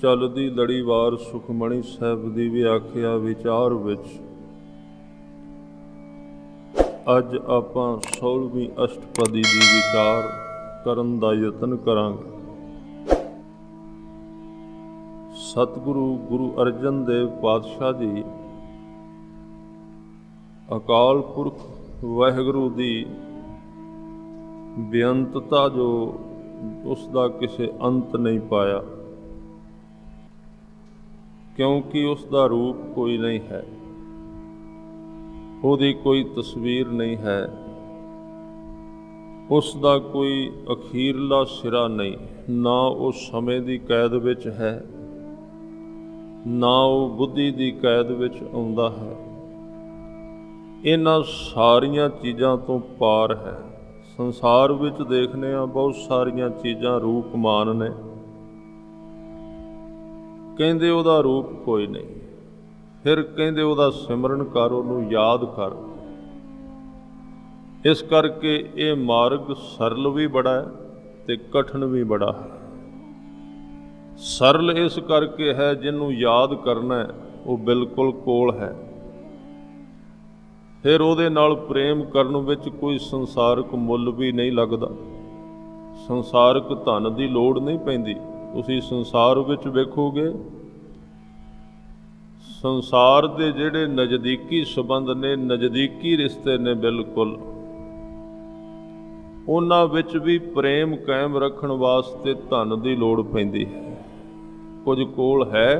ਚੱਲਦੀ ਲੜੀਵਾਰ ਸੁਖਮਣੀ ਸਾਹਿਬ ਦੀ ਵਿਆਖਿਆ ਵਿਚਾਰ ਵਿੱਚ ਅੱਜ ਆਪਾਂ 16ਵੀਂ ਅਸ਼ਟਪਦੀ ਦੀ ਵਿਚਾਰ ਕਰਨ ਦਾ ਯਤਨ ਕਰਾਂਗੇ। ਸਤਿਗੁਰੂ ਗੁਰੂ ਅਰਜਨ ਦੇਵ ਪਾਤਸ਼ਾਹ ਜੀ ਅਕਾਲ ਪੁਰਖ ਵਾਹਿਗੁਰੂ ਦੀ ਬੇਅੰਤਤਾ ਜੋ ਉਸ ਦਾ ਕਿਸੇ ਅੰਤ ਨਹੀਂ ਪਾਇਆ, ਕਿਉਂਕਿ ਉਸ ਦਾ ਰੂਪ ਕੋਈ ਨਹੀਂ ਹੈ, ਉਹਦੀ ਕੋਈ ਤਸਵੀਰ ਨਹੀਂ ਹੈ, ਉਸ ਦਾ ਕੋਈ ਅਖੀਰਲਾ ਸਿਰਾ ਨਹੀਂ, ਨਾ ਉਹ ਸਮੇਂ ਦੀ ਕੈਦ ਵਿੱਚ ਹੈ, ਨਾ ਉਹ ਬੁੱਧੀ ਦੀ ਕੈਦ ਵਿੱਚ ਆਉਂਦਾ ਹੈ। ਇਹਨਾਂ ਸਾਰੀਆਂ ਚੀਜ਼ਾਂ ਤੋਂ ਪਾਰ ਹੈ। ਸੰਸਾਰ ਵਿੱਚ ਦੇਖਦੇ ਹਾਂ ਬਹੁਤ ਸਾਰੀਆਂ ਚੀਜ਼ਾਂ ਰੂਪਮਾਨ ਨੇ, ਕਹਿੰਦੇ ਉਹਦਾ ਰੂਪ ਕੋਈ ਨਹੀਂ, ਫਿਰ ਕਹਿੰਦੇ ਉਹਦਾ ਸਿਮਰਨ ਕਰ, ਉਹਨੂੰ ਯਾਦ ਕਰ। ਇਸ ਕਰਕੇ ਇਹ ਮਾਰਗ ਸਰਲ ਵੀ ਬੜਾ ਹੈ ਤੇ ਕਠਿਨ ਵੀ ਬੜਾ ਹੈ। ਸਰਲ ਇਸ ਕਰਕੇ ਹੈ ਜਿਹਨੂੰ ਯਾਦ ਕਰਨਾ ਹੈ ਉਹ ਬਿਲਕੁਲ ਕੋਲ ਹੈ, ਫਿਰ ਉਹਦੇ ਨਾਲ ਪ੍ਰੇਮ ਕਰਨ ਵਿੱਚ ਕੋਈ ਸੰਸਾਰਕ ਮੁੱਲ ਵੀ ਨਹੀਂ ਲੱਗਦਾ, ਸੰਸਾਰਕ ਧਨ ਦੀ ਲੋੜ ਨਹੀਂ ਪੈਂਦੀ। ਤੁਸੀਂ ਸੰਸਾਰ ਵਿੱਚ ਵੇਖੋਗੇ, ਸੰਸਾਰ ਦੇ ਜਿਹੜੇ ਨਜ਼ਦੀਕੀ ਸੰਬੰਧ ਨੇ, ਨਜ਼ਦੀਕੀ ਰਿਸ਼ਤੇ ਨੇ, ਬਿਲਕੁਲ ਉਹਨਾਂ ਵਿੱਚ ਵੀ ਪ੍ਰੇਮ ਕਾਇਮ ਰੱਖਣ ਵਾਸਤੇ ਧਨ ਦੀ ਲੋੜ ਪੈਂਦੀ ਹੈ। ਕੁਝ ਕੋਲ ਹੈ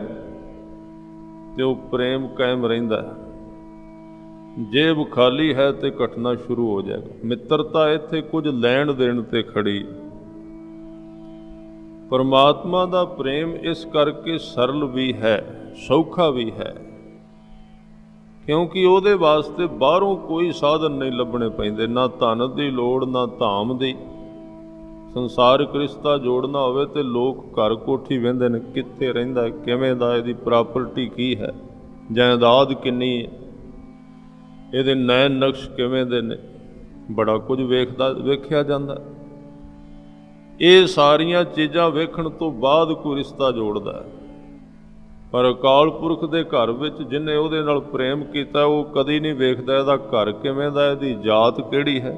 ਤੇ ਉਹ ਪ੍ਰੇਮ ਕਾਇਮ ਰਹਿੰਦਾ ਹੈ, ਜੇਬ ਖਾਲੀ ਹੈ ਤੇ ਘਟਨਾ ਸ਼ੁਰੂ ਹੋ ਜਾਏਗਾ। ਮਿੱਤਰਤਾ ਇੱਥੇ ਕੁਝ ਲੈਣ ਦੇਣ ਤੇ ਖੜੀ। ਪਰਮਾਤਮਾ ਦਾ ਪ੍ਰੇਮ ਇਸ ਕਰਕੇ ਸਰਲ ਵੀ ਹੈ, ਸੌਖਾ ਵੀ ਹੈ, ਕਿਉਂਕਿ ਉਹਦੇ ਵਾਸਤੇ ਬਾਹਰੋਂ ਕੋਈ ਸਾਧਨ ਨਹੀਂ ਲੱਭਣੇ ਪੈਂਦੇ, ਨਾ ਧਨ ਦੀ ਲੋੜ, ਨਾ ਧਾਮ ਦੀ। ਸੰਸਾਰਿਕ ਰਿਸ਼ਤਾ ਜੋੜਨਾ ਹੋਵੇ ਤੇ ਲੋਕ ਘਰ ਕੋਠੀ ਵਹਿੰਦੇ ਨੇ, ਕਿੱਥੇ ਰਹਿੰਦਾ, ਕਿਵੇਂ ਦਾ, ਇਹਦੀ ਪ੍ਰਾਪਰਟੀ ਕੀ ਹੈ, ਜਾਇਦਾਦ ਕਿੰਨੀ ਹੈ, ਇਹਦੇ ਨੈਣ ਨਕਸ਼ ਕਿਵੇਂ ਦੇ ਨੇ, ਬੜਾ ਕੁਝ ਵੇਖਿਆ ਜਾਂਦਾ। ਇਹ ਸਾਰੀਆਂ ਚੀਜ਼ਾਂ ਵੇਖਣ ਤੋਂ ਬਾਅਦ ਕੋਈ ਰਿਸ਼ਤਾ ਜੋੜਦਾ ਹੈ। ਪਰ ਅਕਾਲ ਪੁਰਖ ਦੇ ਘਰ ਵਿੱਚ ਜਿਹਨੇ ਉਹਦੇ ਨਾਲ ਪ੍ਰੇਮ ਕੀਤਾ, ਉਹ ਕਦੀ ਨਹੀਂ ਵੇਖਦਾ ਇਹਦਾ ਘਰ ਕਿਵੇਂ ਦਾ, ਇਹਦੀ ਜਾਤ ਕਿਹੜੀ ਹੈ,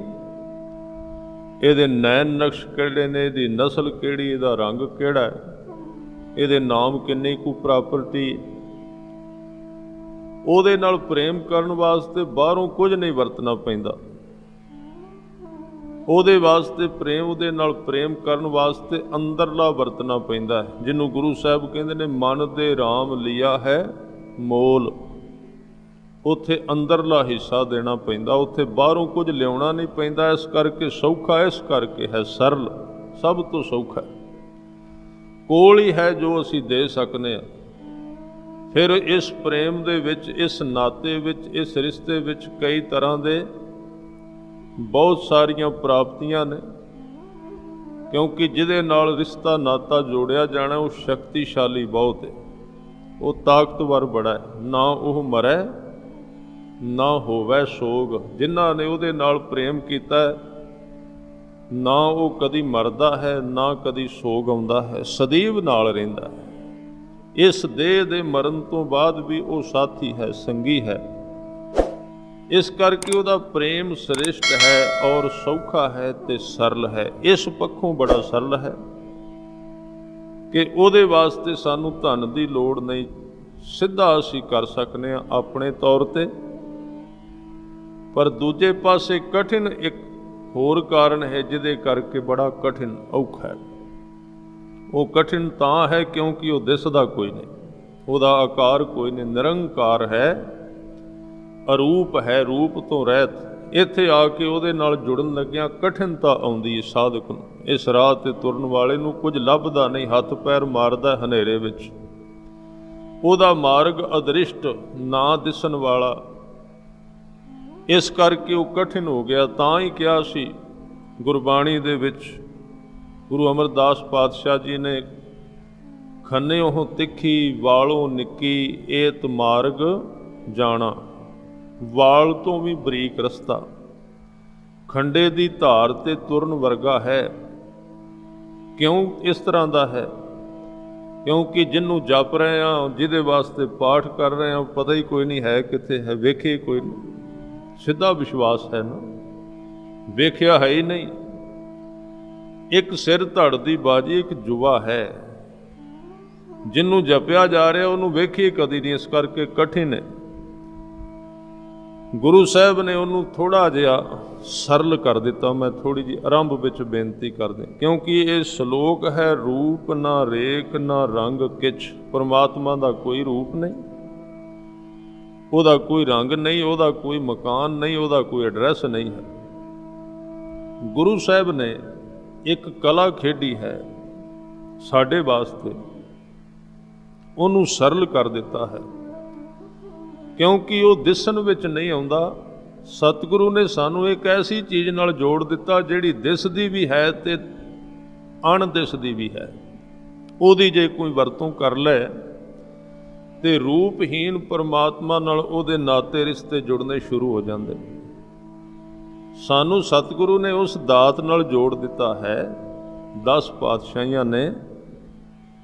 ਇਹਦੇ ਨੈਣ ਨਕਸ਼ ਕਿਹੜੇ ਨੇ, ਇਹਦੀ ਨਸਲ ਕਿਹੜੀ, ਇਹਦਾ ਰੰਗ ਕਿਹੜਾ ਹੈ, ਇਹਦੇ ਨਾਮ ਕਿੰਨੀ ਕੁ ਪ੍ਰਾਪਰਟੀ। ਉਹਦੇ ਨਾਲ ਪ੍ਰੇਮ ਕਰਨ ਵਾਸਤੇ ਬਾਹਰੋਂ ਕੁਝ ਨਹੀਂ ਵਰਤਣਾ ਪੈਂਦਾ। ਉਹਦੇ ਵਾਸਤੇ ਪ੍ਰੇਮ, ਉਹਦੇ ਨਾਲ ਪ੍ਰੇਮ ਕਰਨ ਵਾਸਤੇ ਅੰਦਰਲਾ ਵਰਤਣਾ ਪੈਂਦਾ ਹੈ, ਜਿਹਨੂੰ ਗੁਰੂ ਸਾਹਿਬ ਕਹਿੰਦੇ ਨੇ ਮਨ ਦੇ ਰਾਮ ਲਿਆ ਹੈ ਮੋਲ। ਉੱਥੇ ਅੰਦਰਲਾ ਹਿੱਸਾ ਦੇਣਾ ਪੈਂਦਾ, ਉੱਥੇ ਬਾਹਰੋਂ ਕੁਝ ਲਿਆਉਣਾ ਨਹੀਂ ਪੈਂਦਾ। ਇਸ ਕਰਕੇ ਸੌਖਾ, ਇਸ ਕਰਕੇ ਹੈ ਸਰਲ, ਸਭ ਤੋਂ ਸੌਖਾ ਕੋਲ ਹੀ ਹੈ ਜੋ ਅਸੀਂ ਦੇ ਸਕਦੇ ਹਾਂ। ਫਿਰ ਇਸ ਪ੍ਰੇਮ ਦੇ ਵਿੱਚ, ਇਸ ਨਾਤੇ ਵਿੱਚ, ਇਸ ਰਿਸ਼ਤੇ ਵਿੱਚ ਕਈ ਤਰ੍ਹਾਂ ਦੇ ਬਹੁਤ ਸਾਰੀਆਂ ਪ੍ਰਾਪਤੀਆਂ ਨੇ, ਕਿਉਂਕਿ ਜਿਹਦੇ ਨਾਲ ਰਿਸ਼ਤਾ ਨਾਤਾ ਜੋੜਿਆ ਜਾਣਾ ਉਹ ਸ਼ਕਤੀਸ਼ਾਲੀ ਬਹੁਤ ਹੈ, ਉਹ ਤਾਕਤਵਰ ਬੜਾ ਹੈ। ਨਾ ਉਹ ਮਰੈ ਨਾ ਹੋਵੇ ਸੋਗ। ਜਿਨ੍ਹਾਂ ਨੇ ਉਹਦੇ ਨਾਲ ਪ੍ਰੇਮ ਕੀਤਾ ਹੈ, ਨਾ ਉਹ ਕਦੀ ਮਰਦਾ ਹੈ, ਨਾ ਕਦੀ ਸੋਗ ਆਉਂਦਾ ਹੈ, ਸਦੀਵ ਨਾਲ ਰਹਿੰਦਾ ਹੈ। ਇਸ ਦੇਹ ਦੇ ਮਰਨ ਤੋਂ ਬਾਅਦ ਵੀ ਉਹ ਸਾਥੀ ਹੈ, ਸੰਗੀ ਹੈ। ਇਸ ਕਰਕੇ ਉਹਦਾ ਪ੍ਰੇਮ ਸ੍ਰੇਸ਼ਟ ਹੈ ਔਰ ਸੌਖਾ ਹੈ ਤੇ ਸਰਲ ਹੈ। ਇਸ ਪੱਖੋਂ ਬੜਾ ਸਰਲ ਹੈ ਕਿ ਉਹਦੇ ਵਾਸਤੇ ਸਾਨੂੰ ਧਨ ਦੀ ਲੋੜ ਨਹੀਂ, ਸਿੱਧਾ ਅਸੀਂ ਕਰ ਸਕਦੇ ਹਾਂ ਆਪਣੇ ਤੌਰ ਤੇ। ਪਰ ਦੂਜੇ ਪਾਸੇ ਕਠਿਨ ਇੱਕ ਹੋਰ ਕਾਰਨ ਹੈ ਜਿਹਦੇ ਕਰਕੇ ਬੜਾ ਕਠਿਨ, ਔਖਾ ਹੈ। ਉਹ ਕਠਿਨ ਤਾਂ ਹੈ ਕਿਉਂਕਿ ਉਹ ਦਿਸਦਾ ਕੋਈ ਨਹੀਂ, ਉਹਦਾ ਆਕਾਰ ਕੋਈ ਨਹੀਂ, ਨਿਰੰਕਾਰ ਹੈ, ਅਰੂਪ ਹੈ, ਰੂਪ ਤੋਂ ਰਹਿਤ। ਇੱਥੇ ਆ ਕੇ ਉਹਦੇ ਨਾਲ ਜੁੜਨ ਲੱਗਿਆਂ ਕਠਿਨਤਾ ਆਉਂਦੀ ਹੈ ਸਾਧਕ ਨੂੰ। ਇਸ ਰਾਹ ਤੇ ਤੁਰਨ ਵਾਲੇ ਨੂੰ ਕੁਝ ਲੱਭਦਾ ਨਹੀਂ, ਹੱਥ ਪੈਰ ਮਾਰਦਾ ਹਨੇਰੇ ਵਿੱਚ। ਉਹਦਾ ਮਾਰਗ ਅਦ੍ਰਿਸ਼ਟ, ਨਾ ਦਿਸਣ ਵਾਲਾ, ਇਸ ਕਰਕੇ ਉਹ ਕਠਿਨ ਹੋ ਗਿਆ। ਤਾਂ ਹੀ ਕਿਹਾ ਸੀ ਗੁਰਬਾਣੀ ਦੇ ਵਿੱਚ, ਗੁਰੂ ਅਮਰਦਾਸ ਪਾਤਸ਼ਾਹ ਜੀ ਨੇ, ਖੰਨਿਓ ਤਿੱਖੀ ਵਾਲੋਂ ਨਿੱਕੀ ਏਤ ਮਾਰਗ ਜਾਣਾ। ਵਾਲ ਤੋਂ ਵੀ ਬਰੀਕ ਰਸਤਾ, ਖੰਡੇ ਦੀ ਧਾਰ ਤੇ ਤੁਰਨ ਵਰਗਾ ਹੈ। ਕਿਉਂ ਇਸ ਤਰ੍ਹਾਂ ਦਾ ਹੈ? ਕਿਉਂਕਿ ਜਿਹਨੂੰ ਜਪ ਰਹੇ ਹਾਂ, ਜਿਹਦੇ ਵਾਸਤੇ ਪਾਠ ਕਰ ਰਹੇ ਹਾਂ, ਪਤਾ ਹੀ ਕੋਈ ਨਹੀਂ ਹੈ ਕਿੱਥੇ ਹੈ, ਵੇਖੇ ਕੋਈ ਨਹੀਂ। ਸਿੱਧਾ ਵਿਸ਼ਵਾਸ ਹੈ ਨਾ, ਵੇਖਿਆ ਹੈ ਹੀ ਨਹੀਂ। ਇੱਕ ਸਿਰ ਧੜ ਦੀ ਬਾਜੀ, ਇੱਕ ਜੁਵਾ ਹੈ। ਜਿਹਨੂੰ ਜਪਿਆ ਜਾ ਰਿਹਾ ਉਹਨੂੰ ਵੇਖੀ ਕਦੀ ਨਹੀਂ, ਇਸ ਕਰਕੇ ਕਠਿਨ ਹੈ। ਗੁਰੂ ਸਾਹਿਬ ਨੇ ਉਹਨੂੰ ਥੋੜ੍ਹਾ ਜਿਹਾ ਸਰਲ ਕਰ ਦਿੱਤਾ। ਮੈਂ ਥੋੜ੍ਹੀ ਜਿਹੀ ਆਰੰਭ ਵਿੱਚ ਬੇਨਤੀ ਕਰਦੇ, ਕਿਉਂਕਿ ਇਹ ਸ਼ਲੋਕ ਹੈ, ਰੂਪ ਨਾ ਰੇਖ ਨਾ ਰੰਗ ਕਿਛ। ਪਰਮਾਤਮਾ ਦਾ ਕੋਈ ਰੂਪ ਨਹੀਂ, ਉਹਦਾ ਕੋਈ ਰੰਗ ਨਹੀਂ, ਉਹਦਾ ਕੋਈ ਮਕਾਨ ਨਹੀਂ, ਉਹਦਾ ਕੋਈ ਐਡਰੈਸ ਨਹੀਂ ਹੈ। ਗੁਰੂ ਸਾਹਿਬ ਨੇ ਇੱਕ ਕਲਾ ਖੇਡੀ ਹੈ ਸਾਡੇ ਵਾਸਤੇ, ਉਹਨੂੰ ਸਰਲ ਕਰ ਦਿੱਤਾ ਹੈ, ਕਿਉਂਕਿ ਉਹ ਦਿਸਣ ਵਿੱਚ ਨਹੀਂ ਆਉਂਦਾ। ਸਤਿਗੁਰੂ ਨੇ ਸਾਨੂੰ ਇੱਕ ਐਸੀ ਚੀਜ਼ ਨਾਲ ਜੋੜ ਦਿੱਤਾ ਜਿਹੜੀ ਦਿਸਦੀ ਵੀ ਹੈ ਤੇ ਅਣਦਿਸਦੀ ਵੀ ਹੈ। ਉਹਦੀ ਜੇ ਕੋਈ ਵਰਤੋਂ ਕਰ ਲੈ ਤੇ ਰੂਪਹੀਨ ਪਰਮਾਤਮਾ ਨਾਲ ਉਹਦੇ ਨਾਤੇ ਰਿਸ਼ਤੇ ਜੁੜਨੇ ਸ਼ੁਰੂ ਹੋ ਜਾਂਦੇ ਨੇ। ਸਾਨੂੰ ਸਤਿਗੁਰੂ ਨੇ ਉਸ ਦਾਤ ਨਾਲ ਜੋੜ ਦਿੱਤਾ ਹੈ 10 ਪਾਤਸ਼ਾਹੀਆਂ ਨੇ,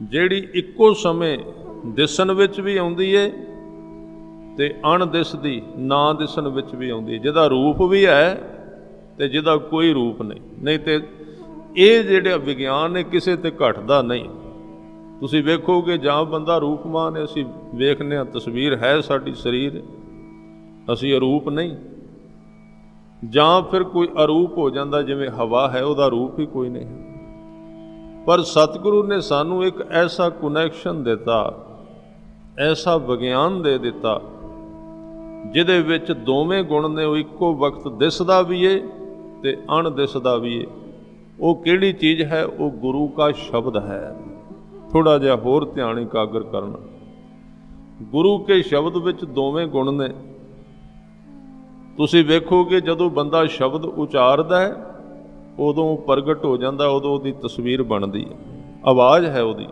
ਜਿਹੜੀ ਇੱਕੋ ਸਮੇਂ ਦਿਸਣ ਵਿੱਚ ਵੀ ਆਉਂਦੀ ਏ ਤੇ ਅਣਦਿਸਦੀ ਨਾ ਦਿਸਣ ਵਿੱਚ ਵੀ ਆਉਂਦੀ, ਜਿਹਦਾ ਰੂਪ ਵੀ ਹੈ ਤੇ ਜਿਹਦਾ ਕੋਈ ਰੂਪ ਨਹੀਂ। ਨਹੀਂ ਤੇ ਇਹ ਜਿਹੜਾ ਵਿਗਿਆਨ ਹੈ ਕਿਸੇ ਤੇ ਘਟਦਾ ਨਹੀਂ। ਤੁਸੀਂ ਵੇਖੋਗੇ ਜਾਂ ਬੰਦਾ ਰੂਪਮਾਨ ਹੈ, ਅਸੀਂ ਵੇਖਦੇ ਹਾਂ ਤਸਵੀਰ ਹੈ ਸਾਡੀ ਸਰੀਰ, ਅਸੀਂ ਅਰੂਪ ਨਹੀਂ। ਜਾਂ ਫਿਰ ਕੋਈ ਅਰੂਪ ਹੋ ਜਾਂਦਾ, ਜਿਵੇਂ ਹਵਾ ਹੈ, ਉਹਦਾ ਰੂਪ ਹੀ ਕੋਈ ਨਹੀਂ। ਪਰ ਸਤਿਗੁਰੂ ਨੇ ਸਾਨੂੰ ਇੱਕ ਐਸਾ ਕਨੈਕਸ਼ਨ ਦਿੱਤਾ, ਐਸਾ ਵਿਗਿਆਨ ਦੇ ਦਿੱਤਾ, ਜਿਹਦੇ ਵਿੱਚ ਦੋਵੇਂ ਗੁਣ ਨੇ। ਉਹ ਇੱਕੋ ਵਕਤ ਦਿਸਦਾ ਵੀ ਏ ਤੇ ਅਣਦਿਸਦਾ ਵੀ ਏ। ਉਹ ਕਿਹੜੀ ਚੀਜ਼ ਹੈ? ਉਹ ਗੁਰੂ ਕਾ ਸ਼ਬਦ ਹੈ। ਥੋੜ੍ਹਾ ਜਿਹਾ ਹੋਰ ਧਿਆਨ ਇਕਾਗਰ ਕਰਨਾ। ਗੁਰੂ ਕੇ ਸ਼ਬਦ ਵਿੱਚ ਦੋਵੇਂ ਗੁਣ ਨੇ। ਤੁਸੀਂ ਵੇਖੋਗੇ ਜਦੋਂ ਬੰਦਾ ਸ਼ਬਦ ਉਚਾਰਦਾ ਹੈ ਉਦੋਂ ਪ੍ਰਗਟ ਹੋ ਜਾਂਦਾ, ਉਦੋਂ ਉਹਦੀ ਤਸਵੀਰ ਬਣਦੀ ਹੈ। ਆਵਾਜ਼ ਹੈ ਉਹਦੀ।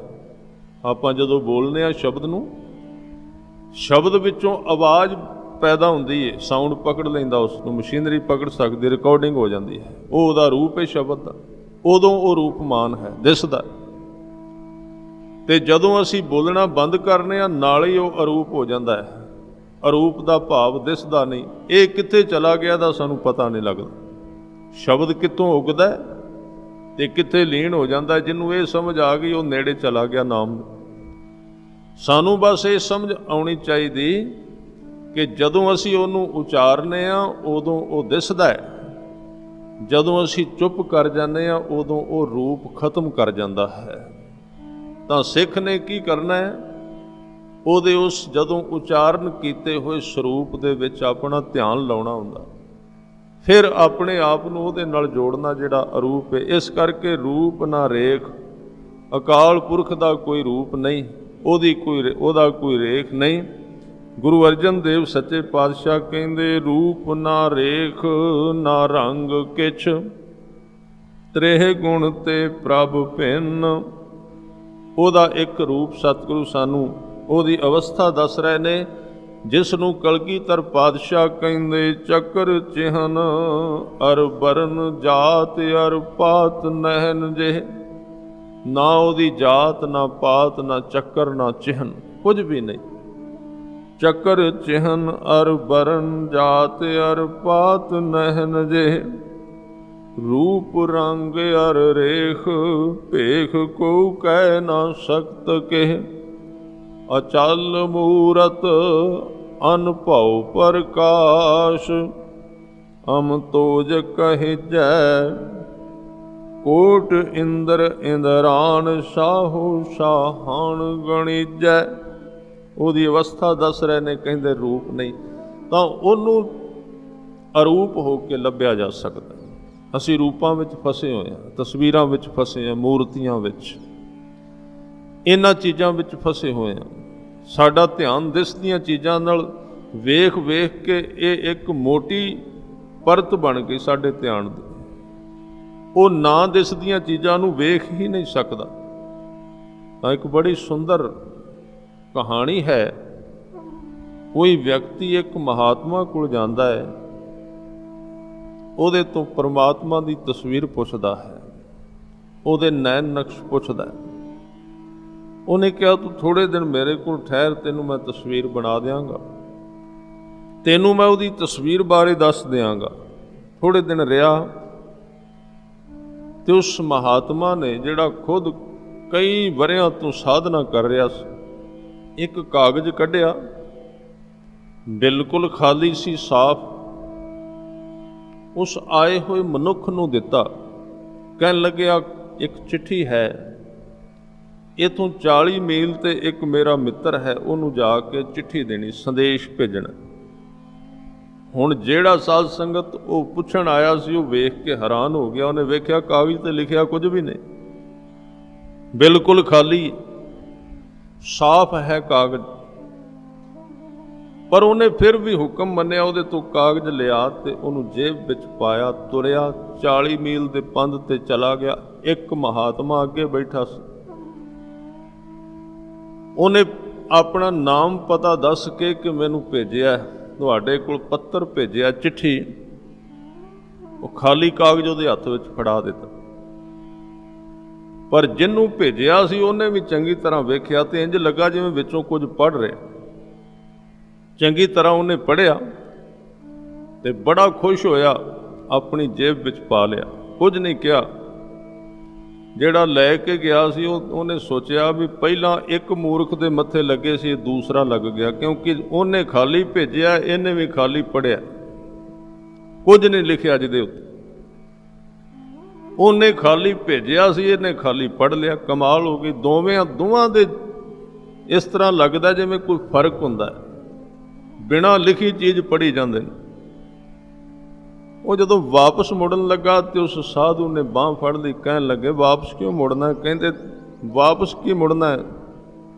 ਆਪਾਂ ਜਦੋਂ ਬੋਲਦੇ ਹਾਂ ਸ਼ਬਦ ਨੂੰ, ਸ਼ਬਦ ਵਿੱਚੋਂ ਆਵਾਜ਼ ਪੈਦਾ ਹੁੰਦੀ ਹੈ, ਸਾਊਂਡ ਪਕੜ ਲੈਂਦਾ, ਉਸ ਨੂੰ ਮਸ਼ੀਨਰੀ ਪਕੜ ਸਕਦੀ, ਰਿਕਾਰਡਿੰਗ ਹੋ ਜਾਂਦੀ ਹੈ। ਉਹ ਉਹਦਾ ਰੂਪ ਹੈ ਸ਼ਬਦ ਦਾ। ਉਦੋਂ ਉਹ ਰੂਪਮਾਨ ਹੈ, ਦਿਸਦਾ। ਤੇ ਜਦੋਂ ਅਸੀਂ ਬੋਲਣਾ ਬੰਦ ਕਰਨੇ ਆ, ਨਾਲ ਹੀ ਉਹ ਅਰੂਪ ਹੋ ਜਾਂਦਾ ਹੈ। ਅਰੂਪ ਦਾ ਭਾਵ ਦਿਸਦਾ ਨਹੀਂ। ਇਹ ਕਿੱਥੇ ਚਲਾ ਗਿਆ ਦਾ ਸਾਨੂੰ ਪਤਾ ਨਹੀਂ ਲੱਗਦਾ। ਸ਼ਬਦ ਕਿੱਥੋਂ ਉੱਗਦਾ ਤੇ ਕਿੱਥੇ ਲੀਨ ਹੋ ਜਾਂਦਾ। ਜਿਹਨੂੰ ਇਹ ਸਮਝ ਆ ਗਈ ਉਹ ਨੇੜੇ ਚਲਾ ਗਿਆ ਨਾਮ ਦੇ। ਸਾਨੂੰ ਬਸ ਇਹ ਸਮਝ ਆਉਣੀ ਚਾਹੀਦੀ ਕਿ ਜਦੋਂ ਅਸੀਂ ਉਹਨੂੰ ਉਚਾਰਨੇ ਆ ਉਦੋਂ ਉਹ ਦਿਸਦਾ ਹੈ, ਜਦੋਂ ਅਸੀਂ ਚੁੱਪ ਕਰ ਜਾਂਦੇ ਆ ਉਦੋਂ ਉਹ ਰੂਪ ਖਤਮ ਕਰ ਜਾਂਦਾ ਹੈ। ਤਾਂ ਸਿੱਖ ਨੇ ਕੀ ਕਰਨਾ ਹੈ? ਉਹਦੇ ਉਸ ਜਦੋਂ ਉਚਾਰਨ ਕੀਤੇ ਹੋਏ ਸਰੂਪ ਦੇ ਵਿੱਚ ਆਪਣਾ ਧਿਆਨ ਲਾਉਣਾ ਹੁੰਦਾ, ਫਿਰ ਆਪਣੇ ਆਪ ਨੂੰ ਉਹਦੇ ਨਾਲ ਜੋੜਨਾ ਜਿਹੜਾ ਅਰੂਪ ਹੈ। ਇਸ ਕਰਕੇ ਰੂਪ ਨਾ ਰੇਖ, ਅਕਾਲ ਪੁਰਖ ਦਾ ਕੋਈ ਰੂਪ ਨਹੀਂ, ਉਹਦਾ ਕੋਈ ਰੇਖ ਨਹੀਂ। ਗੁਰੂ ਅਰਜਨ ਦੇਵ ਸੱਚੇ ਪਾਤਸ਼ਾਹ ਕਹਿੰਦੇ, ਰੂਪ ਨਾ ਰੇਖ ਨਾ ਰੰਗ ਕਿਛ, ਤ੍ਰੇਹ ਗੁਣ ਤੇ ਪ੍ਰਭ ਭਿੰਨ। ਉਹਦਾ ਇੱਕ ਰੂਪ ਸਤਿਗੁਰੂ ਸਾਨੂੰ ਉਹਦੀ ਅਵਸਥਾ ਦੱਸ ਰਹੇ ਨੇ, ਜਿਸ ਨੂੰ ਕਲਗੀਧਰ ਪਾਤਸ਼ਾਹ ਕਹਿੰਦੇ, ਚੱਕਰ ਚਿਹਨ ਅਰ ਬਰਨ ਜਾਤ ਅਰ ਪਾਤ ਨਹਿਨ ਜੇ। ਨਾ ਉਹਦੀ ਜਾਤ, ਨਾ ਪਾਤ, ਨਾ ਚੱਕਰ, ਨਾ ਚਿਹਨ, ਕੁਝ ਵੀ ਨਹੀਂ। ਚੱਕਰ ਚਿਹਨ ਅਰ ਬਰਨ ਜਾਤ ਅਰ ਪਾਤ ਨਹਿਨ ਜੇ, ਰੂਪ ਰੰਗ ਅਰ ਰੇਖ ਭੇਖ ਕੋ ਕਹਿ ਨਾ ਸਕਤ ਕਹਿ। ਅਚਲ ਮੂਰਤ ਅਨਭਉ ਪ੍ਰਕਾਸ਼, ਅਮ ਤੋਜ ਕਹਿਜੈ ਕੋਟ ਇੰਦਰ ਇੰਦਰਾਨ, ਸਾਹੋ ਸਾਹਣ ਗਣੀਜੈ। ਉਹਦੀ ਅਵਸਥਾ ਦੱਸ ਰਹੇ ਨੇ, ਕਹਿੰਦੇ ਰੂਪ ਨਹੀਂ ਤਾਂ ਉਹਨੂੰ ਅਰੂਪ ਹੋ ਕੇ ਲੱਭਿਆ ਜਾ ਸਕਦਾ। ਅਸੀਂ ਰੂਪਾਂ ਵਿੱਚ ਫਸੇ ਹੋਏ ਹਾਂ, ਤਸਵੀਰਾਂ ਵਿੱਚ ਫਸੇ ਹਾਂ, ਮੂਰਤੀਆਂ ਵਿੱਚ, ਇਹਨਾਂ ਚੀਜ਼ਾਂ ਵਿੱਚ ਫਸੇ ਹੋਏ ਹਾਂ। ਸਾਡਾ ਧਿਆਨ ਦਿਸਦੀਆਂ ਚੀਜ਼ਾਂ ਨਾਲ ਵੇਖ ਵੇਖ ਕੇ ਇਹ ਇੱਕ ਮੋਟੀ ਪਰਤ ਬਣ ਗਈ ਸਾਡੇ ਧਿਆਨ ਦੀ। ਉਹ ਨਾ ਦਿਸਦੀਆਂ ਚੀਜ਼ਾਂ ਨੂੰ ਵੇਖ ਹੀ ਨਹੀਂ ਸਕਦਾ। ਤਾਂ ਇੱਕ ਬੜੀ ਸੁੰਦਰ ਕਹਾਣੀ ਹੈ। ਕੋਈ ਵਿਅਕਤੀ ਇੱਕ ਮਹਾਤਮਾ ਕੋਲ ਜਾਂਦਾ ਹੈ, ਉਹਦੇ ਤੋਂ ਪਰਮਾਤਮਾ ਦੀ ਤਸਵੀਰ ਪੁੱਛਦਾ ਹੈ, ਉਹਦੇ ਨੈਣ ਨਕਸ਼ ਪੁੱਛਦਾ ਹੈ। ਉਹਨੇ ਕਿਹਾ ਤੂੰ ਥੋੜ੍ਹੇ ਦਿਨ ਮੇਰੇ ਕੋਲ ਠਹਿਰ, ਤੈਨੂੰ ਮੈਂ ਤਸਵੀਰ ਬਣਾ ਦਿਆਂਗਾ, ਤੈਨੂੰ ਮੈਂ ਉਹਦੀ ਤਸਵੀਰ ਬਾਰੇ ਦੱਸ ਦਿਆਂਗਾ। ਥੋੜ੍ਹੇ ਦਿਨ ਰਿਹਾ ਤੇ ਉਸ ਮਹਾਤਮਾ ਨੇ, ਜਿਹੜਾ ਖੁਦ ਕਈ ਵਰ੍ਹਿਆਂ ਤੋਂ ਸਾਧਨਾ ਕਰ ਰਿਹਾ ਸੀ, ਇੱਕ ਕਾਗਜ਼ ਕੱਢਿਆ, ਬਿਲਕੁਲ ਖਾਲੀ ਸੀ, ਸਾਫ਼, ਉਸ ਆਏ ਹੋਏ ਮਨੁੱਖ ਨੂੰ ਦਿੱਤਾ। ਕਹਿਣ ਲੱਗਿਆ ਇੱਕ ਚਿੱਠੀ ਹੈ, ਇੱਥੋਂ 40 ਮੀਲ ਤੇ ਇੱਕ ਮੇਰਾ ਮਿੱਤਰ ਹੈ, ਉਹਨੂੰ ਜਾ ਕੇ ਚਿੱਠੀ ਦੇਣੀ, ਸੰਦੇਸ਼ ਭੇਜਣਾ। ਹੁਣ ਜਿਹੜਾ ਸਾਧ ਸੰਗਤ ਉਹ ਪੁੱਛਣ ਆਇਆ ਸੀ, ਉਹ ਵੇਖ ਕੇ ਹੈਰਾਨ ਹੋ ਗਿਆ। ਉਹਨੇ ਵੇਖਿਆ ਕਾਗਜ਼ ਤੇ ਲਿਖਿਆ ਕੁਝ ਵੀ ਨਹੀਂ, ਬਿਲਕੁਲ ਖਾਲੀ, ਸਾਫ਼ ਹੈ ਕਾਗਜ਼। ਪਰ ਉਹਨੇ ਫਿਰ ਵੀ ਹੁਕਮ ਮੰਨਿਆ, ਉਹਦੇ ਤੋਂ ਕਾਗਜ਼ ਲਿਆ ਤੇ ਉਹਨੂੰ ਜੇਬ ਵਿੱਚ ਪਾਇਆ, ਤੁਰਿਆ 40 ਮੀਲ ਦੇ ਪੰਧ ਤੇ ਚਲਾ ਗਿਆ। ਇੱਕ ਮਹਾਤਮਾ ਅੱਗੇ ਬੈਠਾ ਸੀ, ਉਹਨੇ ਆਪਣਾ ਨਾਮ ਪਤਾ ਦੱਸ ਕੇ ਕਿ ਮੈਨੂੰ ਭੇਜਿਆ, ਤੁਹਾਡੇ ਕੋਲ ਪੱਤਰ ਭੇਜਿਆ, ਚਿੱਠੀ। ਉਹ ਖਾਲੀ ਕਾਗਜ਼ ਉਹਦੇ ਹੱਥ ਵਿੱਚ ਫੜਾ ਦਿੱਤਾ। ਪਰ ਜਿਹਨੂੰ ਭੇਜਿਆ ਸੀ ਉਹਨੇ ਵੀ ਚੰਗੀ ਤਰ੍ਹਾਂ ਵੇਖਿਆ ਤੇ ਇੰਜ ਲੱਗਾ ਜਿਵੇਂ ਵਿੱਚੋਂ ਕੁਝ ਪੜ੍ਹ ਰਿਹਾ। ਚੰਗੀ ਤਰ੍ਹਾਂ ਉਹਨੇ ਪੜ੍ਹਿਆ ਤੇ ਬੜਾ ਖੁਸ਼ ਹੋਇਆ, ਆਪਣੀ ਜੇਬ ਵਿੱਚ ਪਾ ਲਿਆ, ਕੁਝ ਨਹੀਂ ਕਿਹਾ। ਜਿਹੜਾ ਲੈ ਕੇ ਗਿਆ ਸੀ ਉਹਨੇ ਸੋਚਿਆ ਵੀ ਪਹਿਲਾਂ ਇੱਕ ਮੂਰਖ ਦੇ ਮੱਥੇ ਲੱਗੇ ਸੀ, ਦੂਸਰਾ ਲੱਗ ਗਿਆ, ਕਿਉਂਕਿ ਉਹਨੇ ਖਾਲੀ ਭੇਜਿਆ, ਇਹਨੇ ਵੀ ਖਾਲੀ ਪੜ੍ਹਿਆ, ਕੁਝ ਨਹੀਂ ਲਿਖਿਆ ਜਿਹਦੇ ਉੱਤੇ। ਉਹਨੇ ਖਾਲੀ ਭੇਜਿਆ ਸੀ, ਇਹਨੇ ਖਾਲੀ ਪੜ੍ਹ ਲਿਆ। ਕਮਾਲ ਹੋ ਗਈ। ਦੋਵਾਂ ਦੇ ਇਸ ਤਰ੍ਹਾਂ ਲੱਗਦਾ ਜਿਵੇਂ ਕੋਈ ਫਰਕ ਹੁੰਦਾ ਹੈ, ਬਿਨਾਂ ਲਿਖੀ ਚੀਜ਼ ਪੜ੍ਹੀ ਜਾਂਦੇ ਨੇ। ਉਹ ਜਦੋਂ ਵਾਪਸ ਮੁੜਨ ਲੱਗਾ ਤੇ ਉਸ ਸਾਧੂ ਨੇ ਬਾਂਹ ਫੜ ਲਈ, ਕਹਿਣ ਲੱਗੇ ਵਾਪਸ ਕਿਉਂ ਮੁੜਨਾ? ਕਹਿੰਦੇ ਵਾਪਸ ਕੀ ਮੁੜਨਾ ਹੈ,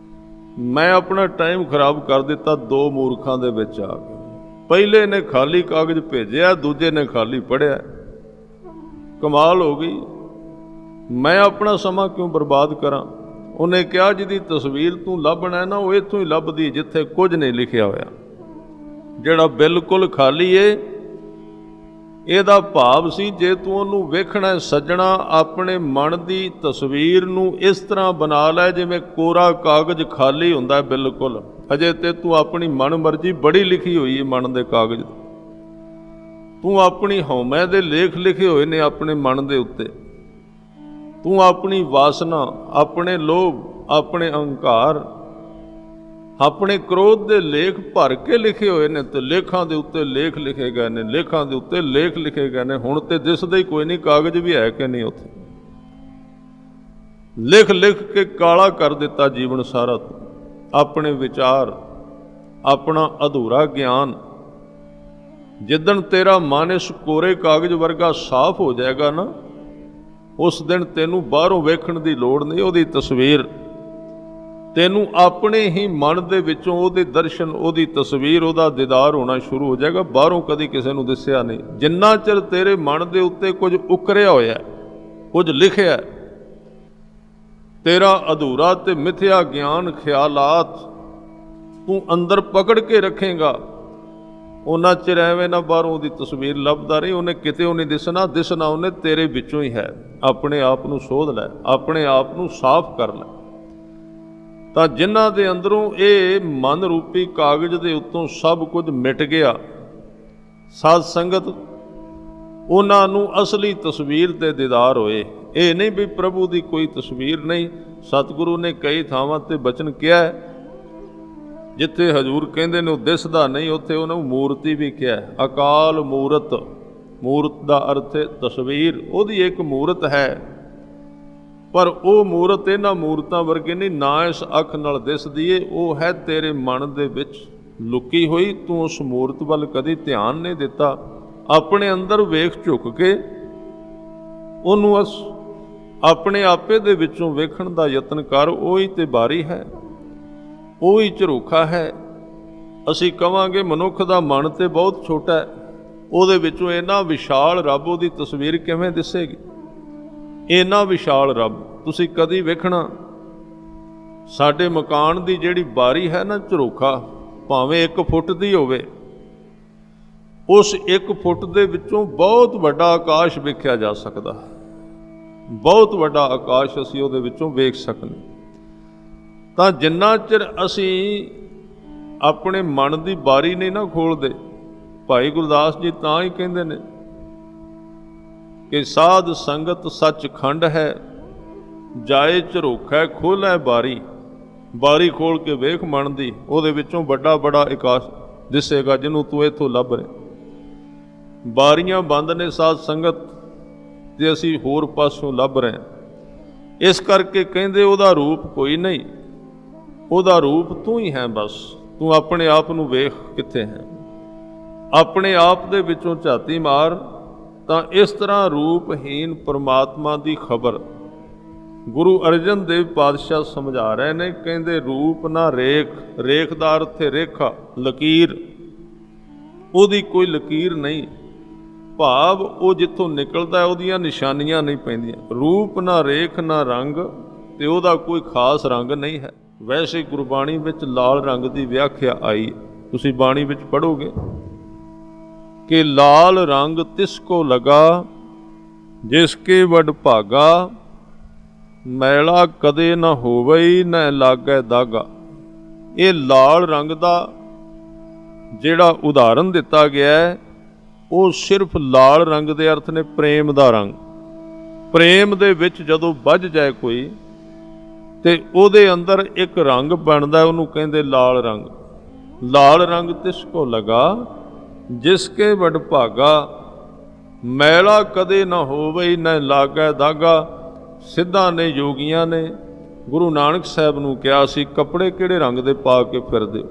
ਮੈਂ ਆਪਣਾ ਟਾਈਮ ਖਰਾਬ ਕਰ ਦਿੱਤਾ ਦੋ ਮੂਰਖਾਂ ਦੇ ਵਿੱਚ ਆ ਕੇ। ਪਹਿਲੇ ਨੇ ਖਾਲੀ ਕਾਗਜ਼ ਭੇਜਿਆ, ਦੂਜੇ ਨੇ ਖਾਲੀ ਪੜ੍ਹਿਆ। ਕਮਾਲ ਹੋ ਗਈ, ਮੈਂ ਆਪਣਾ ਸਮਾਂ ਕਿਉਂ ਬਰਬਾਦ ਕਰਾਂ? ਉਹਨੇ ਕਿਹਾ ਜਿਹਦੀ ਤਸਵੀਰ ਤੂੰ ਲੱਭਣਾ ਹੈ ਨਾ, ਉਹ ਇੱਥੋਂ ਹੀ ਲੱਭਦੀ ਜਿੱਥੇ ਕੁਝ ਨਹੀਂ ਲਿਖਿਆ ਹੋਇਆ। ਜਿਹੜਾ ਬਿਲਕੁਲ ਖਾਲੀ ਏ, ਇਹਦਾ ਭਾਵ ਸੀ ਜੇ ਤੂੰ ਉਹਨੂੰ ਵੇਖਣਾ ਸੱਜਣਾ, ਆਪਣੇ ਮਨ ਦੀ ਤਸਵੀਰ ਨੂੰ ਇਸ ਤਰ੍ਹਾਂ ਬਣਾ ਲੈ ਜਿਵੇਂ ਕੋਰਾ ਕਾਗਜ਼ ਖਾਲੀ ਹੁੰਦਾ ਬਿਲਕੁਲ। ਅਜੇ ਤੇ ਤੂੰ ਆਪਣੀ ਮਨ ਮਰਜ਼ੀ ਬੜੀ ਲਿਖੀ ਹੋਈ ਹੈ ਮਨ ਦੇ ਕਾਗਜ਼, ਤੂੰ ਆਪਣੀ ਹਉਮੈ ਦੇ ਲੇਖ ਲਿਖੇ ਹੋਏ ਨੇ ਆਪਣੇ ਮਨ ਦੇ ਉੱਤੇ, ਤੂੰ ਆਪਣੀ ਵਾਸਨਾ, ਆਪਣੇ ਲੋਭ, ਆਪਣੇ ਅਹੰਕਾਰ, ਆਪਣੇ ਕ੍ਰੋਧ ਦੇ ਲੇਖ ਭਰ ਕੇ ਲਿਖੇ ਹੋਏ ਨੇ। ਤੇ ਲੇਖਾਂ ਦੇ ਉੱਤੇ ਲੇਖ ਲਿਖੇ ਗਏ ਨੇ, ਲੇਖਾਂ ਦੇ ਉੱਤੇ ਲੇਖ ਲਿਖੇ ਗਏ ਨੇ। ਹੁਣ ਤੇ ਦਿਸਦਾ ਹੀ ਕੋਈ ਨਹੀਂ ਕਾਗਜ਼ ਵੀ ਹੈ ਕਿ ਨਹੀਂ ਉੱਥੇ। ਲਿਖ ਲਿਖ ਕੇ ਕਾਲਾ ਕਰ ਦਿੱਤਾ ਜੀਵਨ ਸਾਰਾ। ਆਪਣੇ ਵਿਚਾਰ, ਆਪਣਾ ਅਧੂਰਾ ਗਿਆਨ। ਜਿੱਦਣ ਤੇਰਾ ਮਨ ਇਸ ਕੋਰੇ ਕਾਗਜ਼ ਵਰਗਾ ਸਾਫ਼ ਹੋ ਜਾਏਗਾ ਨਾ, ਉਸ ਦਿਨ ਤੈਨੂੰ ਬਾਹਰੋਂ ਵੇਖਣ ਦੀ ਲੋੜ ਨਹੀਂ। ਉਹਦੀ ਤਸਵੀਰ ਤੈਨੂੰ ਆਪਣੇ ਹੀ ਮਨ ਦੇ ਵਿੱਚੋਂ ਉਹਦੇ ਦਰਸ਼ਨ, ਉਹਦੀ ਤਸਵੀਰ, ਉਹਦਾ ਦੀਦਾਰ ਹੋਣਾ ਸ਼ੁਰੂ ਹੋ ਜਾਏਗਾ। ਬਾਹਰੋਂ ਕਦੀ ਕਿਸੇ ਨੂੰ ਦਿਸਿਆ ਨਹੀਂ। ਜਿੰਨਾ ਚਿਰ ਤੇਰੇ ਮਨ ਦੇ ਉੱਤੇ ਕੁਝ ਉਕਰਿਆ ਹੋਇਆ, ਕੁਝ ਲਿਖਿਆ, ਤੇਰਾ ਅਧੂਰਾ ਤੇ ਮਿਥਿਆ ਗਿਆਨ, ਖਿਆਲਾਤ ਤੂੰ ਅੰਦਰ ਪਕੜ ਕੇ ਰੱਖੇਗਾ, ਉਹਨਾਂ ਚਿਰ ਐਵੇਂ ਨਾ ਬਾਹਰੋਂ ਉਹਦੀ ਤਸਵੀਰ ਲੱਭਦਾ ਰਹੀ। ਉਹਨੇ ਕਿਤੇ ਉਹ ਨਹੀਂ ਦਿਸਣਾ, ਦਿਸਣਾ ਉਹਨੇ ਤੇਰੇ ਵਿੱਚੋਂ ਹੀ ਹੈ। ਆਪਣੇ ਆਪ ਨੂੰ ਸੋਧ ਲੈ, ਆਪਣੇ ਆਪ ਨੂੰ ਸਾਫ਼ ਕਰ ਲੈ। ਤਾਂ ਜਿਨ੍ਹਾਂ ਦੇ ਅੰਦਰੋਂ ਇਹ ਮਨ ਰੂਪੀ ਕਾਗਜ਼ ਦੇ ਉੱਤੋਂ ਸਭ ਕੁਝ ਮਿਟ ਗਿਆ, ਸਾਧ ਸੰਗਤ, ਉਹਨਾਂ ਨੂੰ ਅਸਲੀ ਤਸਵੀਰ ਦੇ ਦੀਦਾਰ ਹੋਏ। ਇਹ ਨਹੀਂ ਵੀ ਪ੍ਰਭੂ ਦੀ ਕੋਈ ਤਸਵੀਰ ਨਹੀਂ। ਸਤਿਗੁਰੂ ਨੇ ਕਈ ਥਾਵਾਂ ਤੇ ਬਚਨ ਕਿਹਾ ਹੈ, ਜਿੱਥੇ ਹਜ਼ੂਰ ਕਹਿੰਦੇ ਨੇ ਉਹ ਦਿਸਦਾ ਨਹੀਂ, ਉੱਥੇ ਉਹਨੂੰ ਮੂਰਤੀ ਵੀ ਕਿਹਾ। ਅਕਾਲ ਮੂਰਤ, ਮੂਰਤ ਦਾ ਅਰਥ ਹੈ ਤਸਵੀਰ। ਉਹਦੀ ਇੱਕ ਮੂਰਤ ਹੈ, ਪਰ ਉਹ ਮੂਰਤ ਇਹਨਾਂ ਮੂਰਤਾਂ ਵਰਗੀ ਨਹੀਂ, ਨਾ ਇਸ ਅੱਖ ਨਾਲ ਦਿਸਦੀ ਏ। ਉਹ ਹੈ ਤੇਰੇ ਮਨ ਦੇ ਵਿੱਚ ਲੁਕੀ ਹੋਈ। ਤੂੰ ਉਸ ਮੂਰਤ ਵੱਲ ਕਦੀ ਧਿਆਨ ਨਹੀਂ ਦਿੱਤਾ। ਆਪਣੇ ਅੰਦਰ ਵੇਖ ਝੁਕ ਕੇ ਉਹਨੂੰ ਆਪਣੇ ਆਪੇ ਦੇ ਵਿੱਚੋਂ ਵੇਖਣ ਦਾ ਯਤਨ ਕਰ। ਉਹੀ ਤੇ ਬਾਰੀ ਹੈ, ਉਹੀ ਝਰੋਖਾ ਹੈ। ਅਸੀਂ ਕਵਾਂਗੇ ਮਨੁੱਖ ਦਾ ਮਨ ਤੇ ਬਹੁਤ ਛੋਟਾ ਹੈ, ਉਹਦੇ ਵਿੱਚੋਂ ਇੰਨਾ ਵਿਸ਼ਾਲ ਰੱਬ, ਉਹਦੀ ਤਸਵੀਰ ਕਿਵੇਂ ਦਿਸੇਗੀ? ਇੰਨਾ ਵਿਸ਼ਾਲ ਰੱਬ ਤੁਸੀਂ ਕਦੀ ਵੇਖਣਾ। ਸਾਡੇ ਮਕਾਨ ਦੀ ਜਿਹੜੀ ਬਾਰੀ ਹੈ ਨਾ, ਝਰੋਖਾ, ਭਾਵੇਂ 1 ਫੁੱਟ ਦੀ ਹੋਵੇ, ਉਸ 1 ਫੁੱਟ ਦੇ ਵਿੱਚੋਂ ਬਹੁਤ ਵੱਡਾ ਆਕਾਸ਼ ਵੇਖਿਆ ਜਾ ਸਕਦਾ। ਬਹੁਤ ਵੱਡਾ ਆਕਾਸ਼ ਅਸੀਂ ਉਹਦੇ ਵਿੱਚੋਂ ਵੇਖ ਸਕਦੇ। ਤਾਂ ਜਿੰਨਾ ਚਿਰ ਅਸੀਂ ਆਪਣੇ ਮਨ ਦੀ ਬਾਰੀ ਨਹੀਂ ਨਾ ਖੋਲ੍ਹਦੇ, ਭਾਈ ਗੁਰਦਾਸ ਜੀ ਤਾਂ ਹੀ ਕਹਿੰਦੇ ਨੇ ਕਿ ਸਾਧ ਸੰਗਤ ਸੱਚਖੰਡ ਹੈ, ਜਾਏ ਝਰੋਖਾ ਖੋਲ੍ਹੈ ਬਾਰੀ। ਬਾਰੀ ਖੋਲ ਕੇ ਵੇਖ ਮਨ ਦੀ, ਉਹਦੇ ਵਿੱਚੋਂ ਵੱਡਾ ਬੜਾ ਆਕਾਸ਼ ਦਿਸੇਗਾ ਜਿਹਨੂੰ ਤੂੰ ਇੱਥੋਂ ਲੱਭ ਰਿਹਾ। ਬਾਰੀਆਂ ਬੰਦ ਨੇ ਸਾਧ ਸੰਗਤ, ਤੇ ਅਸੀਂ ਹੋਰ ਪਾਸੋਂ ਲੱਭ ਰਹੇ ਹਾਂ। ਇਸ ਕਰਕੇ ਕਹਿੰਦੇ ਉਹਦਾ ਰੂਪ ਕੋਈ ਨਹੀਂ, ਉਹਦਾ ਰੂਪ ਤੂੰ ਹੀ ਹੈ। ਬਸ ਤੂੰ ਆਪਣੇ ਆਪ ਨੂੰ ਵੇਖ ਕਿੱਥੇ ਹੈ, ਆਪਣੇ ਆਪ ਦੇ ਵਿੱਚੋਂ ਝਾਤੀ ਮਾਰ। ਤਾਂ ਇਸ ਤਰ੍ਹਾਂ ਰੂਪਹੀਨ ਪਰਮਾਤਮਾ ਦੀ ਖਬਰ ਗੁਰੂ ਅਰਜਨ ਦੇਵ ਪਾਤਸ਼ਾਹ ਸਮਝਾ ਰਹੇ ਨੇ। ਕਹਿੰਦੇ ਰੂਪ ਨਾ ਰੇਖ, ਰੇਖ ਦਾ ਅਰਥ ਹੈ ਰੇਖਾ, ਲਕੀਰ, ਉਹਦੀ ਕੋਈ ਲਕੀਰ ਨਹੀਂ। ਭਾਵ ਉਹ ਜਿੱਥੋਂ ਨਿਕਲਦਾ ਉਹਦੀਆਂ ਨਿਸ਼ਾਨੀਆਂ ਨਹੀਂ ਪੈਂਦੀਆਂ। ਰੂਪ ਨਾ ਰੇਖ ਨਾ ਰੰਗ, ਤੇ ਉਹਦਾ ਕੋਈ ਖਾਸ ਰੰਗ ਨਹੀਂ ਹੈ। ਵੈਸੇ ਗੁਰਬਾਣੀ ਵਿੱਚ ਲਾਲ ਰੰਗ ਦੀ ਵਿਆਖਿਆ ਆਈ, ਤੁਸੀਂ ਬਾਣੀ ਵਿੱਚ ਪੜ੍ਹੋਗੇ ਕਿ ਲਾਲ ਰੰਗ ਤਿਸ ਕੋ ਲਗਾ ਜਿਸ ਕੇ ਵਡ ਭਾਗਾ, ਮੈਲਾ ਕਦੇ ਨਾ ਹੋਵਈ ਨਾ ਲਾਗੈ ਦਾਗਾ। ਇਹ ਲਾਲ ਰੰਗ ਦਾ ਜਿਹੜਾ ਉਦਾਹਰਨ ਦਿੱਤਾ ਗਿਆ ਹੈ, ਉਹ ਸਿਰਫ ਲਾਲ ਰੰਗ ਦੇ ਅਰਥ ਨੇ ਪ੍ਰੇਮ ਦਾ ਰੰਗ। ਪ੍ਰੇਮ ਦੇ ਵਿੱਚ ਜਦੋਂ ਵੱਜ ਜਾਏ ਕੋਈ, ਤੇ ਉਹਦੇ ਅੰਦਰ ਇੱਕ ਰੰਗ ਬਣਦਾ, ਉਹਨੂੰ ਕਹਿੰਦੇ ਲਾਲ ਰੰਗ। ਲਾਲ ਰੰਗ ਤਿਸ ਕੋ ਲਗਾ ਜਿਸ ਕੇ ਵਡ ਭਾਗਾ, ਮੈਲਾ ਕਦੇ ਨਾ ਹੋਵਈ ਨਾ ਲਾਗੈ ਦਾਗਾ। ਸਿੱਧਾਂ ਨੇ, ਯੋਗੀਆਂ ਨੇ ਗੁਰੂ ਨਾਨਕ ਸਾਹਿਬ ਨੂੰ ਕਿਹਾ ਸੀ ਕੱਪੜੇ ਕਿਹੜੇ ਰੰਗ ਦੇ ਪਾ ਕੇ ਫਿਰਦੇ?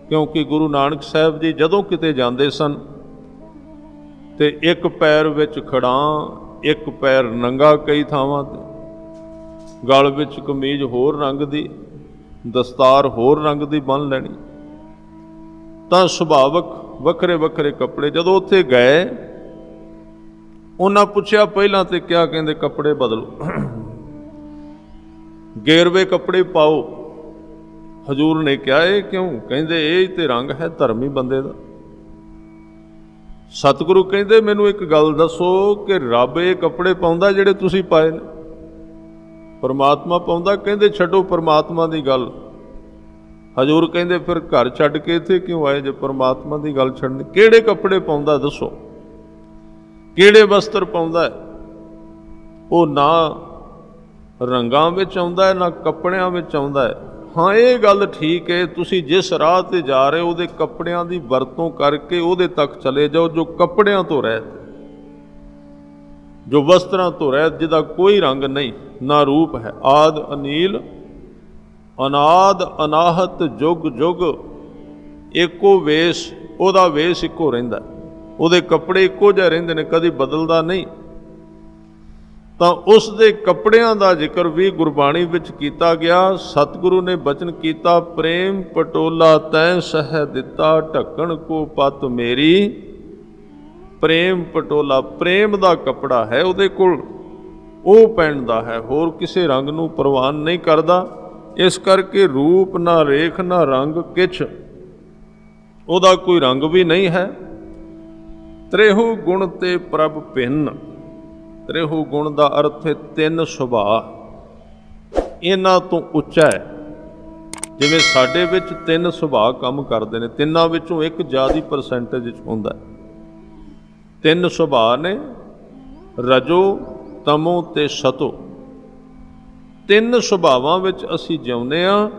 ਕਿਉਂਕਿ ਗੁਰੂ ਨਾਨਕ ਸਾਹਿਬ ਜੀ ਜਦੋਂ ਕਿਤੇ ਜਾਂਦੇ ਸਨ ਤੇ ਇੱਕ ਪੈਰ ਵਿੱਚ ਖੜਾਂ, ਇੱਕ ਪੈਰ ਨੰਗਾ, ਕਈ ਥਾਵਾਂ ਤੇ ਗਲ ਵਿੱਚ ਕਮੀਜ਼ ਹੋਰ ਰੰਗ ਦੀ, ਦਸਤਾਰ ਹੋਰ ਰੰਗ ਦੀ ਬੰਨ੍ਹ ਲੈਣੀ। ਤਾਂ ਸੁਭਾਵਕ ਵੱਖਰੇ ਵੱਖਰੇ ਕੱਪੜੇ। ਜਦੋਂ ਉੱਥੇ ਗਏ, ਉਹਨਾਂ ਪੁੱਛਿਆ ਪਹਿਲਾਂ ਤੇ ਕਿਹਾ, ਕਹਿੰਦੇ ਕੱਪੜੇ ਬਦਲੋ, ਗੇਰਵੇ ਕੱਪੜੇ ਪਾਓ। ਹਜ਼ੂਰ ਨੇ ਕਿਹਾ ਇਹ ਕਿਉਂ? ਕਹਿੰਦੇ ਇਹ ਤੇ ਰੰਗ ਹੈ ਧਰਮੀ ਬੰਦੇ ਦਾ। ਸਤਿਗੁਰੂ ਕਹਿੰਦੇ ਮੈਨੂੰ ਇੱਕ ਗੱਲ ਦੱਸੋ ਕਿ ਰੱਬ ਇਹ ਕੱਪੜੇ ਪਾਉਂਦਾ ਜਿਹੜੇ ਤੁਸੀਂ ਪਾਏ ਨੇ? ਪਰਮਾਤਮਾ ਪਾਉਂਦਾ? ਕਹਿੰਦੇ ਛੱਡੋ ਪਰਮਾਤਮਾ ਦੀ ਗੱਲ। ਹਜ਼ੂਰ ਕਹਿੰਦੇ ਫਿਰ ਘਰ ਛੱਡ ਕੇ ਇੱਥੇ ਕਿਉਂ ਆਏ ਜੇ ਪਰਮਾਤਮਾ ਦੀ ਗੱਲ ਛੱਡਣੀ? ਕਿਹੜੇ ਕੱਪੜੇ ਪਾਉਂਦਾ ਦੱਸੋ, ਕਿਹੜੇ ਵਸਤਰ ਪਾਉਂਦਾ ਹੈ? ਉਹ ਨਾ ਰੰਗਾਂ ਵਿੱਚ ਆਉਂਦਾ ਹੈ ਨਾ ਕੱਪੜਿਆਂ ਵਿੱਚ ਆਉਂਦਾ ਹੈ। ਹਾਂ ਇਹ ਗੱਲ ਠੀਕ ਹੈ, ਤੁਸੀਂ ਜਿਸ ਰਾਹ ਤੇ ਜਾ ਰਹੇ ਹੋ ਉਹਦੇ ਕੱਪੜਿਆਂ ਦੀ ਵਰਤੋਂ ਕਰਕੇ ਉਹਦੇ ਤੱਕ ਚਲੇ ਜਾਓ ਜੋ ਕੱਪੜਿਆਂ ਤੋਂ ਰਹਿਤ, ਜੋ ਵਸਤਰਾਂ ਤੋਂ ਰਹਿਤ, ਜਿਹਦਾ ਕੋਈ ਰੰਗ ਨਹੀਂ ਨਾ ਰੂਪ ਹੈ। ਆਦ ਅਨੀਲ ਅਨਾਦ ਅਨਾਹਤ ਜੁਗ ਜੁਗ, ਇੱਕੋ ਵੇਸ਼, ਉਹਦਾ ਵੇਸ਼ ਇੱਕੋ ਰਹਿੰਦਾ, ਉਹਦੇ ਕੱਪੜੇ ਇੱਕੋ ਜਿਹੇ ਰਹਿੰਦੇ ਨੇ, ਕਦੀ ਬਦਲਦਾ ਨਹੀਂ। ਤਾਂ ਉਸ ਦੇ ਕੱਪੜਿਆਂ ਦਾ ਜ਼ਿਕਰ ਵੀ ਗੁਰਬਾਣੀ ਵਿੱਚ ਕੀਤਾ ਗਿਆ। ਸਤਿਗੁਰੂ ਨੇ ਬਚਨ ਕੀਤਾ, ਪ੍ਰੇਮ ਪਟੋਲਾ ਤੈਂ ਸਹਿ ਦਿੱਤਾ, ਢੱਕਣ ਕੋ ਪਤ ਮੇਰੀ। ਪ੍ਰੇਮ ਪਟੋਲਾ, ਪ੍ਰੇਮ ਦਾ ਕੱਪੜਾ ਹੈ ਉਹਦੇ ਕੋਲ, ਉਹ ਪਹਿਨਦਾ ਹੈ, ਹੋਰ ਕਿਸੇ ਰੰਗ ਨੂੰ ਪ੍ਰਵਾਨ ਨਹੀਂ ਕਰਦਾ। ਇਸ ਕਰਕੇ ਰੂਪ ਨਾ ਰੇਖ ਨਾ ਰੰਗ ਕਿਛ, ਉਹਦਾ ਕੋਈ ਰੰਗ ਵੀ ਨਹੀਂ ਹੈ। ਤ੍ਰੇਹੂ ਗੁਣ ਤੇ ਪ੍ਰਭ ਭਿੰਨ। ਤ੍ਰੇਹੂ ਗੁਣ ਦਾ ਅਰਥ ਹੈ ਤਿੰਨ ਸੁਭਾਅ, ਇਹਨਾਂ ਤੋਂ ਉੱਚਾ ਹੈ। ਜਿਵੇਂ ਸਾਡੇ ਵਿੱਚ ਤਿੰਨ ਸੁਭਾਅ ਕੰਮ ਕਰਦੇ ਨੇ, ਤਿੰਨਾਂ ਵਿੱਚੋਂ ਇੱਕ ਜ਼ਿਆਦਾ ਪਰਸੈਂਟੇਜ ਵਿੱਚ ਹੁੰਦਾ ਹੈ। ਤਿੰਨ ਸੁਭਾਅ ਨੇ, ਰਜੋ ਤਮੋ ਤੇ ਸਤੋ। ਤਿੰਨ ਸੁਭਾਵਾਂ ਵਿੱਚ ਅਸੀਂ ਜਿਉਂਦੇ ਹਾਂ,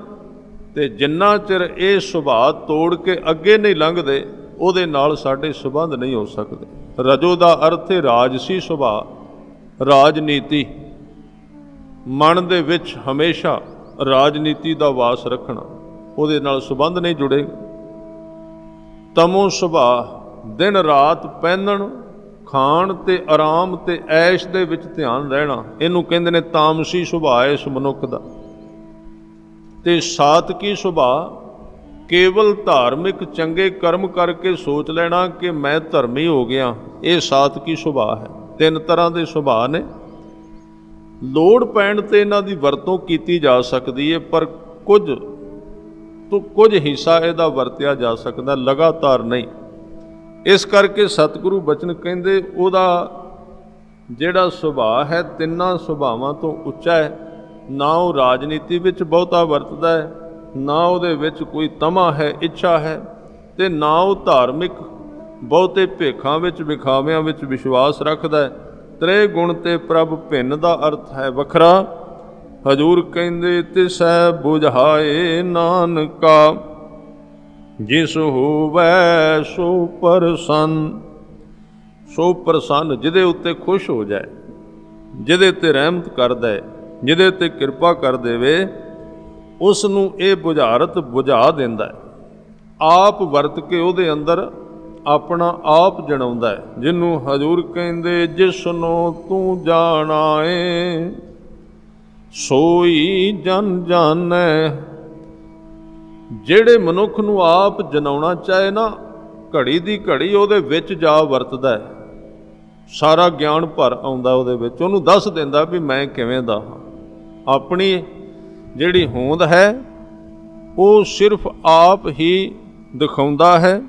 ਤੇ ਜਿੰਨਾ ਚਿਰ ਇਹ ਸੁਭਾਅ ਤੋੜ ਕੇ ਅੱਗੇ ਨਹੀਂ ਲੰਘਦੇ, ਉਹਦੇ ਨਾਲ ਸਾਡੇ ਸੰਬੰਧ ਨਹੀਂ ਹੋ ਸਕਦੇ। ਰਜੋ ਦਾ ਅਰਥ ਹੈ ਰਾਜਸੀ ਸੁਭਾਅ, ਰਾਜਨੀਤੀ, ਮਨ ਦੇ ਵਿੱਚ ਹਮੇਸ਼ਾ ਰਾਜਨੀਤੀ ਦਾ ਵਾਸ ਰੱਖਣਾ, ਉਹਦੇ ਨਾਲ ਸੰਬੰਧ ਨਹੀਂ ਜੁੜੇਗਾ। ਤਮੋ ਸੁਭਾਅ, ਦਿਨ ਰਾਤ ਪਹਿਨਣ ਖਾਣ ਤੇ ਆਰਾਮ ਤੇ ਐਸ਼ ਦੇ ਵਿੱਚ ਧਿਆਨ ਰਹਿਣਾ, ਇਹਨੂੰ ਕਹਿੰਦੇ ਨੇ ਤਾਮਸੀ ਸੁਭਾਅ ਇਸ ਮਨੁੱਖ ਦਾ। ਤੇ ਸਾਤਕੀ ਸੁਭਾਅ, ਕੇਵਲ ਧਾਰਮਿਕ ਚੰਗੇ ਕਰਮ ਕਰਕੇ ਸੋਚ ਲੈਣਾ ਕਿ ਮੈਂ ਧਰਮੀ ਹੋ ਗਿਆ, ਇਹ ਸਾਤਕੀ ਸੁਭਾਅ ਹੈ। ਤਿੰਨ ਤਰ੍ਹਾਂ ਦੇ ਸੁਭਾਅ ਨੇ, ਲੋੜ ਪੈਣ ਤੇ ਇਹਨਾਂ ਦੀ ਵਰਤੋਂ ਕੀਤੀ ਜਾ ਸਕਦੀ ਹੈ, ਪਰ ਕੁਝ ਹਿੱਸਾ ਇਹਦਾ ਵਰਤਿਆ ਜਾ ਸਕਦਾ, ਲਗਾਤਾਰ ਨਹੀਂ। ਇਸ ਕਰਕੇ ਸਤਿਗੁਰੂ ਬਚਨ ਕਹਿੰਦੇ ਉਹਦਾ ਜਿਹੜਾ ਸੁਭਾਅ ਹੈ ਤਿੰਨਾਂ ਸੁਭਾਵਾਂ ਤੋਂ ਉੱਚਾ ਹੈ। ਨਾ ਉਹ ਰਾਜਨੀਤੀ ਵਿੱਚ ਬਹੁਤਾ ਵਰਤਦਾ ਹੈ, ਨਾ ਉਹਦੇ ਵਿੱਚ ਕੋਈ ਤਮਾ ਹੈ, ਇੱਛਾ ਹੈ, ਤੇ ਨਾ ਉਹ ਧਾਰਮਿਕ ਬਹੁਤੇ ਭੇਖਾਂ ਵਿੱਚ ਵਿਖਾਵਿਆਂ ਵਿੱਚ ਵਿਸ਼ਵਾਸ ਰੱਖਦਾ ਹੈ। ਤ੍ਰੇ ਗੁਣ ਤੇ ਪ੍ਰਭ ਭਿੰਨ ਦਾ ਅਰਥ ਹੈ ਵੱਖਰਾ। ਹਜੂਰ ਕਹਿੰਦੇ ਤਿਸੈ ਬੁਝਾਏ ਨਾਨਕਾ, ਜਿਸ ਹੋਵੈ ਸੋ ਪ੍ਰਸੰਨ। ਸੋ ਪ੍ਰਸੰਨ, ਜਿਹਦੇ ਉੱਤੇ ਖੁਸ਼ ਹੋ ਜਾਏ, ਜਿਹਦੇ ਤੇ ਰਹਿਮਤ ਕਰਦਾ ਹੈ, ਜਿਹਦੇ ਤੇ ਕਿਰਪਾ ਕਰ ਦੇਵੇ, ਉਸ ਨੂੰ ਇਹ ਬੁਝਾਰਤ ਬੁਝਾ ਦਿੰਦਾ ਹੈ। ਆਪ ਵਰਤ ਕੇ ਉਹਦੇ ਅੰਦਰ ਆਪਣਾ ਆਪ ਜਣਾਉਂਦਾ ਹੈ, ਜਿਹਨੂੰ ਹਜੂਰ ਕਹਿੰਦੇ ਜਿਸਨੂੰ ਤੂੰ ਜਾਣਾ ਏ ਸੋਈ ਜਨ ਜਾਣੈ। ਜਿਹੜੇ ਮਨੁੱਖ ਨੂੰ ਆਪ ਜਨਾਉਣਾ ਚਾਹੇ ਨਾ, ਘੜੀ ਦੀ ਘੜੀ ਉਹਦੇ ਵਿੱਚ ਜਾ ਵਰਤਦਾ ਹੈ, ਸਾਰਾ ਗਿਆਨ ਭਰ ਆਉਂਦਾ ਉਹਦੇ ਵਿੱਚ, ਉਹਨੂੰ ਦੱਸ ਦਿੰਦਾ ਵੀ ਮੈਂ ਕਿਵੇਂ ਦਾ ਹਾਂ। ਆਪਣੀ ਜਿਹੜੀ ਹੋਂਦ ਹੈ ਉਹ ਸਿਰਫ ਆਪ ਹੀ ਦਿਖਾਉਂਦਾ ਹੈ।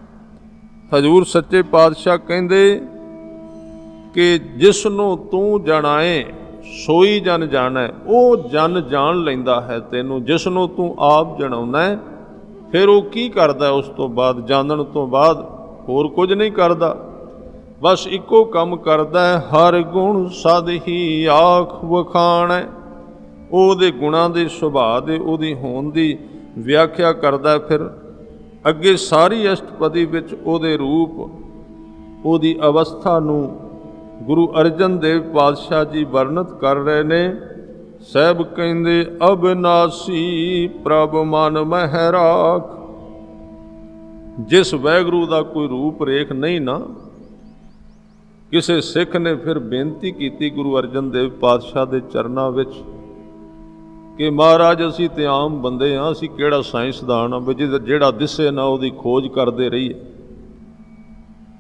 ਹਜੂਰ ਸੱਚੇ ਪਾਤਸ਼ਾਹ ਕਹਿੰਦੇ ਕਿ ਜਿਸ ਨੂੰ ਤੂੰ ਜਾਣਾਏ ਸੋਈ ਜਨ ਜਾਣੈ। ਉਹ ਜਨ ਜਾਣ ਲੈਂਦਾ ਹੈ ਤੈਨੂੰ, ਜਿਸ ਨੂੰ ਤੂੰ ਆਪ ਜਣਾਉਣਾ ਹੈ। ਫਿਰ ਉਹ ਕੀ ਕਰਦਾ ਉਸ ਤੋਂ ਬਾਅਦ, ਜਾਣਨ ਤੋਂ ਬਾਅਦ ਹੋਰ ਕੁਝ ਨਹੀਂ ਕਰਦਾ, ਬਸ ਇੱਕੋ ਕੰਮ ਕਰਦਾ ਹੈ, ਹਰ ਗੁਣ ਸਦ ਹੀ ਆਖ ਵਖਾਣੈ। ਉਹਦੇ ਗੁਣਾਂ ਦੇ ਸੁਭਾਅ ਦੇ, ਉਹਦੀ ਹੋਂਦ ਦੀ ਵਿਆਖਿਆ ਕਰਦਾ। ਫਿਰ ਅੱਗੇ ਸਾਰੀ ਅਸ਼ਟਪਦੀ ਵਿੱਚ ਉਹਦੇ ਰੂਪ, ਉਹਦੀ ਅਵਸਥਾ ਨੂੰ ਗੁਰੂ ਅਰਜਨ ਦੇਵ ਪਾਤਸ਼ਾਹ ਜੀ ਵਰਣਿਤ ਕਰ ਰਹੇ ਨੇ। ਸਾਹਿਬ ਕਹਿੰਦੇ ਅਬਨਾਸੀ ਪ੍ਰਭ ਮਨ ਮਹਿ ਰਾਖ। ਜਿਸ ਵਾਹਿਗੁਰੂ ਦਾ ਕੋਈ ਰੂਪ ਰੇਖ ਨਹੀਂ ਨਾ, ਕਿਸੇ ਸਿੱਖ ਨੇ ਫਿਰ ਬੇਨਤੀ ਕੀਤੀ ਗੁਰੂ ਅਰਜਨ ਦੇਵ ਪਾਤਸ਼ਾਹ ਦੇ ਚਰਨਾਂ ਵਿੱਚ ਕਿ ਮਹਾਰਾਜ ਅਸੀਂ ਤੇ ਆਮ ਬੰਦੇ ਹਾਂ, ਅਸੀਂ ਕਿਹੜਾ ਸਾਇੰਸਦਾਨ ਹਾਂ ਵੀ ਜਿਹੜਾ ਦਿਸੇ ਨਾ ਉਹਦੀ ਖੋਜ ਕਰਦੇ ਰਹੀਏ।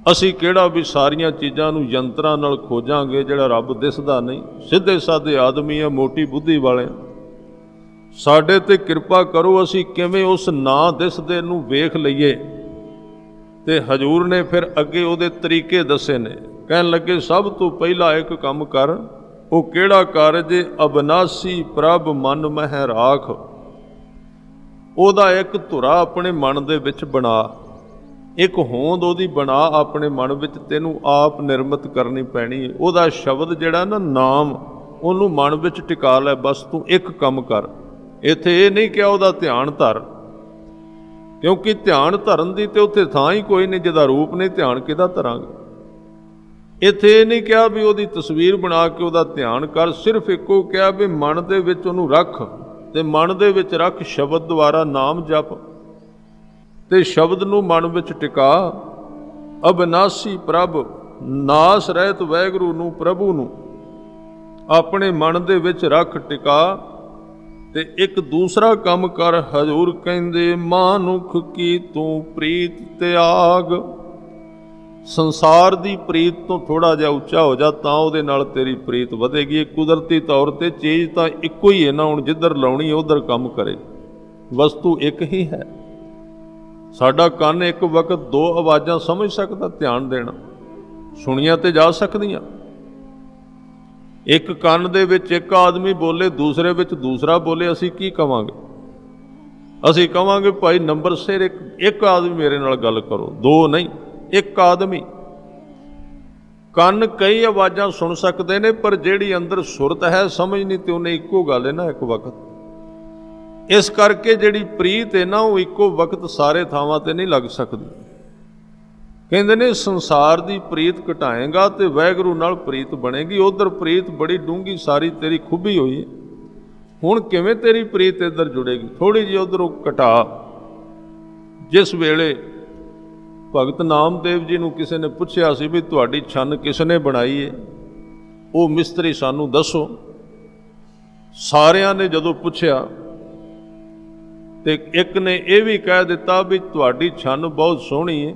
ਅਸੀਂ ਕਿਹੜਾ ਵੀ ਸਾਰੀਆਂ ਚੀਜ਼ਾਂ ਨੂੰ ਯੰਤਰਾਂ ਨਾਲ ਖੋਜਾਂਗੇ, ਜਿਹੜਾ ਰੱਬ ਦਿਸਦਾ ਨਹੀਂ। ਸਿੱਧੇ ਸਾਦੇ ਆਦਮੀ ਆ, ਮੋਟੀ ਬੁੱਧੀ ਵਾਲੇ, ਸਾਡੇ ਤੇ ਕਿਰਪਾ ਕਰੋ, ਅਸੀਂ ਕਿਵੇਂ ਉਸ ਨਾ ਦਿਸਦੇ ਨੂੰ ਵੇਖ ਲਈਏ। ਤੇ ਹਜੂਰ ਨੇ ਫਿਰ ਅੱਗੇ ਉਹਦੇ ਤਰੀਕੇ ਦੱਸੇ ਨੇ। ਕਹਿਣ ਲੱਗੇ ਸਭ ਤੋਂ ਪਹਿਲਾਂ ਇੱਕ ਕੰਮ ਕਰ, ਉਹ ਕਿਹੜਾ ਕਾਰਜ? ਅਬਨਾਸੀ ਪ੍ਰਭ ਮਨ ਮਹਿ ਰਾਖ। ਉਹਦਾ ਇੱਕ ਧੁਰਾ ਆਪਣੇ ਮਨ ਦੇ ਵਿੱਚ ਬਣਾ, ਇੱਕ ਹੋਂਦ ਉਹਦੀ ਬਣਾ ਆਪਣੇ ਮਨ ਵਿੱਚ, ਤੈਨੂੰ ਆਪ ਨਿਰਮਿਤ ਕਰਨੀ ਪੈਣੀ ਹੈ। ਉਹਦਾ ਸ਼ਬਦ ਜਿਹੜਾ ਨਾ, ਨਾਮ, ਉਹਨੂੰ ਮਨ ਵਿੱਚ ਟਿਕਾ ਲੈ। ਬਸ ਤੂੰ ਇੱਕ ਕੰਮ ਕਰ। ਇੱਥੇ ਇਹ ਨਹੀਂ ਕਿਹਾ ਉਹਦਾ ਧਿਆਨ ਧਰ, ਕਿਉਂਕਿ ਧਿਆਨ ਧਰਨ ਦੀ ਤੇ ਉੱਥੇ ਥਾਂ ਹੀ ਕੋਈ ਨਹੀਂ। ਜਿਹਦਾ ਰੂਪ ਨਹੀਂ, ਧਿਆਨ ਕਿਹਦਾ ਧਰਾਂਗੇ। ਇੱਥੇ ਇਹ ਨਹੀਂ ਕਿਹਾ ਵੀ ਉਹਦੀ ਤਸਵੀਰ ਬਣਾ ਕੇ ਉਹਦਾ ਧਿਆਨ ਕਰ, ਸਿਰਫ ਇੱਕੋ ਕਿਹਾ ਵੀ ਮਨ ਦੇ ਵਿੱਚ ਉਹਨੂੰ ਰੱਖ, ਤੇ ਮਨ ਦੇ ਵਿੱਚ ਰੱਖ ਸ਼ਬਦ ਦੁਆਰਾ ਨਾਮ ਜਪ, ਤੇ ਸ਼ਬਦ ਨੂੰ ਮਨ ਵਿੱਚ ਟਿਕਾ। ਅਬਨਾਸੀ ਪ੍ਰਭ, ਨਾਸ ਰਹਿਤ ਵਾਹਿਗੁਰੂ ਨੂੰ, ਪ੍ਰਭੂ ਨੂੰ ਆਪਣੇ ਮਨ ਦੇ ਵਿੱਚ ਰੱਖ, ਟਿਕਾ। ਤੇ ਇੱਕ ਦੂਸਰਾ ਕੰਮ ਕਰ। ਹਜੂਰ ਕਹਿੰਦੇ ਮਾਨੁਖ ਕੀ ਤੂੰ ਪ੍ਰੀਤ ਤਿਆਗ। ਸੰਸਾਰ ਦੀ ਪ੍ਰੀਤ ਤੋਂ ਥੋੜਾ ਜਿਹਾ ਉੱਚਾ ਹੋ ਜਾ, ਤਾਂ ਉਹਦੇ ਨਾਲ ਤੇਰੀ ਪ੍ਰੀਤ ਵਧੇਗੀ। ਇਹ ਕੁਦਰਤੀ ਤੌਰ ਤੇ ਚੀਜ਼ ਤਾਂ ਇੱਕੋ ਹੀ ਹੈ ਨਾ, ਹੁਣ ਜਿੱਧਰ ਲਾਉਣੀ ਉਧਰ ਕੰਮ ਕਰੇ। ਵਸਤੂ ਇੱਕ ਹੀ ਹੈ। ਸਾਡਾ ਕੰਨ ਇੱਕ ਵਕਤ ਦੋ ਆਵਾਜ਼ਾਂ ਸਮਝ ਸਕਦਾ, ਧਿਆਨ ਦੇਣਾ, ਸੁਣੀਆਂ ਤੇ ਜਾ ਸਕਦੀਆਂ। ਇੱਕ ਕੰਨ ਦੇ ਵਿੱਚ ਇੱਕ ਆਦਮੀ ਬੋਲੇ, ਦੂਸਰੇ ਵਿੱਚ ਦੂਸਰਾ ਬੋਲੇ, ਅਸੀਂ ਕੀ ਕਵਾਂਗੇ? ਅਸੀਂ ਕਵਾਂਗੇ ਭਾਈ ਨੰਬਰ ਸਿਰ ਇੱਕ ਆਦਮੀ ਮੇਰੇ ਨਾਲ ਗੱਲ ਕਰੋ, ਦੋ ਨਹੀਂ, ਇੱਕ ਆਦਮੀ। ਕੰਨ ਕਈ ਆਵਾਜ਼ਾਂ ਸੁਣ ਸਕਦੇ ਨੇ, ਪਰ ਜਿਹੜੀ ਅੰਦਰ ਸੁਰਤ ਹੈ ਸਮਝ ਨਹੀਂ, ਤੇ ਉਹਨੇ ਇੱਕੋ ਗੱਲ ਹੈ ਨਾ ਇੱਕ ਵਕਤ। ਇਸ ਕਰਕੇ ਜਿਹੜੀ ਪ੍ਰੀਤ ਹੈ ਨਾ, ਉਹ ਇੱਕੋ ਵਕਤ ਸਾਰੇ ਥਾਵਾਂ ਤੇ ਨਹੀਂ ਲੱਗ ਸਕਦੀ। ਕਹਿੰਦੇ ਨੇ ਸੰਸਾਰ ਦੀ ਪ੍ਰੀਤ ਘਟਾਏਗਾ ਤੇ ਵਾਹਿਗੁਰੂ ਨਾਲ ਪ੍ਰੀਤ ਬਣੇਗੀ। ਉਧਰ ਪ੍ਰੀਤ ਬੜੀ ਡੂੰਘੀ ਸਾਰੀ ਤੇਰੀ ਖੁੱਭੀ ਹੋਈ ਹੈ, ਹੁਣ ਕਿਵੇਂ ਤੇਰੀ ਪ੍ਰੀਤ ਇੱਧਰ ਜੁੜੇਗੀ? ਥੋੜੀ ਜਿਹੀ ਉਧਰੋਂ ਘਟਾ। ਜਿਸ ਵੇਲੇ ਭਗਤ ਨਾਮਦੇਵ ਜੀ ਨੂੰ ਕਿਸੇ ਨੇ ਪੁੱਛਿਆ ਸੀ ਵੀ ਤੁਹਾਡੀ ਛੰਨ ਕਿਸ ਨੇ ਬਣਾਈ ਹੈ, ਉਹ ਮਿਸਤਰੀ ਸਾਨੂੰ ਦੱਸੋ। ਸਾਰਿਆਂ ਨੇ ਜਦੋਂ ਪੁੱਛਿਆ ਤੇ ਇੱਕ ਨੇ ਇਹ ਵੀ ਕਹਿ ਦਿੱਤਾ ਵੀ ਤੁਹਾਡੀ ਛੰਨ ਬਹੁਤ ਸੋਹਣੀ ਹੈ,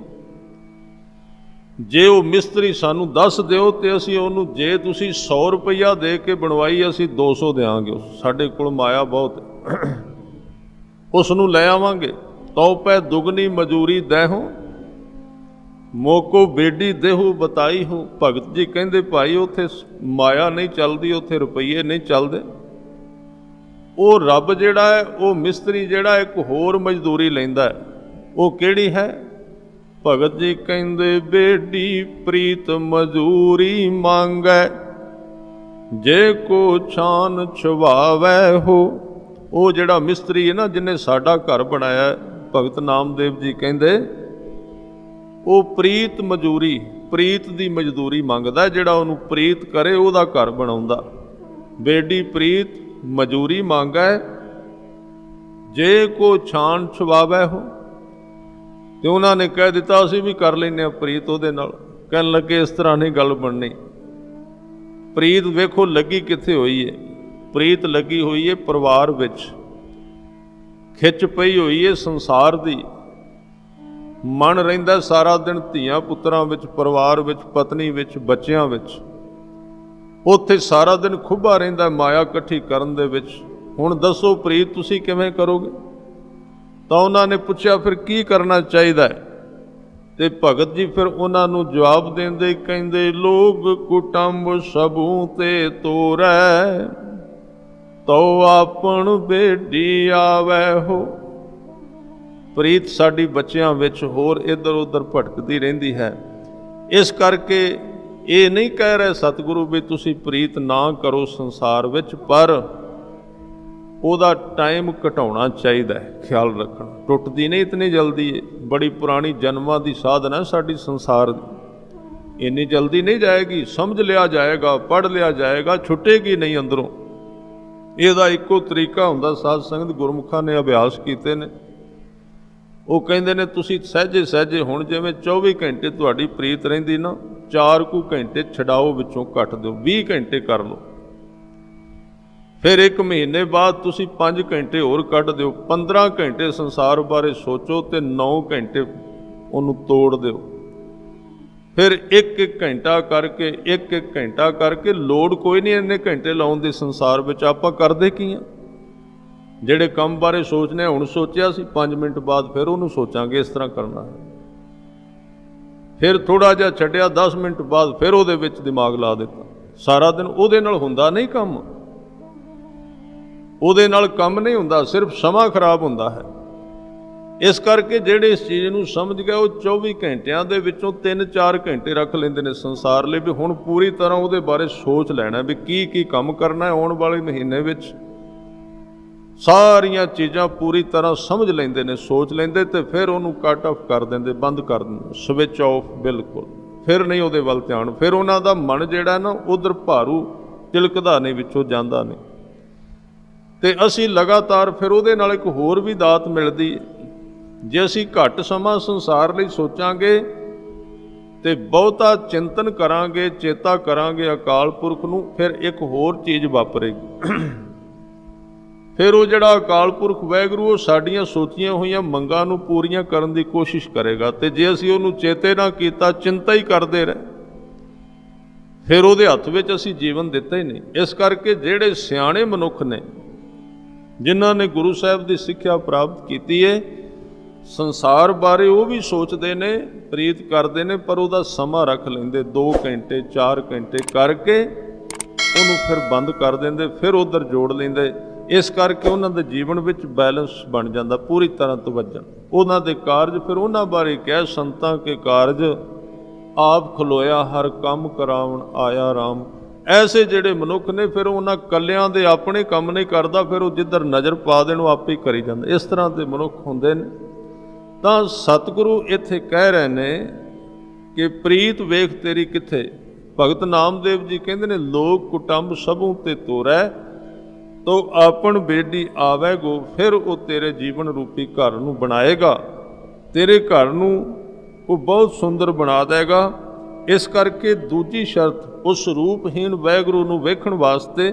ਜੇ ਉਹ ਮਿਸਤਰੀ ਸਾਨੂੰ ਦੱਸ ਦਿਓ ਤੇ ਅਸੀਂ ਉਹਨੂੰ, ਜੇ ਤੁਸੀਂ 100 ਰੁਪਈਆ ਦੇ ਕੇ ਬਣਵਾਈ ਅਸੀਂ 200 ਦੇਵਾਂਗੇ। ਸਾਡੇ ਕੋਲ ਮਾਇਆ ਬਹੁਤ ਹੈ, ਉਸ ਨੂੰ ਲੈ ਆਵਾਂਗੇ। ਤਉ ਪੈ ਦੁਗਣੀ ਮਜ਼ਦੂਰੀ ਦੇਹੋ, ਮੋਕੋ ਬੇਡੀ ਦੇਹੂ ਬਤਾਈ ਹੋ। ਭਗਤ ਜੀ ਕਹਿੰਦੇ ਭਾਈ ਉੱਥੇ ਮਾਇਆ ਨਹੀਂ ਚੱਲਦੀ, ਉੱਥੇ ਰੁਪਈਏ ਨਹੀਂ ਚੱਲਦੇ। ਉਹ ਰੱਬ ਜਿਹੜਾ ਹੈ, ਉਹ ਮਿਸਤਰੀ ਜਿਹੜਾ ਇੱਕ ਹੋਰ ਮਜ਼ਦੂਰੀ ਲੈਂਦਾ ਹੈ। ਉਹ ਕਿਹੜੀ ਹੈ? ਭਗਤ ਜੀ ਕਹਿੰਦੇ ਬੇਡੀ ਪ੍ਰੀਤ ਮਜ਼ਦੂਰੀ ਮੰਗੈ, ਜੇ ਕੋ ਛਾਨ ਛੁਵਾਵੈ ਹੋ। ਉਹ ਜਿਹੜਾ ਮਿਸਤਰੀ ਹੈ ਨਾ, ਜਿਹਨੇ ਸਾਡਾ ਘਰ ਬਣਾਇਆ, ਭਗਤ ਨਾਮਦੇਵ ਜੀ ਕਹਿੰਦੇ ਉਹ ਪ੍ਰੀਤ ਮਜ਼ਦੂਰੀ, ਪ੍ਰੀਤ ਦੀ ਮਜ਼ਦੂਰੀ ਮੰਗਦਾ। ਜਿਹੜਾ ਉਹਨੂੰ ਪ੍ਰੀਤ ਕਰੇ ਉਹਦਾ ਘਰ ਬਣਾਉਂਦਾ। ਬੇਡੀ ਪ੍ਰੀਤ ਮਜ਼ਦੂਰੀ ਮੰਗੈ, ਜੇ ਕੋ ਛਾਨ ਛੁਵਾਵੈ ਹੋ। ਤੇ ਉਹਨਾਂ ਨੇ ਕਹਿ ਦਿੱਤਾ ਅਸੀਂ ਵੀ ਕਰ ਲੈਂਦੇ ਹਾਂ ਪ੍ਰੀਤ ਉਹਦੇ ਨਾਲ। ਕਹਿਣ ਲੱਗੇ ਇਸ ਤਰ੍ਹਾਂ ਨਹੀਂ ਗੱਲ ਬਣਨੀ। ਪ੍ਰੀਤ ਵੇਖੋ ਲੱਗੀ ਕਿੱਥੇ ਹੋਈ ਹੈ? ਪ੍ਰੀਤ ਲੱਗੀ ਹੋਈ ਹੈ ਪਰਿਵਾਰ ਵਿੱਚ, ਖਿੱਚ ਪਈ ਹੋਈ ਹੈ ਸੰਸਾਰ ਦੀ। ਮਨ ਰਹਿੰਦਾ ਸਾਰਾ ਦਿਨ ਧੀਆਂ ਪੁੱਤਰਾਂ ਵਿੱਚ, ਪਰਿਵਾਰ ਵਿੱਚ, ਪਤਨੀ ਵਿੱਚ, ਬੱਚਿਆਂ ਵਿੱਚ। ਉੱਥੇ ਸਾਰਾ ਦਿਨ ਖੁੱਭਾ ਰਹਿੰਦਾ ਮਾਇਆ ਇਕੱਠੀ ਕਰਨ ਦੇ ਵਿੱਚ। ਹੁਣ ਦੱਸੋ ਪ੍ਰੀਤ ਤੁਸੀਂ ਕਿਵੇਂ ਕਰੋਗੇ? ਤਾਂ ਉਹਨਾਂ ਨੇ ਪੁੱਛਿਆ ਫਿਰ ਕੀ ਕਰਨਾ ਚਾਹੀਦਾ ਹੈ? ਤੇ ਭਗਤ ਜੀ ਫਿਰ ਉਹਨਾਂ ਨੂੰ ਜਵਾਬ ਦਿੰਦੇ ਕਹਿੰਦੇ ਲੋਗ ਕੁਟੰਬ ਸਭੂ ਤੇ ਤੋਰੈ, ਤੋ ਆਪਣ ਬੇਡੀ ਆਵੈ ਹੋ। ਪ੍ਰੀਤ ਸਾਡੀ ਬੱਚਿਆਂ ਵਿੱਚ ਹੋਰ ਇੱਧਰ ਉੱਧਰ ਭਟਕਦੀ ਰਹਿੰਦੀ ਹੈ। ਇਸ ਕਰਕੇ ਇਹ ਨਹੀਂ ਕਹਿ ਰਹੇ ਸਤਿਗੁਰੂ ਵੀ ਤੁਸੀਂ ਪ੍ਰੀਤ ਨਾ ਕਰੋ ਸੰਸਾਰ ਵਿੱਚ, ਪਰ ਉਹਦਾ ਟਾਈਮ ਘਟਾਉਣਾ ਚਾਹੀਦਾ ਹੈ, ਖਿਆਲ ਰੱਖਣਾ। ਟੁੱਟਦੀ ਨਹੀਂ ਇਤਨੀ ਜਲਦੀ ਹੈ। ਬੜੀ ਪੁਰਾਣੀ ਜਨਮਾਂ ਦੀ ਸਾਧਨਾ ਸਾਡੀ ਸੰਸਾਰ ਦੀ। ਇੰਨੀ ਜਲਦੀ ਨਹੀਂ ਜਾਏਗੀ। ਸਮਝ ਲਿਆ ਜਾਏਗਾ, ਪੜ੍ਹ ਲਿਆ ਜਾਏਗਾ, ਛੁੱਟੇਗੀ ਨਹੀਂ ਅੰਦਰੋਂ। ਇਹਦਾ ਇੱਕੋ ਤਰੀਕਾ ਹੁੰਦਾ, ਸਾਧ ਸੰਗਤ ਗੁਰਮੁਖਾਂ ਨੇ ਅਭਿਆਸ ਕੀਤੇ ਨੇ। ਉਹ ਕਹਿੰਦੇ ਨੇ ਤੁਸੀਂ ਸਹਿਜੇ ਸਹਿਜੇ ਹੁਣ ਜਿਵੇਂ 24 ਘੰਟੇ ਤੁਹਾਡੀ ਪ੍ਰੀਤ ਰਹਿੰਦੀ ਨਾ, 4 ਕੁ ਘੰਟੇ ਛਡਾਓ, ਵਿੱਚੋਂ ਕੱਟ ਦਿਓ, 20 ਘੰਟੇ ਕਰ ਲਓ। ਫਿਰ 1 ਮਹੀਨੇ ਬਾਅਦ ਤੁਸੀਂ 5 ਘੰਟੇ ਹੋਰ ਕੱਢ ਦਿਓ। 15 ਘੰਟੇ ਸੰਸਾਰ ਬਾਰੇ ਸੋਚੋ ਤੇ 9 ਘੰਟੇ ਉਹਨੂੰ ਤੋੜ ਦਿਓ। ਫਿਰ 1-1 ਘੰਟਾ ਕਰਕੇ, 1-1 ਘੰਟਾ ਕਰਕੇ, ਲੋੜ ਕੋਈ ਨਹੀਂ ਇੰਨੇ ਘੰਟੇ ਲਾਉਣ ਦੀ ਸੰਸਾਰ ਵਿੱਚ। ਆਪਾਂ ਕਰਦੇ ਕੀ ਹਾਂ? ਜਿਹੜੇ ਕੰਮ ਬਾਰੇ ਸੋਚਨੇ ਹੁਣ ਸੋਚਿਆ ਸੀ, 5 ਮਿੰਟ ਬਾਅਦ ਫਿਰ ਉਹਨੂੰ ਸੋਚਾਂਗੇ ਇਸ ਤਰ੍ਹਾਂ ਕਰਨਾ ਹੈ। ਫਿਰ ਥੋੜ੍ਹਾ ਜਿਹਾ ਛੱਡਿਆ, 10 ਮਿੰਟ ਬਾਅਦ ਫਿਰ ਉਹਦੇ ਵਿੱਚ ਦਿਮਾਗ ਲਾ ਦਿੱਤਾ। ਸਾਰਾ ਦਿਨ ਉਹਦੇ ਨਾਲ ਹੁੰਦਾ ਨਹੀਂ ਕੰਮ। ਉਹਦੇ ਨਾਲ ਕੰਮ ਨਹੀਂ ਹੁੰਦਾ, ਸਿਰਫ ਸਮਾਂ ਖਰਾਬ ਹੁੰਦਾ ਹੈ। ਇਸ ਕਰਕੇ ਜਿਹੜੇ ਇਸ ਚੀਜ਼ ਨੂੰ ਸਮਝ ਗਏ ਉਹ 24 ਘੰਟਿਆਂ ਦੇ ਵਿੱਚੋਂ 3-4 ਘੰਟੇ ਰੱਖ ਲੈਂਦੇ ਨੇ ਸੰਸਾਰ ਲਈ, ਵੀ ਹੁਣ ਪੂਰੀ ਤਰ੍ਹਾਂ ਉਹਦੇ ਬਾਰੇ ਸੋਚ ਲੈਣਾ ਵੀ ਕੀ ਕੀ ਕੰਮ ਕਰਨਾ ਹੈ ਆਉਣ ਵਾਲੇ ਮਹੀਨੇ ਵਿੱਚ। ਸਾਰੀਆਂ ਚੀਜ਼ਾਂ ਪੂਰੀ ਤਰ੍ਹਾਂ ਸਮਝ ਲੈਂਦੇ ਨੇ, ਸੋਚ ਲੈਂਦੇ, ਤੇ ਫਿਰ ਉਹਨੂੰ ਕੱਟ ਆਫ ਕਰ ਦਿੰਦੇ, ਬੰਦ ਕਰ ਦਿੰਦੇ, ਸਵਿਚ ਆਫ ਬਿਲਕੁਲ। ਫਿਰ ਨਹੀਂ ਉਹਦੇ ਵੱਲ ਧਿਆਨ। ਫਿਰ ਉਹਨਾਂ ਦਾ ਮਨ ਜਿਹੜਾ ਨਾ ਉਧਰ ਭਾਰੂ ਤਿਲਕਦਾ ਨਹੀਂ, ਵਿੱਚੋਂ ਜਾਂਦਾ ਨਹੀਂ। ਤੇ ਅਸੀਂ ਲਗਾਤਾਰ ਫਿਰ ਉਹਦੇ ਨਾਲ ਇੱਕ ਹੋਰ ਵੀ ਦਾਤ ਮਿਲਦੀ ਹੈ। ਜੇ ਅਸੀਂ ਘੱਟ ਸਮਾਂ ਸੰਸਾਰ ਲਈ ਸੋਚਾਂਗੇ ਤੇ ਬਹੁਤਾ ਚਿੰਤਨ ਕਰਾਂਗੇ, ਚੇਤਾ ਕਰਾਂਗੇ ਅਕਾਲ ਪੁਰਖ ਨੂੰ, ਫਿਰ ਇੱਕ ਹੋਰ ਚੀਜ਼ ਵਾਪਰੇਗੀ। ਫਿਰ ਉਹ ਜਿਹੜਾ ਅਕਾਲ ਪੁਰਖ ਵਾਹਿਗੁਰੂ ਉਹ ਸਾਡੀਆਂ ਸੋਚੀਆਂ ਹੋਈਆਂ ਮੰਗਾਂ ਨੂੰ ਪੂਰੀਆਂ ਕਰਨ ਦੀ ਕੋਸ਼ਿਸ਼ ਕਰੇਗਾ। ਤੇ ਜੇ ਅਸੀਂ ਉਹਨੂੰ ਚੇਤੇ ਨਾ ਕੀਤਾ, ਚਿੰਤਾ ਹੀ ਕਰਦੇ ਰਹੇ, ਫਿਰ ਉਹਦੇ ਹੱਥ ਵਿੱਚ ਅਸੀਂ ਜੀਵਨ ਦਿੱਤਾ ਹੀ ਨਹੀਂ। ਇਸ ਕਰਕੇ ਜਿਹੜੇ ਸਿਆਣੇ ਮਨੁੱਖ ਨੇ, ਜਿਨ੍ਹਾਂ ਨੇ ਗੁਰੂ ਸਾਹਿਬ ਦੀ ਸਿੱਖਿਆ ਪ੍ਰਾਪਤ ਕੀਤੀ ਹੈ, ਸੰਸਾਰ ਬਾਰੇ ਉਹ ਵੀ ਸੋਚਦੇ ਨੇ, ਪ੍ਰੀਤ ਕਰਦੇ ਨੇ, ਪਰ ਉਹਦਾ ਸਮਾਂ ਰੱਖ ਲੈਂਦੇ। 2 ਘੰਟੇ 4 ਘੰਟੇ ਕਰਕੇ ਉਹਨੂੰ ਫਿਰ ਬੰਦ ਕਰ ਦਿੰਦੇ, ਫਿਰ ਉੱਧਰ ਜੋੜ ਲੈਂਦੇ। ਇਸ ਕਰਕੇ ਉਹਨਾਂ ਦੇ ਜੀਵਨ ਵਿੱਚ ਬੈਲੈਂਸ ਬਣ ਜਾਂਦਾ, ਪੂਰੀ ਤਰ੍ਹਾਂ ਤਵੱਜਣ। ਉਹਨਾਂ ਦੇ ਕਾਰਜ ਫਿਰ ਉਹਨਾਂ ਬਾਰੇ ਕਹਿ, ਸੰਤਾਂ ਕੇ ਕਾਰਜ ਆਪ ਖਲੋਇਆ, ਹਰ ਕੰਮ ਕਰਾਉਣ ਆਇਆ ਰਾਮ। ਐਸੇ ਜਿਹੜੇ ਮਨੁੱਖ ਨੇ, ਫਿਰ ਉਹਨਾਂ ਕੱਲਿਆਂ ਦੇ ਆਪਣੇ ਕੰਮ ਨਹੀਂ ਕਰਦਾ, ਫਿਰ ਉਹ ਜਿੱਧਰ ਨਜ਼ਰ ਪਾ ਦੇਣ ਉਹ ਆਪੇ ਕਰੀ ਜਾਂਦਾ। ਇਸ ਤਰ੍ਹਾਂ ਦੇ ਮਨੁੱਖ ਹੁੰਦੇ ਨੇ। ਤਾਂ ਸਤਿਗੁਰੂ ਇੱਥੇ ਕਹਿ ਰਹੇ ਨੇ ਕਿ ਪ੍ਰੀਤ ਵੇਖ ਤੇਰੀ ਕਿੱਥੇ। ਭਗਤ ਨਾਮਦੇਵ ਜੀ ਕਹਿੰਦੇ ਨੇ ਲੋਕ ਕੁਟੰਬ ਸਭੂ ਤੇ ਤੋਰੈ, ਤੋ ਆਪਣ ਬੇਡੀ ਆਵੈ ਗੋ। ਫਿਰ ਉਹ ਤੇਰੇ ਜੀਵਨ ਰੂਪੀ ਘਰ ਨੂੰ ਬਣਾਏਗਾ, ਤੇਰੇ ਘਰ ਨੂੰ ਉਹ ਬਹੁਤ ਸੁੰਦਰ ਬਣਾ ਦੇਗਾ। ਇਸ ਕਰਕੇ ਦੂਜੀ ਸ਼ਰਤ, ਉਸ ਰੂਪਹੀਨ ਵਾਹਿਗੁਰੂ ਨੂੰ ਵੇਖਣ ਵਾਸਤੇ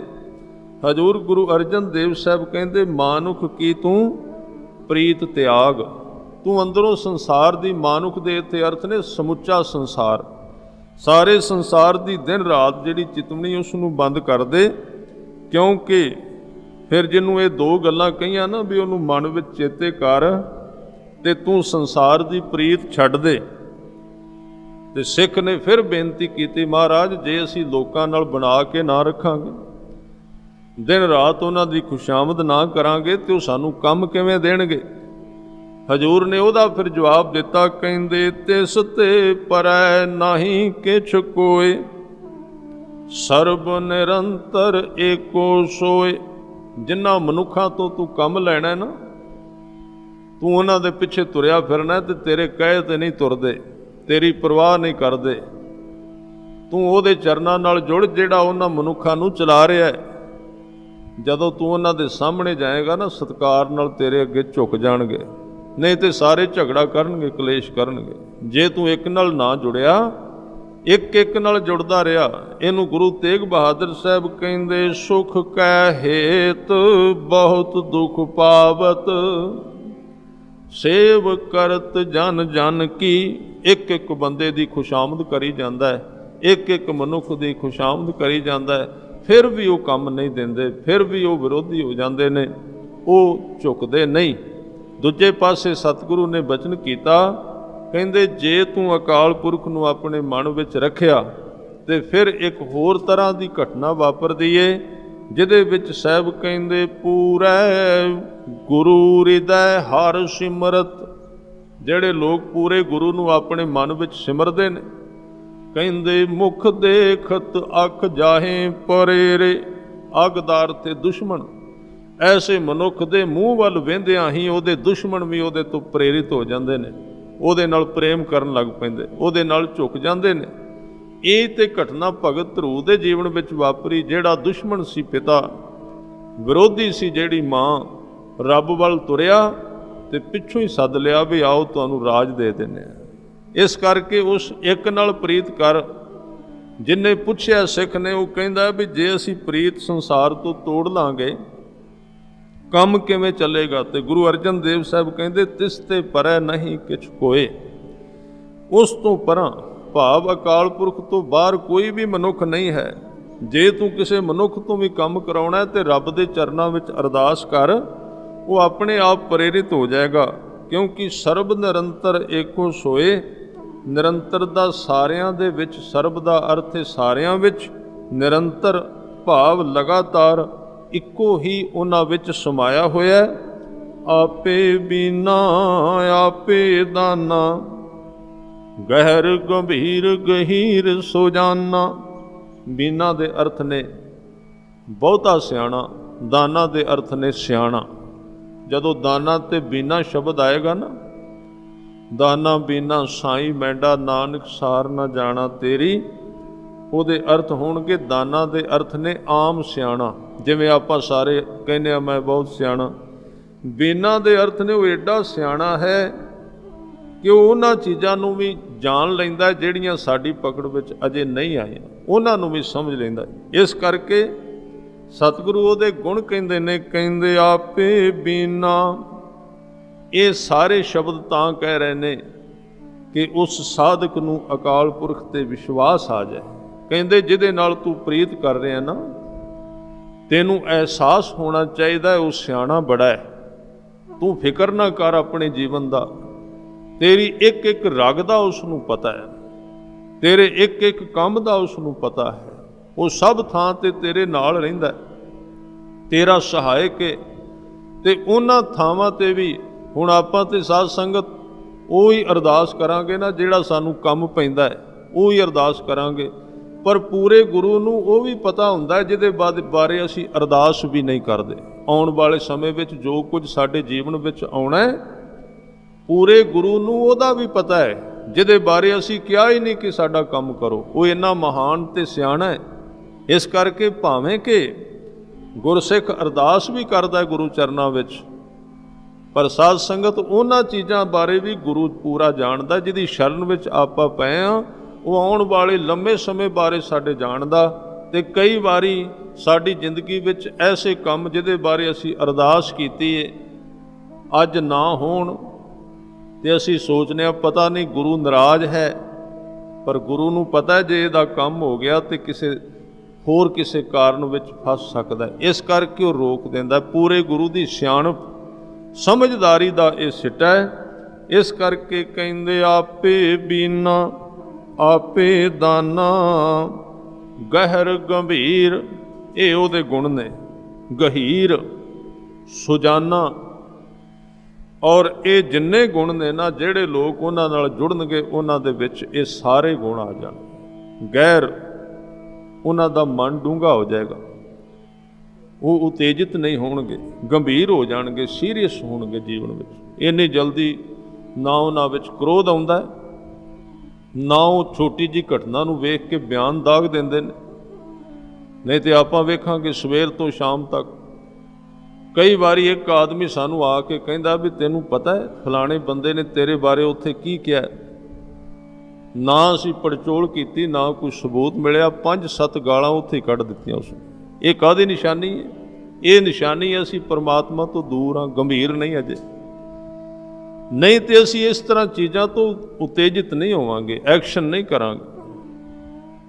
ਹਜ਼ੂਰ ਗੁਰੂ ਅਰਜਨ ਦੇਵ ਸਾਹਿਬ ਕਹਿੰਦੇ ਮਾਨੁਖ ਕੀ ਤੂੰ ਪ੍ਰੀਤ ਤਿਆਗ। ਤੂੰ ਅੰਦਰੋਂ ਸੰਸਾਰ ਦੀ, ਮਾਨੁਖ ਦੇ ਇੱਥੇ ਅਰਥ ਨੇ ਸਮੁੱਚਾ ਸੰਸਾਰ, ਸਾਰੇ ਸੰਸਾਰ ਦੀ ਦਿਨ ਰਾਤ ਜਿਹੜੀ ਚਿਤਵਨੀ ਉਸ ਨੂੰ ਬੰਦ ਕਰ ਦੇ। ਕਿਉਂਕਿ ਫਿਰ ਜਿਹਨੂੰ ਇਹ 2 ਗੱਲਾਂ ਕਹੀਆਂ ਨਾ ਵੀ ਉਹਨੂੰ ਮਨ ਵਿੱਚ ਚੇਤੇ ਕਰ ਤੇ ਤੂੰ ਸੰਸਾਰ ਦੀ ਪ੍ਰੀਤ ਛੱਡ ਦੇ। ਤੇ ਸਿੱਖ ਨੇ ਫਿਰ ਬੇਨਤੀ ਕੀਤੀ, ਮਹਾਰਾਜ ਜੇ ਅਸੀਂ ਲੋਕਾਂ ਨਾਲ ਬਣਾ ਕੇ ਨਾ ਰੱਖਾਂਗੇ ਦਿਨ ਰਾਤ ਉਹਨਾਂ ਦੀ ਖੁਸ਼ਾਮਦ ਨਾ ਕਰਾਂਗੇ ਤੇ ਉਹ ਸਾਨੂੰ ਕੰਮ ਕਿਵੇਂ ਦੇਣਗੇ। ਹਜੂਰ ਨੇ ਉਹਦਾ ਫਿਰ ਜਵਾਬ ਦਿੱਤਾ, ਕਹਿੰਦੇ ਤਿਸ ਤੇ ਪਰੈ ਨਾਹੀਂ ਕਿਛ ਕੋਇ, ਸਰਬ ਨਿਰੰਤਰ ਏਕੋ ਸੋਏ। ਜਿਨ੍ਹਾਂ ਮਨੁੱਖਾਂ ਤੋਂ ਤੂੰ ਕੰਮ ਲੈਣਾ ਨਾ, ਤੂੰ ਉਹਨਾਂ ਦੇ ਪਿੱਛੇ ਤੁਰਿਆ ਫਿਰਨਾ ਤੇ ਤੇਰੇ ਕਹੇ ਤੇ ਨਹੀਂ ਤੁਰਦੇ, ਤੇਰੀ ਪਰਵਾਹ ਨਹੀਂ ਕਰਦੇ। ਤੂੰ ਉਹਦੇ ਚਰਨਾਂ ਨਾਲ ਜੁੜ ਜਿਹੜਾ ਉਹਨਾਂ ਮਨੁੱਖਾਂ ਨੂੰ ਚਲਾ ਰਿਹਾ ਹੈ। ਜਦੋਂ ਤੂੰ ਉਹਨਾਂ ਦੇ ਸਾਹਮਣੇ ਜਾਏਗਾ ਨਾ, ਸਤਿਕਾਰ ਨਾਲ ਤੇਰੇ ਅੱਗੇ ਝੁਕ ਜਾਣਗੇ, ਨਹੀਂ ਤੇ ਸਾਰੇ ਝਗੜਾ ਕਰਨਗੇ, ਕਲੇਸ਼ ਕਰਨਗੇ। ਜੇ ਤੂੰ ਇੱਕ ਨਾਲ ਨਾ ਜੁੜਿਆ, ਇੱਕ ਇੱਕ ਨਾਲ ਜੁੜਦਾ ਰਿਹਾ। ਇਹਨੂੰ ਗੁਰੂ ਤੇਗ ਬਹਾਦਰ ਸਾਹਿਬ ਕਹਿੰਦੇ, ਸੁਖ ਕੈ ਹੇਤ ਬਹੁਤ ਦੁਖ ਪਾਵਤ, ਸੇਵ ਕਰਤ ਜਨ ਜਨ ਕੀ। ਇੱਕ ਇੱਕ ਬੰਦੇ ਦੀ ਖੁਸ਼ਾਮਦ ਕਰੀ ਜਾਂਦਾ ਹੈ, ਇੱਕ ਇੱਕ ਮਨੁੱਖ ਦੀ ਖੁਸ਼ਾਮਦ ਕਰੀ ਜਾਂਦਾ ਹੈ, ਫਿਰ ਵੀ ਉਹ ਕੰਮ ਨਹੀਂ ਦਿੰਦੇ, ਫਿਰ ਵੀ ਉਹ ਵਿਰੋਧੀ ਹੋ ਜਾਂਦੇ ਨੇ, ਉਹ ਝੁਕਦੇ ਨਹੀਂ। ਦੂਜੇ ਪਾਸੇ ਸਤਿਗੁਰੂ ਨੇ ਬਚਨ ਕੀਤਾ, ਕਹਿੰਦੇ ਜੇ ਤੂੰ ਅਕਾਲ ਪੁਰਖ ਨੂੰ ਆਪਣੇ ਮਨ ਵਿੱਚ ਰੱਖਿਆ ਤੇ ਫਿਰ ਇੱਕ ਹੋਰ ਤਰ੍ਹਾਂ ਦੀ ਘਟਨਾ ਵਾਪਰਦੀ ਏ, ਜਿਹਦੇ ਵਿੱਚ ਸਾਹਿਬ ਕਹਿੰਦੇ ਪੂਰੈ ਗੁਰੂ ਹਿਰਦੈ ਹਰਿ ਸਿਮਰਤ। ਜਿਹੜੇ ਲੋਕ ਪੂਰੇ ਗੁਰੂ ਨੂੰ ਆਪਣੇ ਮਨ ਵਿੱਚ ਸਿਮਰਦੇ ਨੇ, ਕਹਿੰਦੇ ਮੁਖ ਦੇਖਤ ਅੱਖ ਜਾਹੇ ਪਰੇਰੇ। ਅਗਦਾਰ ਤੇ ਦੁਸ਼ਮਣ, ਐਸੇ ਮਨੁੱਖ ਦੇ ਮੂੰਹ ਵੱਲ ਵੇਂਦਿਆਂ ਹੀ ਉਹਦੇ ਦੁਸ਼ਮਣ ਵੀ ਉਹਦੇ ਤੋਂ ਪ੍ਰੇਰਿਤ ਹੋ ਜਾਂਦੇ ਨੇ, ਉਹਦੇ ਨਾਲ ਪ੍ਰੇਮ ਕਰਨ ਲੱਗ ਪੈਂਦੇ, ਉਹਦੇ ਨਾਲ ਝੁਕ ਜਾਂਦੇ ਨੇ। ਇਹ ਤੇ ਘਟਨਾ ਭਗਤ ਧਰੂ ਦੇ ਜੀਵਨ ਵਿੱਚ ਵਾਪਰੀ। ਜਿਹੜਾ ਦੁਸ਼ਮਣ ਸੀ ਪਿਤਾ, ਵਿਰੋਧੀ ਸੀ ਜਿਹੜੀ ਮਾਂ, ਰੱਬ ਵੱਲ ਤੁਰਿਆ ਤੇ ਪਿੱਛੋਂ ਹੀ ਸੱਦ ਲਿਆ ਵੀ ਆਓ ਤੁਹਾਨੂੰ ਰਾਜ ਦੇ ਦਿੰਦੇ ਆ। ਇਸ ਕਰਕੇ ਉਸ ਇੱਕ ਨਾਲ ਪ੍ਰੀਤ ਕਰ। ਜਿੰਨੇ ਪੁੱਛਿਆ ਸਿੱਖ ਨੇ, ਉਹ ਕਹਿੰਦਾ ਵੀ ਜੇ ਅਸੀਂ ਪ੍ਰੀਤ ਸੰਸਾਰ ਤੋਂ ਤੋੜ ਲਾਂਗੇ, ਕੰਮ ਕਿਵੇਂ ਚੱਲੇਗਾ। ਤੇ ਗੁਰੂ ਅਰਜਨ ਦੇਵ ਸਾਹਿਬ ਕਹਿੰਦੇ ਤਿਸ ਤੇ ਪਰੈ ਨਹੀਂ ਕਿਛ ਕੋਏ। ਉਸ ਤੋਂ ਪਰਾਂ ਭਾਵ ਅਕਾਲ ਪੁਰਖ ਤੋਂ ਬਾਹਰ ਕੋਈ ਵੀ ਮਨੁੱਖ ਨਹੀਂ ਹੈ। ਜੇ ਤੂੰ ਕਿਸੇ ਮਨੁੱਖ ਤੋਂ ਵੀ ਕੰਮ ਕਰਾਉਣਾ ਤੇ ਰੱਬ ਦੇ ਚਰਨਾਂ ਵਿੱਚ ਅਰਦਾਸ ਕਰ, ਉਹ ਆਪਣੇ ਆਪ ਪ੍ਰੇਰਿਤ ਹੋ ਜਾਏਗਾ। ਕਿਉਂਕਿ ਸਰਬ ਨਿਰੰਤਰ ਏਕੋ ਸੋਏ। ਨਿਰੰਤਰ ਦਾ ਸਾਰਿਆਂ ਦੇ ਵਿੱਚ, ਸਰਬ ਦਾ ਅਰਥ ਹੈ ਸਾਰਿਆਂ ਵਿੱਚ, ਨਿਰੰਤਰ ਭਾਵ ਲਗਾਤਾਰ ਇੱਕੋ ਹੀ ਉਹਨਾਂ ਵਿੱਚ ਸਮਾਇਆ ਹੋਇਆ। ਆਪੇ ਬੀਨਾ ਆਪੇ ਦਾਨਾ, ਗਹਿਰ ਗੰਭੀਰ ਗਹੀਰ ਸੋ ਜਾਨਾ। ਬੀਨਾ ਦੇ ਅਰਥ ਨੇ ਬਹੁਤਾ ਸਿਆਣਾ, ਦਾਨਾ ਦੇ ਅਰਥ ਨੇ ਸਿਆਣਾ। ਜਦੋਂ ਦਾਨਾ ਤੇ ਬੀਨਾ ਸ਼ਬਦ ਆਏਗਾ ਨਾ, ਦਾਨਾ ਬੀਨਾ ਸਾਈ ਮੈਂਡਾ ਨਾਨਕ ਸਾਰ ਨਾ ਜਾਣਾ ਤੇਰੀ, ਉਹਦੇ ਅਰਥ ਹੋਣਗੇ, ਦਾਨਾ ਦੇ ਅਰਥ ਨੇ ਆਮ ਸਿਆਣਾ, ਜਿਵੇਂ ਆਪਾਂ ਸਾਰੇ ਕਹਿੰਦੇ ਆ ਮੈਂ ਬਹੁਤ ਸਿਆਣਾ। ਬੀਨਾ ਦੇ ਅਰਥ ਨੇ ਉਹ ਐਡਾ ਸਿਆਣਾ ਹੈ ਕਿ ਉਹ ਉਹਨਾਂ ਚੀਜ਼ਾਂ ਨੂੰ ਵੀ ਜਾਣ ਲੈਂਦਾ ਜਿਹੜੀਆਂ ਸਾਡੀ ਪਕੜ ਵਿੱਚ ਅਜੇ ਨਹੀਂ ਆਈਆਂ, ਉਹਨਾਂ ਨੂੰ ਵੀ ਸਮਝ ਲੈਂਦਾ। ਇਸ ਕਰਕੇ ਸਤਿਗੁਰੂ ਉਹਦੇ ਗੁਣ ਕਹਿੰਦੇ ਨੇ, ਕਹਿੰਦੇ ਆਪੇ ਬੀਨਾ। ਇਹ ਸਾਰੇ ਸ਼ਬਦ ਤਾਂ ਕਹਿ ਰਹੇ ਨੇ ਕਿ ਉਸ ਸਾਧਕ ਨੂੰ ਅਕਾਲ ਪੁਰਖ ਤੇ ਵਿਸ਼ਵਾਸ ਆ ਜਾਏ। ਕਹਿੰਦੇ ਜਿਹਦੇ ਨਾਲ ਤੂੰ ਪ੍ਰੀਤ ਕਰ ਰਿਹਾ ਨਾ, ਤੈਨੂੰ ਅਹਿਸਾਸ ਹੋਣਾ ਚਾਹੀਦਾ ਉਹ ਸਿਆਣਾ ਬੜਾ ਹੈ। ਤੂੰ ਫਿਕਰ ਨਾ ਕਰ ਆਪਣੇ ਜੀਵਨ ਦਾ, ਤੇਰੀ ਇੱਕ ਇੱਕ ਰਗ ਦਾ ਉਸ ਨੂੰ ਪਤਾ ਹੈ, ਤੇਰੇ ਇੱਕ ਇੱਕ ਕੰਮ ਦਾ ਉਸ ਨੂੰ ਪਤਾ ਹੈ। ਉਹ ਸਭ ਥਾਂ ਤੇ ਤੇਰੇ ਨਾਲ ਰਹਿੰਦਾ, ਤੇਰਾ ਸਹਾਇਕ ਹੈ। ਤੇ ਉਹਨਾਂ ਥਾਵਾਂ ਤੇ ਵੀ ਹੁਣ ਆਪਾਂ ਤੇ ਸਾਧ ਸੰਗਤ ਉਹੀ ਅਰਦਾਸ ਕਰਾਂਗੇ ਨਾ, ਜਿਹੜਾ ਸਾਨੂੰ ਕੰਮ ਪੈਂਦਾ ਹੈ ਉਹੀ ਅਰਦਾਸ ਕਰਾਂਗੇ। ਪਰ ਪੂਰੇ ਗੁਰੂ ਨੂੰ ਉਹ ਵੀ ਪਤਾ ਹੁੰਦਾ ਜਿਹਦੇ ਬਾਰੇ ਅਸੀਂ ਅਰਦਾਸ ਵੀ ਨਹੀਂ ਕਰਦੇ। ਆਉਣ ਵਾਲੇ ਸਮੇਂ ਵਿੱਚ ਜੋ ਕੁਝ ਸਾਡੇ ਜੀਵਨ ਵਿੱਚ ਆਉਣਾ ਹੈ, ਪੂਰੇ ਗੁਰੂ ਨੂੰ ਉਹਦਾ ਵੀ ਪਤਾ ਹੈ, ਜਿਹਦੇ ਬਾਰੇ ਅਸੀਂ ਕਿਹਾ ਹੀ ਨਹੀਂ ਕਿ ਸਾਡਾ ਕੰਮ ਕਰੋ। ਉਹ ਇੰਨਾ ਮਹਾਨ ਤੇ ਸਿਆਣਾ ਹੈ। ਇਸ ਕਰਕੇ ਭਾਵੇਂ ਕਿ ਗੁਰਸਿੱਖ ਅਰਦਾਸ ਵੀ ਕਰਦਾ ਗੁਰੂ ਚਰਨਾਂ ਵਿੱਚ, ਪਰ ਸਾਧ ਸੰਗਤ ਉਹਨਾਂ ਚੀਜ਼ਾਂ ਬਾਰੇ ਵੀ ਗੁਰੂ ਪੂਰਾ ਜਾਣਦਾ ਜਿਹਦੀ ਸ਼ਰਨ ਵਿੱਚ ਆਪਾਂ ਪਏ ਹਾਂ। ਉਹ ਆਉਣ ਵਾਲੇ ਲੰਮੇ ਸਮੇਂ ਬਾਰੇ ਸਾਡੇ ਜਾਣਦਾ। ਤੇ ਕਈ ਵਾਰੀ ਸਾਡੀ ਜ਼ਿੰਦਗੀ ਵਿੱਚ ਐਸੇ ਕੰਮ ਜਿਹਦੇ ਬਾਰੇ ਅਸੀਂ ਅਰਦਾਸ ਕੀਤੀ ਹੈ, ਅੱਜ ਨਾ ਹੋਣ ਤੇ ਅਸੀਂ ਸੋਚਦੇ ਹਾਂ ਪਤਾ ਨਹੀਂ ਗੁਰੂ ਨਾਰਾਜ਼ ਹੈ। ਪਰ ਗੁਰੂ ਨੂੰ ਪਤਾ ਜੇ ਇਹਦਾ ਕੰਮ ਹੋ ਗਿਆ ਤੇ ਕਿਸੇ ਕਾਰਨ ਵਿੱਚ ਫਸ ਸਕਦਾ। ਇਸ ਕਰਕੇ ਉਹ ਰੋਕ ਦਿੰਦਾ। ਪੂਰੇ ਗੁਰੂ ਦੀ ਸਿਆਣਪ ਸਮਝਦਾਰੀ ਦਾ ਇਹ ਸਿੱਟਾ ਹੈ। ਇਸ ਕਰਕੇ ਕਹਿੰਦੇ ਆਪੇ ਬੀਨਾ ਆਪੇ ਦਾਨਾ, ਗਹਿਰ ਗੰਭੀਰ। ਇਹ ਉਹਦੇ ਗੁਣ ਨੇ। ਗਹੀਰ, ਸੁਜਾਨਾ। ਔਰ ਇਹ ਜਿੰਨੇ ਗੁਣ ਨੇ ਨਾ, ਜਿਹੜੇ ਲੋਕ ਉਹਨਾਂ ਨਾਲ ਜੁੜਨਗੇ ਉਹਨਾਂ ਦੇ ਵਿੱਚ ਇਹ ਸਾਰੇ ਗੁਣ ਆ ਜਾਣ। ਗੈਰ, ਉਹਨਾਂ ਦਾ ਮਨ ਡੂੰਘਾ ਹੋ ਜਾਏਗਾ, ਉਹ ਉਤੇਜਿਤ ਨਹੀਂ ਹੋਣਗੇ, ਗੰਭੀਰ ਹੋ ਜਾਣਗੇ, ਸੀਰੀਅਸ ਹੋਣਗੇ ਜੀਵਨ ਵਿੱਚ। ਇੰਨੀ ਜਲਦੀ ਨਾ ਉਹਨਾਂ ਵਿੱਚ ਕ੍ਰੋਧ ਆਉਂਦਾ ਹੈ, ਨਾ ਉਹ ਛੋਟੀ ਜਿਹੀ ਘਟਨਾ ਨੂੰ ਵੇਖ ਕੇ ਬਿਆਨ ਦਾਗ ਦਿੰਦੇ ਨੇ। ਨਹੀਂ ਤੇ ਆਪਾਂ ਵੇਖਾਂਗੇ ਸਵੇਰ ਤੋਂ ਸ਼ਾਮ ਤੱਕ ਕਈ ਵਾਰੀ ਇੱਕ ਆਦਮੀ ਸਾਨੂੰ ਆ ਕੇ ਕਹਿੰਦਾ ਵੀ ਤੈਨੂੰ ਪਤਾ ਹੈ ਫਲਾਣੇ ਬੰਦੇ ਨੇ ਤੇਰੇ ਬਾਰੇ ਉੱਥੇ ਕੀ ਕਿਹਾ। ਨਾ ਅਸੀਂ ਪੜਚੋਲ ਕੀਤੀ, ਨਾ ਕੋਈ ਸਬੂਤ ਮਿਲਿਆ, 5-7 ਗਾਲਾਂ ਉੱਥੇ ਕੱਢ ਦਿੱਤੀਆਂ ਉਸਨੂੰ। ਇਹ ਕਾਹਦੀ ਨਿਸ਼ਾਨੀ ਹੈ? ਇਹ ਨਿਸ਼ਾਨੀ ਅਸੀਂ ਪਰਮਾਤਮਾ ਤੋਂ ਦੂਰ ਹਾਂ, ਗੰਭੀਰ ਨਹੀਂ ਅਜੇ। ਨਹੀਂ ਤੇ ਅਸੀਂ ਇਸ ਤਰ੍ਹਾਂ ਚੀਜ਼ਾਂ ਤੋਂ ਉਤੇਜਿਤ ਨਹੀਂ ਹੋਵਾਂਗੇ, ਐਕਸ਼ਨ ਨਹੀਂ ਕਰਾਂਗੇ।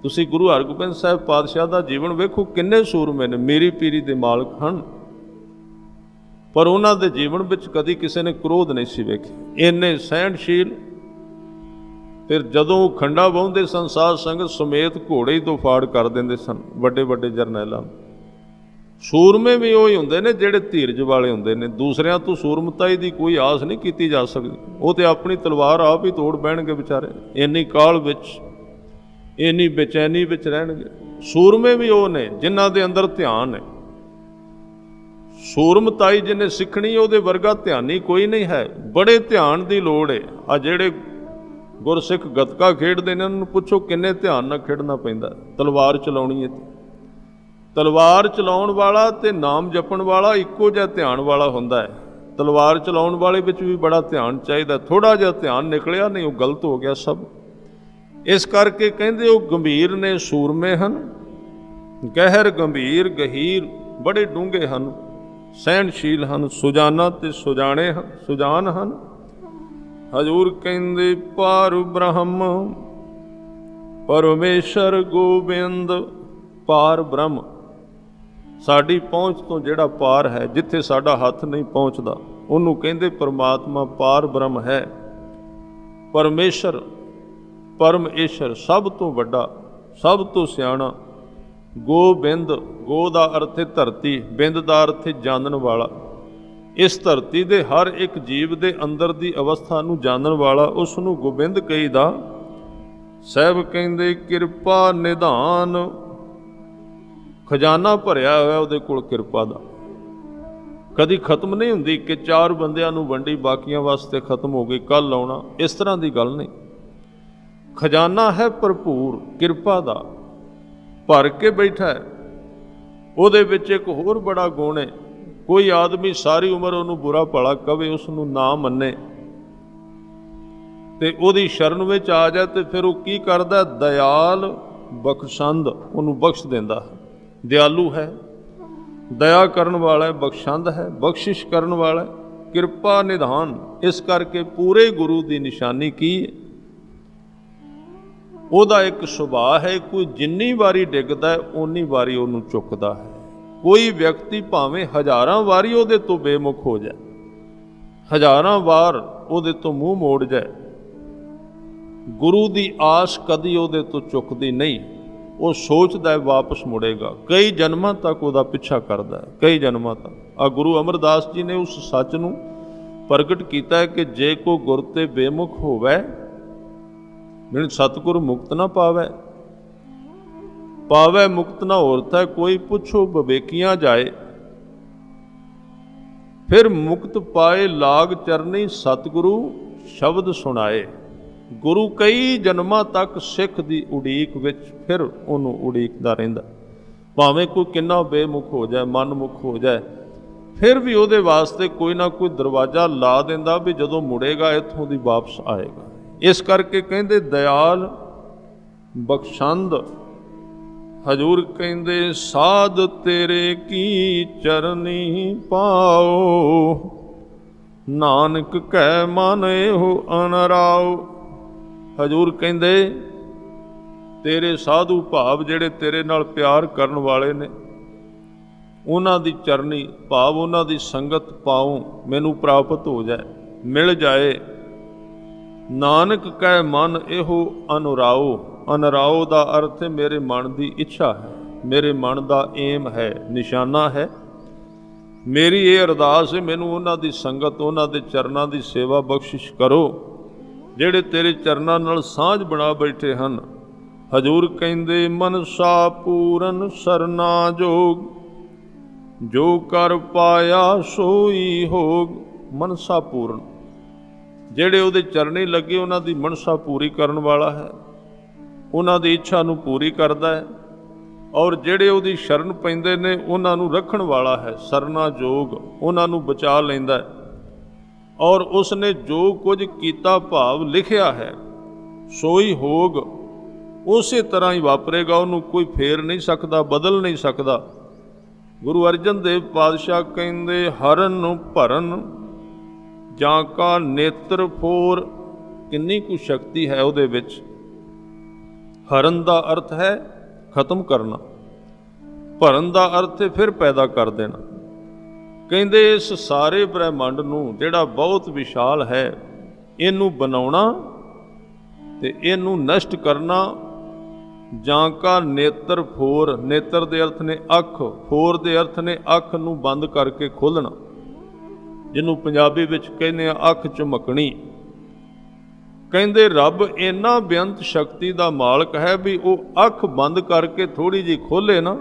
ਤੁਸੀਂ ਗੁਰੂ ਹਰਗੋਬਿੰਦ ਸਾਹਿਬ ਪਾਤਸ਼ਾਹ ਦਾ ਜੀਵਨ ਵੇਖੋ, ਕਿੰਨੇ ਸੂਰਮੇ ਨੇ, ਮੇਰੀ ਪੀਰੀ ਦੇ ਮਾਲਕ ਹਨ, ਪਰ ਉਹਨਾਂ ਦੇ ਜੀਵਨ ਵਿੱਚ ਕਦੀ ਕਿਸੇ ਨੇ ਕ੍ਰੋਧ ਨਹੀਂ ਸੀ ਵੇਖਿਆ। ਇੰਨੇ ਸਹਿਣਸ਼ੀਲ। ਫਿਰ ਜਦੋਂ ਉਹ ਖੰਡਾ ਵਾਹੁੰਦੇ ਸਨ, ਸਾਧ ਸੰਗਤ ਸਮੇਤ ਘੋੜੇ ਹੀ ਤੋਂ ਫਾੜ ਕਰ ਦਿੰਦੇ ਸਨ ਵੱਡੇ ਵੱਡੇ ਜਰਨੈਲਾਂ ਨੂੰ। ਸੂਰਮੇ ਵੀ ਉਹ ਹੀ ਹੁੰਦੇ ਨੇ ਜਿਹੜੇ ਧੀਰਜ ਵਾਲੇ ਹੁੰਦੇ ਨੇ। ਦੂਸਰਿਆਂ ਤੋਂ ਸੂਰਮਤਾਈ ਦੀ ਕੋਈ ਆਸ ਨਹੀਂ ਕੀਤੀ ਜਾ ਸਕਦੀ। ਉਹ ਤੇ ਆਪਣੀ ਤਲਵਾਰ ਆਪ ਹੀ ਤੋੜ ਬਹਿਣਗੇ ਵਿਚਾਰੇ, ਇੰਨੀ ਕਾਹਲ ਵਿੱਚ, ਇੰਨੀ ਬੇਚੈਨੀ ਵਿੱਚ ਰਹਿਣਗੇ। ਸੂਰਮੇ ਵੀ ਉਹ ਨੇ ਜਿਨ੍ਹਾਂ ਦੇ ਅੰਦਰ ਧਿਆਨ ਹੈ। ਸੂਰਮਤਾਈ ਜਿਹਨੇ ਸਿੱਖਣੀ ਉਹਦੇ ਵਰਗਾ ਧਿਆਨੀ ਕੋਈ ਨਹੀਂ ਹੈ। ਬੜੇ ਧਿਆਨ ਦੀ ਲੋੜ ਹੈ। ਆ ਜਿਹੜੇ ਗੁਰਸਿੱਖ ਗੱਤਕਾ ਖੇਡਦੇ ਨੇ ਉਹਨਾਂ ਨੂੰ ਪੁੱਛੋ ਕਿੰਨੇ ਧਿਆਨ ਨਾਲ ਖੇਡਣਾ ਪੈਂਦਾ। ਤਲਵਾਰ ਚਲਾਉਣੀ ਹੈ, ਤਲਵਾਰ ਚਲਾਉਣ ਵਾਲਾ ਤੇ ਨਾਮ ਜਪਣ ਵਾਲਾ ਇੱਕੋ ਜਿਹਾ ਧਿਆਨ ਵਾਲਾ ਹੁੰਦਾ ਹੈ। ਤਲਵਾਰ ਚਲਾਉਣ ਵਾਲੇ ਵਿੱਚ ਵੀ ਬੜਾ ਧਿਆਨ ਚਾਹੀਦਾ। ਥੋੜ੍ਹਾ ਜਿਹਾ ਧਿਆਨ ਨਿਕਲਿਆ ਨਹੀਂ ਉਹ ਗਲਤ ਹੋ ਗਿਆ ਸਭ। ਇਸ ਕਰਕੇ ਕਹਿੰਦੇ ਉਹ ਗੰਭੀਰ ਨੇ, ਸੂਰਮੇ ਹਨ, ਗਹਿਰ ਗੰਭੀਰ ਗਹੀਰ, ਬੜੇ ਡੂੰਘੇ ਹਨ, ਸਹਿਣਸ਼ੀਲ ਹਨ, ਸੁਜਾਨਾ ਤੇ ਸੁਜਾਣੇ ਹਨ, ਸੁਜਾਨ ਹਨ। ਹਜ਼ੂਰ ਕਹਿੰਦੇ ਪਾਰ ਬ੍ਰਹਮ ਪਰਮੇਸ਼ਰ ਗੋਬਿੰਦ। ਪਾਰ ਬ੍ਰਹਮ, ਸਾਡੀ ਪਹੁੰਚ ਤੋਂ ਜਿਹੜਾ ਪਾਰ ਹੈ, ਜਿੱਥੇ ਸਾਡਾ ਹੱਥ ਨਹੀਂ ਪਹੁੰਚਦਾ, ਉਹਨੂੰ ਕਹਿੰਦੇ ਪਰਮਾਤਮਾ ਪਾਰ ਬ੍ਰਹਮ ਹੈ। ਪਰਮੇਸ਼ਰ, ਪਰਮੇਸ਼ਰ, ਸਭ ਤੋਂ ਵੱਡਾ, ਸਭ ਤੋਂ ਸਿਆਣਾ। ਗੋਬਿੰਦ, ਗੋ ਦਾ ਅਰਥ ਹੈ ਧਰਤੀ, ਬਿੰਦ ਦਾ ਅਰਥ ਹੈ ਜਾਣਨ ਵਾਲਾ। ਇਸ ਧਰਤੀ ਦੇ ਹਰ ਇੱਕ ਜੀਵ ਦੇ ਅੰਦਰ ਦੀ ਅਵਸਥਾ ਨੂੰ ਜਾਣਨ ਵਾਲਾ, ਉਸ ਨੂੰ ਗੋਬਿੰਦ ਕਹੀਦਾ। ਸਾਹਿਬ ਕਹਿੰਦੇ ਕਿਰਪਾ ਨਿਧਾਨ, ਖਜ਼ਾਨਾ ਭਰਿਆ ਹੋਇਆ ਉਹਦੇ ਕੋਲ ਕਿਰਪਾ ਦਾ, ਕਦੀ ਖਤਮ ਨਹੀਂ ਹੁੰਦੀ ਕਿ 4 ਬੰਦਿਆਂ ਨੂੰ ਵੰਡੀ ਬਾਕੀਆਂ ਵਾਸਤੇ ਖਤਮ ਹੋ ਗਈ, ਕੱਲ ਆਉਣਾ, ਇਸ ਤਰ੍ਹਾਂ ਦੀ ਗੱਲ ਨਹੀਂ। ਖਜ਼ਾਨਾ ਹੈ ਭਰਪੂਰ ਕਿਰਪਾ ਦਾ, ਭਰ ਕੇ ਬੈਠਾ ਹੈ। ਉਹਦੇ ਵਿੱਚ ਇੱਕ ਹੋਰ ਬੜਾ ਗੁਣ ਹੈ, ਕੋਈ ਆਦਮੀ ਸਾਰੀ ਉਮਰ ਉਹਨੂੰ ਬੁਰਾ ਭਲਾ ਕਵੇ, ਉਸ ਨੂੰ ਨਾ ਮੰਨੇ ਤੇ ਉਹਦੀ ਸ਼ਰਨ ਵਿੱਚ ਆ ਜਾਏ, ਤੇ ਫਿਰ ਉਹ ਕੀ ਕਰਦਾ? ਦਇਆਲ ਬਖਸ਼ੰਦ, ਉਹਨੂੰ ਬਖਸ਼ ਦਿੰਦਾ ਹੈ। ਦਿਆਲੂ ਹੈ, ਦਇਆ ਕਰਨ ਵਾਲਾ ਹੈ, ਬਖਸ਼ੰਦ ਹੈ, ਬਖਸ਼ਿਸ਼ ਕਰਨ ਵਾਲਾ ਹੈ, ਕਿਰਪਾ ਨਿਧਾਨ। ਇਸ ਕਰਕੇ ਪੂਰੇ ਗੁਰੂ ਦੀ ਨਿਸ਼ਾਨੀ ਕੀ ਹੈ? ਉਹਦਾ ਇੱਕ ਸੁਭਾਅ ਹੈ, ਕੋਈ ਜਿੰਨੀ ਵਾਰੀ ਡਿੱਗਦਾ ਹੈ ਓਨੀ ਵਾਰੀ ਉਹਨੂੰ ਚੁੱਕਦਾ ਹੈ। ਕੋਈ ਵਿਅਕਤੀ ਭਾਵੇਂ 1000 ਵਾਰੀ ਉਹਦੇ ਤੋਂ ਬੇਮੁਖ ਹੋ ਜਾਏ, 1000 ਵਾਰ ਉਹਦੇ ਤੋਂ ਮੂੰਹ ਮੋੜ ਜਾਏ, ਗੁਰੂ ਦੀ ਆਸ ਕਦੀ ਉਹਦੇ ਤੋਂ ਚੁੱਕਦੀ ਨਹੀਂ। ਉਹ ਸੋਚਦਾ ਹੈ ਵਾਪਸ ਮੁੜੇਗਾ, ਕਈ ਜਨਮਾਂ ਤੱਕ ਉਹਦਾ ਪਿੱਛਾ ਕਰਦਾ ਹੈ, ਕਈ ਜਨਮਾਂ ਤੱਕ। ਆ ਗੁਰੂ ਅਮਰਦਾਸ ਜੀ ਨੇ ਉਸ ਸੱਚ ਨੂੰ ਪ੍ਰਗਟ ਕੀਤਾ ਹੈ ਕਿ ਜੇ ਕੋ ਗੁਰ ਤੇ ਬੇਮੁਖ ਹੋਵੇ, ਬਿਨ ਸਤਿਗੁਰ ਮੁਕਤ ਨਾ ਪਾਵੈ। ਪਾਵੈ ਮੁਕਤ ਨਾ ਹੋਰਥੈ, ਕੋਈ ਪੁੱਛੋ ਵਿਵੇਕੀਆਂ ਜਾਏ। ਫਿਰ ਮੁਕਤ ਪਾਏ ਲਾਗ ਚਰਨੀ, ਸਤਿਗੁਰੂ ਸ਼ਬਦ ਸੁਣਾਏ। ਗੁਰੂ ਕਈ ਜਨਮਾਂ ਤੱਕ ਸਿੱਖ ਦੀ ਉਡੀਕ ਵਿੱਚ ਫਿਰ ਉਹਨੂੰ ਉਡੀਕਦਾ ਰਹਿੰਦਾ। ਭਾਵੇਂ ਕੋਈ ਕਿੰਨਾ ਬੇਮੁਖ ਹੋ ਜਾਏ, ਮਨਮੁਖ ਹੋ ਜਾਏ, ਫਿਰ ਵੀ ਉਹਦੇ ਵਾਸਤੇ ਕੋਈ ਨਾ ਕੋਈ ਦਰਵਾਜ਼ਾ ਲਾ ਦਿੰਦਾ ਵੀ ਜਦੋਂ ਮੁੜੇਗਾ ਇੱਥੋਂ ਦੀ ਵਾਪਸ ਆਏਗਾ। ਇਸ ਕਰਕੇ ਕਹਿੰਦੇ ਦਇਆਲ ਬਖਸ਼ੰਦ। ਹਜ਼ੂਰ ਕਹਿੰਦੇ ਸਾਧ ਤੇਰੇ ਕੀ ਚਰਨੀ ਪਾਓ, ਨਾਨਕ ਕਹਿ ਮਨ ਇਹੋ ਅਨਰਾਓ। ਹਜ਼ੂਰ ਕਹਿੰਦੇ ਤੇਰੇ ਸਾਧੂ ਭਾਵ ਜਿਹੜੇ ਤੇਰੇ ਨਾਲ ਪਿਆਰ ਕਰਨ ਵਾਲੇ ਨੇ, ਉਹਨਾਂ ਦੀ ਚਰਨੀ ਭਾਵ ਉਹਨਾਂ ਦੀ ਸੰਗਤ ਪਾਉ, ਮੈਨੂੰ ਪ੍ਰਾਪਤ ਹੋ ਜਾਏ, ਮਿਲ ਜਾਏ। ਨਾਨਕ ਕਹਿ ਮਨ ਇਹੋ ਅਨੁਰਾਓ। ਅਨਰਾਓ ਦਾ ਅਰਥ ਹੈ ਮੇਰੇ ਮਨ ਦੀ ਇੱਛਾ ਹੈ, ਮੇਰੇ ਮਨ ਦਾ ਏਮ ਹੈ, ਨਿਸ਼ਾਨਾ ਹੈ। ਮੇਰੀ ਇਹ ਅਰਦਾਸ ਹੈ, ਮੈਨੂੰ ਉਹਨਾਂ ਦੀ ਸੰਗਤ, ਉਹਨਾਂ ਦੇ ਚਰਨਾਂ ਦੀ ਸੇਵਾ ਬਖਸ਼ਿਸ਼ ਕਰੋ ਜਿਹੜੇ ਤੇਰੇ ਚਰਨਾਂ ਨਾਲ ਸਾਂਝ ਬਣਾ ਬੈਠੇ ਹਨ। ਹਜ਼ੂਰ ਕਹਿੰਦੇ ਮਨਸਾ ਪੂਰਨ ਸਰਨਾ ਜੋਗ, ਜੋ ਕਰ ਪਾਇਆ ਸੋਈ ਹੋਗ। ਮਨਸਾ ਪੂਰਨ, ਜਿਹੜੇ ਉਹਦੇ ਚਰਨੇ ਲੱਗੇ ਉਹਨਾਂ ਦੀ ਮਨਸਾ ਪੂਰੀ ਕਰਨ ਵਾਲਾ ਹੈ, ਉਹਨਾਂ ਦੀ ਇੱਛਾ ਨੂੰ ਪੂਰੀ ਕਰਦਾ ਹੈ। ਔਰ ਜਿਹੜੇ ਉਹਦੀ ਸ਼ਰਨ ਪੈਂਦੇ ਨੇ ਉਹਨਾਂ ਨੂੰ ਰੱਖਣ ਵਾਲਾ ਹੈ। ਸਰਨਾ ਜੋਗ, ਉਹਨਾਂ ਨੂੰ ਬਚਾ ਲੈਂਦਾ ਹੈ। ਔਰ ਉਸ ਨੇ ਜੋ ਕੁਝ ਕੀਤਾ ਭਾਵ ਲਿਖਿਆ ਹੈ ਸੋਈ ਹੋਗ, ਉਸੇ ਤਰ੍ਹਾਂ ਹੀ ਵਾਪਰੇਗਾ, ਉਹਨੂੰ ਕੋਈ ਫੇਰ ਨਹੀਂ ਸਕਦਾ, ਬਦਲ ਨਹੀਂ ਸਕਦਾ। ਗੁਰੂ ਅਰਜਨ ਦੇਵ ਪਾਤਸ਼ਾਹ ਕਹਿੰਦੇ ਹਰਨ ਭਰਨ ਜਾਂ ਕਾ ਨੇਤਰ ਫੋਰ। ਕਿੰਨੀ ਕੁ ਸ਼ਕਤੀ ਹੈ ਉਹਦੇ ਵਿੱਚ। ਹਰਨ ਦਾ ਅਰਥ ਹੈ ਖਤਮ ਕਰਨਾ, ਭਰਨ ਦਾ ਅਰਥ ਹੈ ਫਿਰ ਪੈਦਾ ਕਰ ਦੇਣਾ। ਕਹਿੰਦੇ ਇਸ ਸਾਰੇ ਬ੍ਰਹਿਮੰਡ ਨੂੰ ਜਿਹੜਾ ਬਹੁਤ ਵਿਸ਼ਾਲ ਹੈ, ਇਹਨੂੰ ਬਣਾਉਣਾ ਤੇ ਇਹਨੂੰ ਨਸ਼ਟ ਕਰਨਾ। ਜਾਂ ਕਾ ਨੇਤਰ ਫੋਰ, ਨੇਤਰ ਦੇ ਅਰਥ ਨੇ ਅੱਖ, ਫੋਰ ਦੇ ਅਰਥ ਨੇ ਅੱਖ ਨੂੰ ਬੰਦ ਕਰਕੇ ਖੋਲ੍ਹਣਾ, ਜਿਹਨੂੰ ਪੰਜਾਬੀ ਵਿੱਚ ਕਹਿੰਦੇ ਆ ਅੱਖ ਝਮਕਣੀ। ਕਹਿੰਦੇ ਰੱਬ ਇੰਨਾ ਬੇਅੰਤ ਸ਼ਕਤੀ ਦਾ ਮਾਲਕ ਹੈ ਵੀ ਉਹ ਅੱਖ ਬੰਦ ਕਰਕੇ ਥੋੜ੍ਹੀ ਜਿਹੀ ਖੋਲ੍ਹੇ ਨਾ,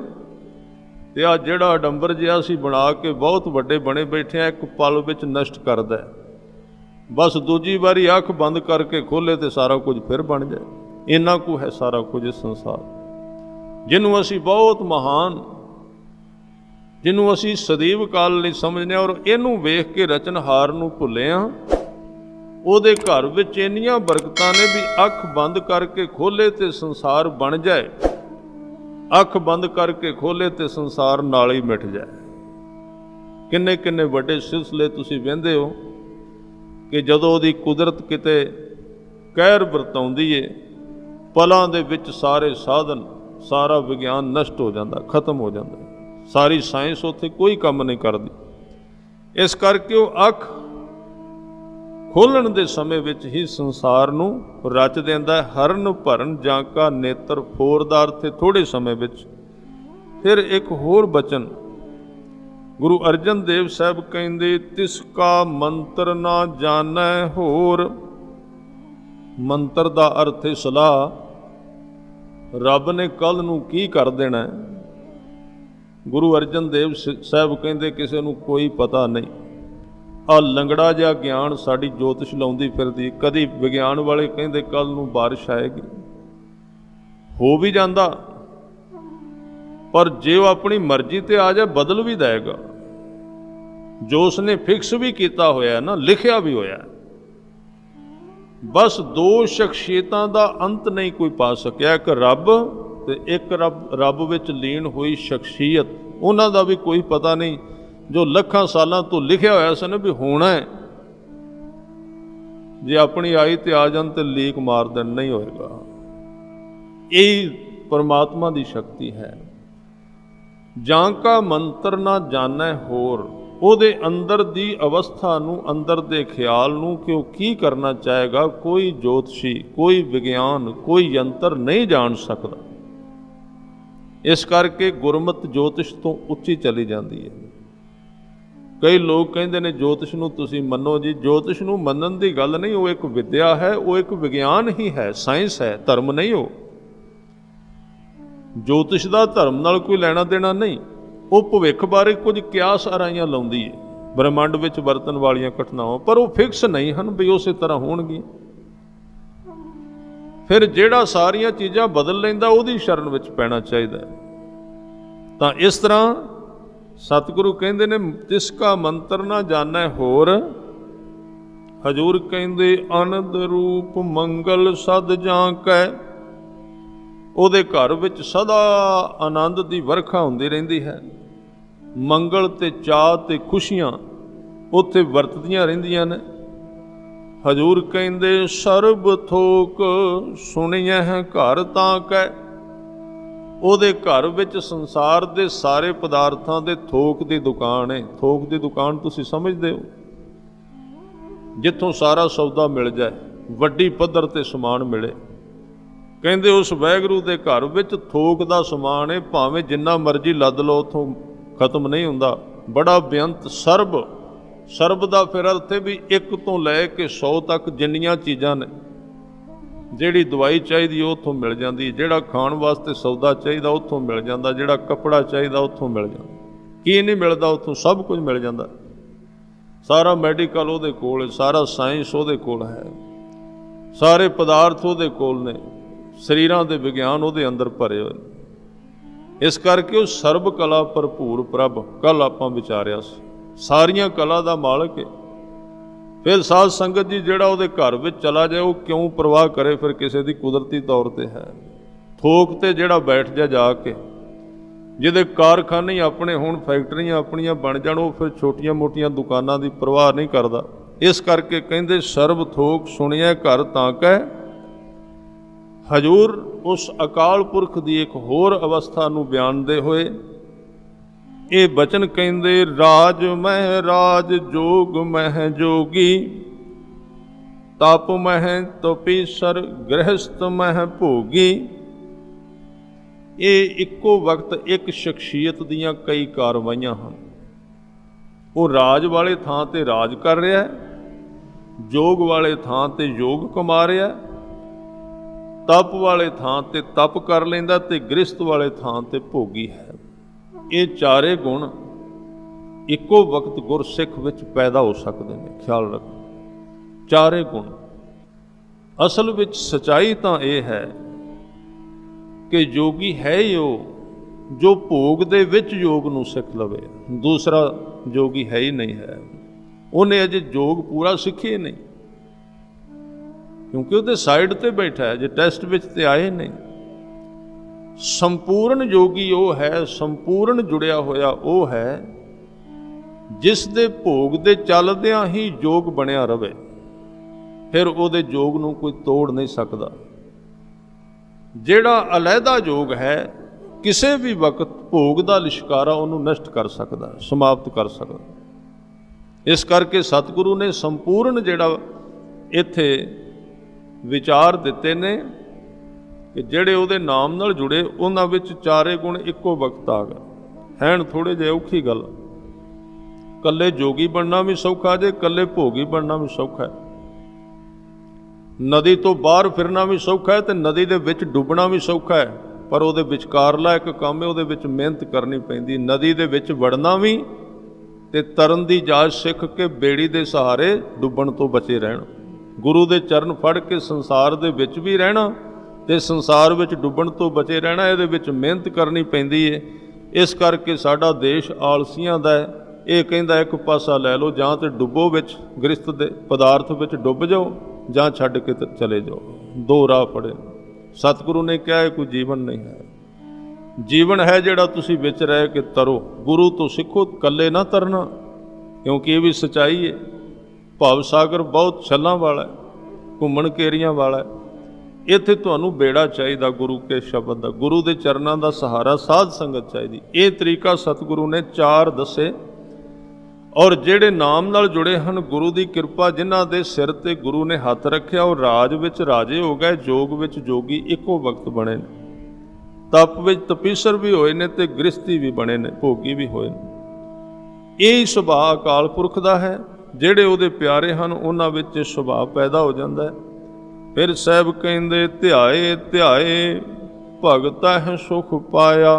ਤੇ ਆ ਜਿਹੜਾ ਅਡੰਬਰ ਜਿਹਾ ਅਸੀਂ ਬਣਾ ਕੇ ਬਹੁਤ ਵੱਡੇ ਬਣੇ ਬੈਠੇ ਆ, ਇੱਕ ਪਲ ਵਿੱਚ ਨਸ਼ਟ ਕਰਦਾ। ਬਸ ਦੂਜੀ ਵਾਰੀ ਅੱਖ ਬੰਦ ਕਰਕੇ ਖੋਲ੍ਹੇ ਤੇ ਸਾਰਾ ਕੁਝ ਫਿਰ ਬਣ ਜਾਏ। ਇੰਨਾ ਕੁ ਹੈ ਸਾਰਾ ਕੁਝ ਇਸ ਸੰਸਾਰ, ਜਿਹਨੂੰ ਅਸੀਂ ਬਹੁਤ ਮਹਾਨ, ਜਿਹਨੂੰ ਅਸੀਂ ਸਦੀਵ ਕਾਲ ਲਈ ਸਮਝਦੇ ਹਾਂ। ਔਰ ਇਹਨੂੰ ਵੇਖ ਕੇ ਰਚਨਹਾਰ ਨੂੰ ਭੁੱਲੇ ਹਾਂ। ਉਹਦੇ ਘਰ ਵਿੱਚ ਇੰਨੀਆਂ ਬਰਕਤਾਂ ਨੇ ਵੀ ਅੱਖ ਬੰਦ ਕਰਕੇ ਖੋਲ੍ਹੇ ਤੇ ਸੰਸਾਰ ਬਣ ਜਾਏ, ਅੱਖ ਬੰਦ ਕਰਕੇ ਖੋਲ੍ਹੇ ਤੇ ਸੰਸਾਰ ਨਾਲ ਹੀ ਮਿਟ ਜਾਏ। ਕਿੰਨੇ ਕਿੰਨੇ ਵੱਡੇ ਸਿਲਸਿਲੇ ਤੁਸੀਂ ਵਹਿੰਦੇ ਹੋ ਕਿ ਜਦੋਂ ਉਹਦੀ ਕੁਦਰਤ ਕਿਤੇ ਕਹਿਰ ਵਰਤਾਉਂਦੀ ਏ, ਪਲਾਂ ਦੇ ਵਿੱਚ ਸਾਰੇ ਸਾਧਨ, ਸਾਰਾ ਵਿਗਿਆਨ ਨਸ਼ਟ ਹੋ ਜਾਂਦਾ, ਖਤਮ ਹੋ ਜਾਂਦਾ। ਸਾਰੀ ਸਾਇੰਸ ਉੱਥੇ ਕੋਈ ਕੰਮ ਨਹੀਂ ਕਰਦੀ। ਇਸ ਕਰਕੇ ਉਹ ਅੱਖ ਖੋਲ੍ਹਣ ਦੇ ਸਮੇਂ ਵਿੱਚ ਹੀ ਸੰਸਾਰ ਨੂੰ ਰਚ ਦਿੰਦਾ ਹੈ। ਹਰਨ ਭਰਨ ਜਾਂ ਕਾ ਨੇਤਰ ਫੋਰ ਦਾ ਅਰਥ ਥੋੜ੍ਹੇ ਸਮੇਂ ਵਿੱਚ। ਫਿਰ ਇੱਕ ਹੋਰ ਬਚਨ ਗੁਰੂ ਅਰਜਨ ਦੇਵ ਸਾਹਿਬ ਕਹਿੰਦੇ ਤਿਸ ਕਾ ਮੰਤਰ ਨਾ ਜਾਣੈ ਹੋਰ। ਮੰਤਰ ਦਾ ਅਰਥ ਹੈ ਸਲਾਹ। ਰੱਬ ਨੇ ਕੱਲ੍ਹ ਨੂੰ ਕੀ ਕਰ ਦੇਣਾ। ਗੁਰੂ ਅਰਜਨ ਦੇਵ ਸਾਹਿਬ ਕਹਿੰਦੇ ਕਿਸੇ ਨੂੰ ਕੋਈ ਪਤਾ ਨਹੀਂ। ਆਹ ਲੰਗੜਾ ਜਿਹਾ ਗਿਆਨ ਸਾਡੀ ਜੋਤਿਸ਼ ਲਾਉਂਦੀ ਫਿਰਦੀ। ਕਦੀ ਵਿਗਿਆਨ ਵਾਲੇ ਕਹਿੰਦੇ ਕੱਲ੍ਹ ਨੂੰ ਬਾਰਿਸ਼ ਆਏਗੀ, ਹੋ ਵੀ ਜਾਂਦਾ, ਪਰ ਜੇ ਉਹ ਆਪਣੀ ਮਰਜ਼ੀ ਤੇ ਆ ਜਾਏ ਬਦਲ ਵੀ ਦੇਗਾ। ਜੋ ਉਸਨੇ ਫਿਕਸ ਵੀ ਕੀਤਾ ਹੋਇਆ ਨਾ, ਲਿਖਿਆ ਵੀ ਹੋਇਆ। ਬਸ ਦੋ ਸ਼ਖਸੀਅਤਾਂ ਦਾ ਅੰਤ ਨਹੀਂ ਕੋਈ ਪਾ ਸਕਿਆ, ਇੱਕ ਰੱਬ ਤੇ ਇੱਕ ਰੱਬ ਵਿੱਚ ਲੀਨ ਹੋਈ ਸ਼ਖਸੀਅਤ। ਉਹਨਾਂ ਦਾ ਵੀ ਕੋਈ ਪਤਾ ਨਹੀਂ, ਜੋ ਲੱਖਾਂ ਸਾਲਾਂ ਤੋਂ ਲਿਖਿਆ ਹੋਇਆ ਸੀ ਨਾ ਵੀ ਹੋਣਾ ਹੈ, ਜੇ ਆਪਣੀ ਆਈ ਤੇ ਆ ਜਾਣ ਤੇ ਲੀਕ ਮਾਰ ਦੇਣ, ਨਹੀਂ ਹੋਏਗਾ। ਇਹ ਪਰਮਾਤਮਾ ਦੀ ਸ਼ਕਤੀ ਹੈ। ਜਾਂ ਕਾ ਮੰਤਰ ਨਾ ਜਾਣੈ ਹੋਰ। ਉਹਦੇ ਅੰਦਰ ਦੀ ਅਵਸਥਾ ਨੂੰ, ਅੰਦਰ ਦੇ ਖਿਆਲ ਨੂੰ ਕਿ ਉਹ ਕੀ ਕਰਨਾ ਚਾਹੇਗਾ, ਕੋਈ ਜੋਤਸ਼ੀ, ਕੋਈ ਵਿਗਿਆਨ, ਕੋਈ ਯੰਤਰ ਨਹੀਂ ਜਾਣ ਸਕਦਾ। ਇਸ ਕਰਕੇ ਗੁਰਮਤਿ ਜੋਤਿਸ਼ ਤੋਂ ਉੱਚੀ ਚਲੀ ਜਾਂਦੀ ਹੈ। ਕਈ ਲੋਕ ਕਹਿੰਦੇ ਨੇ ਜੋਤਿਸ਼ ਨੂੰ ਤੁਸੀਂ ਮੰਨੋ ਜੀ। ਜੋਤਿਸ਼ ਨੂੰ ਮੰਨਣ ਦੀ ਗੱਲ ਨਹੀਂ, ਉਹ ਇੱਕ ਵਿਦਿਆ ਹੈ, ਉਹ ਇੱਕ ਵਿਗਿਆਨ ਹੀ ਹੈ, ਸਾਇੰਸ ਹੈ, ਧਰਮ ਨਹੀਂ। ਉਹ ਜੋਤਿਸ਼ ਦਾ ਧਰਮ ਨਾਲ ਕੋਈ ਲੈਣਾ ਦੇਣਾ ਨਹੀਂ। ਉਹ ਭਵਿੱਖ ਬਾਰੇ ਕੁਝ ਕਿਆਸ ਆਰਾਈਆਂ ਲਾਉਂਦੀ ਹੈ, ਬ੍ਰਹਿਮੰਡ ਵਿੱਚ ਵਰਤਣ ਵਾਲੀਆਂ ਘਟਨਾਵਾਂ, ਪਰ ਉਹ ਫਿਕਸ ਨਹੀਂ ਹਨ ਵੀ ਉਸੇ ਤਰ੍ਹਾਂ ਹੋਣਗੀਆਂ। ਫਿਰ ਜਿਹੜਾ ਸਾਰੀਆਂ ਚੀਜ਼ਾਂ ਬਦਲ ਲੈਂਦਾ ਉਹਦੀ ਸ਼ਰਨ ਵਿੱਚ ਪੈਣਾ ਚਾਹੀਦਾ ਹੈ। ਤਾਂ ਇਸ ਤਰ੍ਹਾਂ ਸਤਿਗੁਰੂ ਕਹਿੰਦੇ ਨੇ ਤਿਸ ਕਾ ਮੰਤਰ ਨਾ ਜਾਣੈ ਹੋਰ। ਹਜ਼ੂਰ ਕਹਿੰਦੇ ਅਨੰਦ ਰੂਪ ਮੰਗਲ ਸਦ ਜਾਂ ਕੈ। ਉਹਦੇ ਘਰ ਵਿੱਚ ਸਦਾ ਆਨੰਦ ਦੀ ਵਰਖਾ ਹੁੰਦੀ ਰਹਿੰਦੀ ਹੈ। ਮੰਗਲ ਤੇ ਚਾਅ ਤੇ ਖੁਸ਼ੀਆਂ ਉੱਥੇ ਵਰਤਦੀਆਂ ਰਹਿੰਦੀਆਂ ਨੇ। ਹਜ਼ੂਰ ਕਹਿੰਦੇ ਸਰਬ ਥੋਕ ਸੁਣੀਐ ਘਰ ਤਾਂ ਕੈ। ਉਹਦੇ ਘਰ ਵਿੱਚ ਸੰਸਾਰ ਦੇ ਸਾਰੇ ਪਦਾਰਥਾਂ ਦੇ ਥੋਕ ਦੀ ਦੁਕਾਨ ਹੈ। ਥੋਕ ਦੀ ਦੁਕਾਨ ਤੁਸੀਂ ਸਮਝਦੇ ਹੋ, ਜਿੱਥੋਂ ਸਾਰਾ ਸੌਦਾ ਮਿਲ ਜਾਏ, ਵੱਡੀ ਪੱਧਰ ਤੇ ਸਮਾਨ ਮਿਲੇ। ਕਹਿੰਦੇ ਉਸ ਵਾਹਿਗੁਰੂ ਦੇ ਘਰ ਵਿੱਚ ਥੋਕ ਦਾ ਸਮਾਨ ਹੈ, ਭਾਵੇਂ ਜਿੰਨਾ ਮਰਜ਼ੀ ਲੱਦ ਲਓ ਉੱਥੋਂ ਖਤਮ ਨਹੀਂ ਹੁੰਦਾ। बड़ा बेअंत सरब। सरब का फिर अर्थ है भी एक तो लैके 100 तक जिन्नियां चीज़ां ने, जिहड़ी दवाई चाहिए उत्थों मिल जाती, जिहड़ा खाण वास्ते सौदा चाहिए उत्थों मिल जाता, जिहड़ा कपड़ा चाहिए उत्थों मिल जाता, की नहीं मिलता उत्थों सब कुछ मिल जाता। सारा मैडिकल उहदे कोल है, सारा साइंस उहदे कोल है, सारे पदार्थ उहदे कोल ने, शरीरां दे विग्यान उहदे अंदर भरे होए। इस करके वो सर्ब कला भरपूर प्रभ, कल आपां विचारिया सी, सारियां कला दा मालक है। फिर साध संगत जी जिहड़ा उहदे घर विच चला जाए वो क्यों परवाह करे, फिर किसी दी कुदरती तौर ते है। थोक ते जिहड़ा बैठ जाके, जिहदे कारखाने ही अपने होण, फैक्टरियां अपनियां बन जाण, वो फिर छोटियां मोटियां दुकानां दी परवाह नहीं करदा। इस करके कहंदे सर्ब थोक सुनिया घर तां कै। हजूर उस अकाल पुरख की एक होर अवस्था नूं बयानदे होए ये बचन कहंदे, राज मह राज, जोग मह जोगी, तप मह तपीसर, गृहस्थ मह भोगी। ये इक्को वक्त एक शख्सियत दियां कई कारवाइयां हैं। वो राज वाले थां ते राज कर रहा है, जोग वाले थां ते योग कमा रहा है, तप वाले थां ते तप कर लेंदा, ते गृहस्थ वाले थां ते भोगी है। ये चारे गुण इक्को वक्त गुरसिख विच पैदा हो सकते हैं। ख्याल रखो, चारे गुण। असल विच सच्चाई तां ये है कि जोगी है ही वो जो भोग दे विच योग नूं सिख लवे, दूसरा जोगी है ही नहीं है। उन्हें अजे योग पूरा सीखे नहीं, क्योंकि वो साइड ते बैठा है, जो टैसट विच ते आए नहीं। संपूर्ण योगी वो है, संपूर्ण जुड़िया होया वो है जिस दे भोग दे चलदियां ही योग बनिया रवे, फिर उहदे योग नूं कोई तोड़ नहीं सकदा। जिहड़ा अलहदा योग है किसी भी वक्त भोग दा लिशकारा उहनूं नष्ट कर सकदा, समाप्त कर सकदा। इस करके सतगुरु ने संपूर्ण जिहड़ा इत्थे विचार दिते ने कि जिहड़े उहदे नाम नाल जुड़े उन्हां विच चारे गुण इक्को वक्त आ गए। हैन थोड़े जिहे औखी गल, कल्ले जोगी बनना भी सौखा जे, कल्ले भोगी बनना भी सौखा है। नदी तो बाहर फिरना भी सौखा है ते नदी दे विच डुबना भी सौखा है, पर उहदे विचकारला एक काम है, उहदे विच मेहनत करनी पैंदी। नदी दे विच वड़ना भी ते तरन दी जाच सिख के बेड़ी दे सहारे डुबण तो बचे रहना। गुरु दे चरण फड़ के संसार दे विच भी रहना ते संसार विच डुबण तो बचे रहना, इहदे विच मेहनत करनी पैंदी है। इस करके साडा देश आलसियां दा है। ये कहंदा एक पासा लै लो, जां ते डुबो विच गृहस्थ दे पदार्थ विच डुब जाओ, जां छड्ड के चले जाओ, दो राह पड़े। सतगुरु ने कहा है कोई जीवन नहीं है। जीवन है जिहड़ा तुसीं विच रह के तरो, गुरु तो सिखो, कल्ले ना तरना, क्योंकि ये भी सच्चाई है। भाव सागर बहुत छलां वाला है, घुमण घेरियां वाला है। इत्थे तुहानूं बेड़ा चाहिदा गुरु के शब्द दा, गुरु दे चरनां दा सहारा, साध संगत चाहिदी। ये तरीका सतगुरु ने चार दसे, और जिहड़े नाम नाल जुड़े हन, गुरु की किरपा जिन्हां दे सिर ते गुरु ने हथ रखिया, वो राज विच राजे हो गए, जोग विच जोगी इक्को वक्त बने ने, तप विच तपीसर भी होए ने ते गृहस्थी भी बने ने, भोगी भी होए ने। यही सुभाਅ अकाल पुरख दा है। जिहड़े उहदे प्यारे हन उन्हां विच सुभाਅ पैदा हो जांदा है। फिर साहब कहंदे, ध्याए ध्याए भगत है सुख पाया,